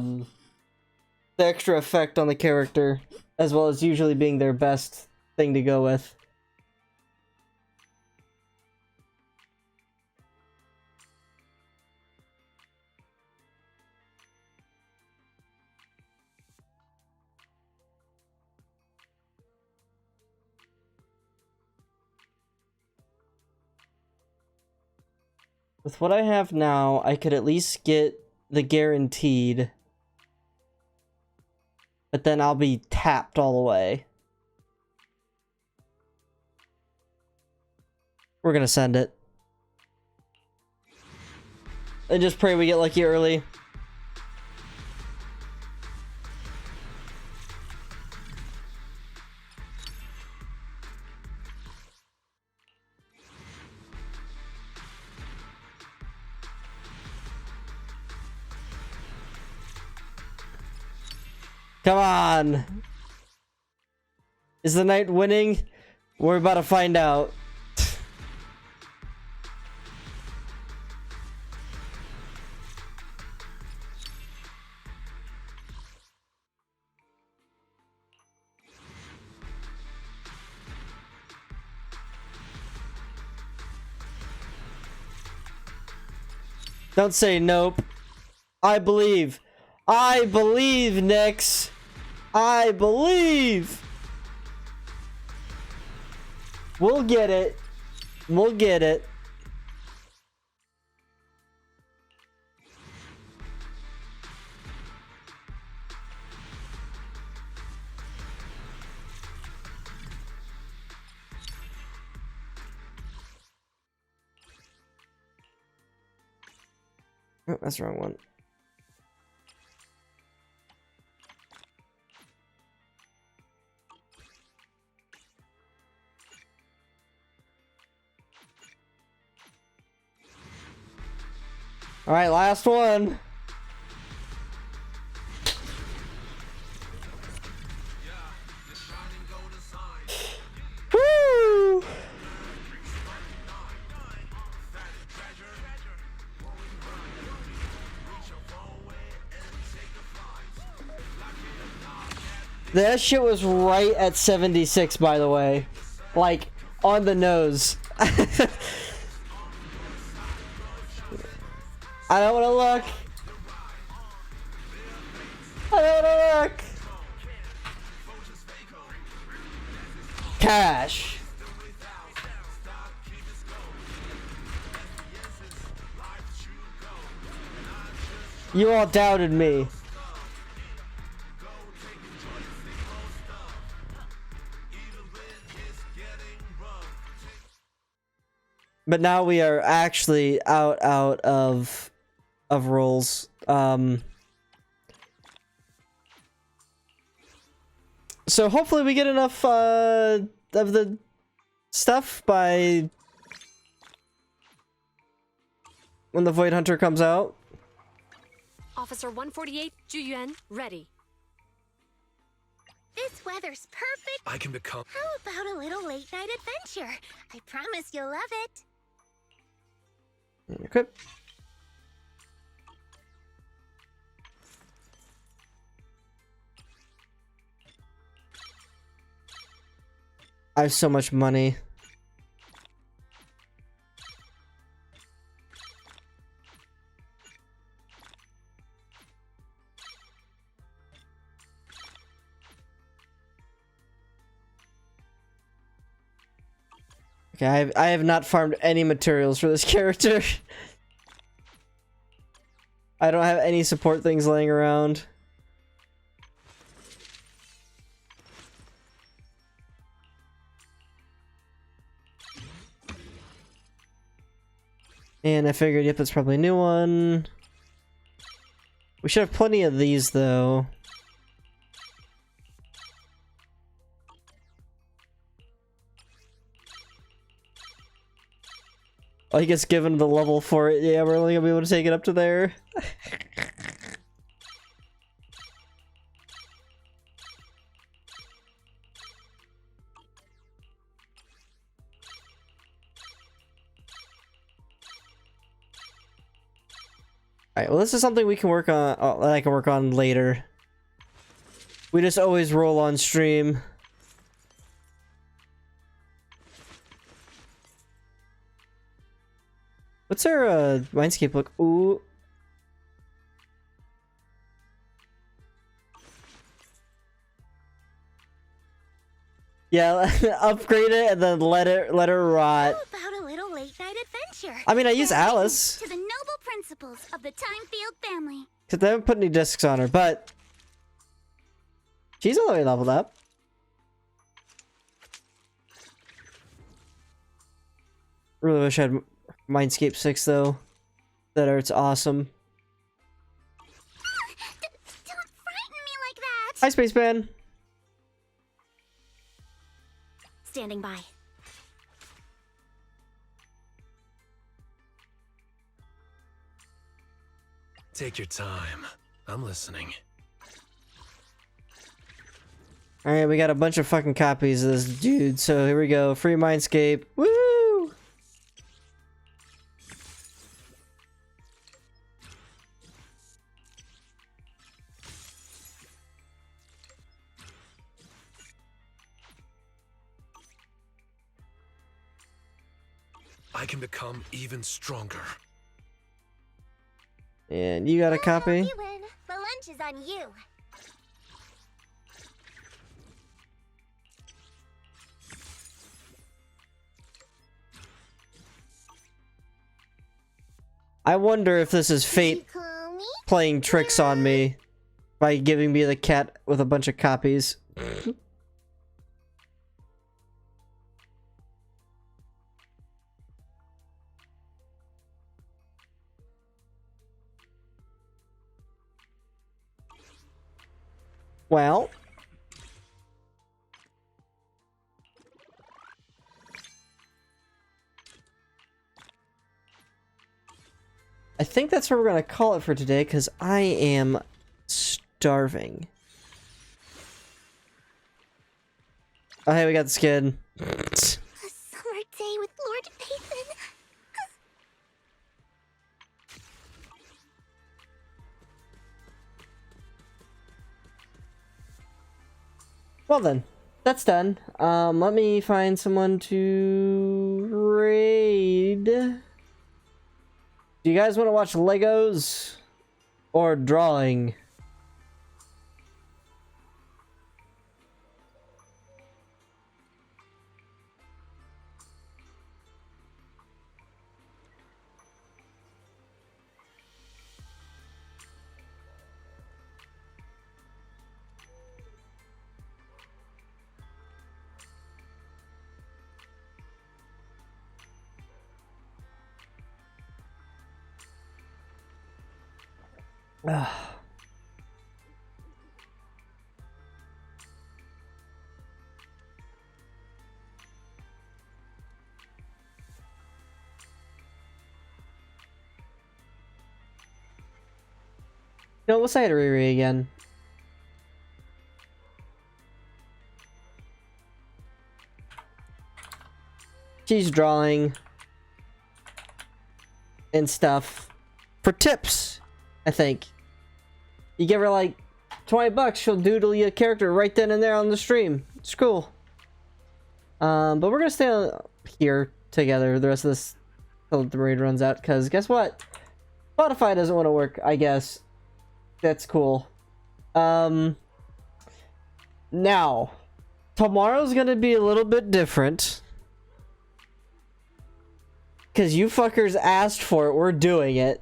the extra effect on the character, as well as usually being their best thing to go with. With what I have now, I could at least get the guaranteed. But then I'll be tapped all the way. We're gonna send it. And just pray we get lucky early. Come on! Is the knight winning? We're about to find out. Don't say nope. I believe. I believe, Nyx. I believe. We'll get it. We'll get it. Oh, that's the wrong one. All right, last one. Woo! That shit was right at 76, by the way. Like, on the nose. I don't want to look. I don't want to look. Cash. You all doubted me. But now we are actually out of rolls. So hopefully we get enough of the stuff by when the Void Hunter comes out. Officer 148, Juyuan, ready. This weather's perfect. I can become. How about a little late night adventure? I promise you'll love it. Okay. I have so much money. Okay, I have not farmed any materials for this character. I don't have any support things laying around. And I figured, yep, that's probably a new one. We should have plenty of these, though. Oh, he gets given the level for it. Yeah, we're only gonna be able to take it up to there. Alright, well, this is something we can work on, that I can work on later. We just always roll on stream. What's our, Mindscape look? Ooh. Yeah, upgrade it and then let her rot. How about a little late-night adventure? I mean, I use Alice. To the noble principles of the Time-Field family. Because they haven't put any discs on her, but... she's all the way leveled up. Really wish I had Mindscape 6, though. That art's awesome. Don't frighten me like that! Hi, Spaceman! Standing by. Take your time. I'm listening. Alright, we got a bunch of fucking copies of this dude, so here we go. Free Mindscape. Woo! I can become even stronger. And you got a copy? You win. The lunch is on you. I wonder if this is fate playing tricks on me by giving me the cat with a bunch of copies. Well, I think that's what we're gonna call it for today, because I am starving. Oh, hey, we got the skin. A summer day with Lord Pathan. Well then, that's done. Let me find someone to raid. Do you guys want to watch Legos or drawing? No, we'll say it to Riri again. She's drawing and stuff for tips, I think. You give her like 20 bucks, she'll doodle you a character right then and there on the stream. It's cool. But we're gonna stay here together the rest of this till the raid runs out, because guess what? Spotify doesn't want to work, I guess. That's cool. Now, tomorrow's gonna be a little bit different. Because you fuckers asked for it, we're doing it.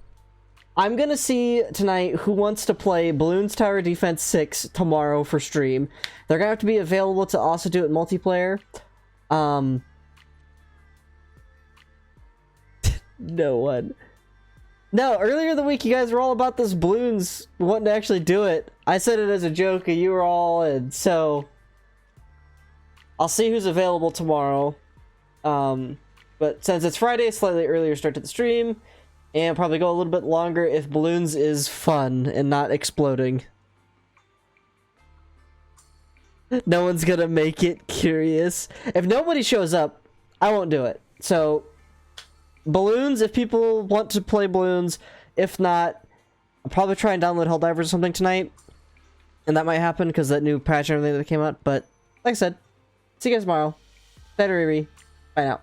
I'm gonna see tonight who wants to play Bloons Tower Defense 6 tomorrow for stream. They're gonna have to be available to also do it in multiplayer. No one. No, earlier in the week, you guys were all about this Bloons wanting to actually do it. I said it as a joke, and you were all in. So, I'll see who's available tomorrow. But since it's Friday, slightly earlier start to the stream, and probably go a little bit longer if Bloons is fun and not exploding. No one's gonna make it curious. If nobody shows up, I won't do it. So, Bloons, if people want to play Bloons. If not, I'll probably try and download Helldivers or something tonight. And that might happen because that new patch and everything that came out. But like I said, see you guys tomorrow. Better Riri. Bye now.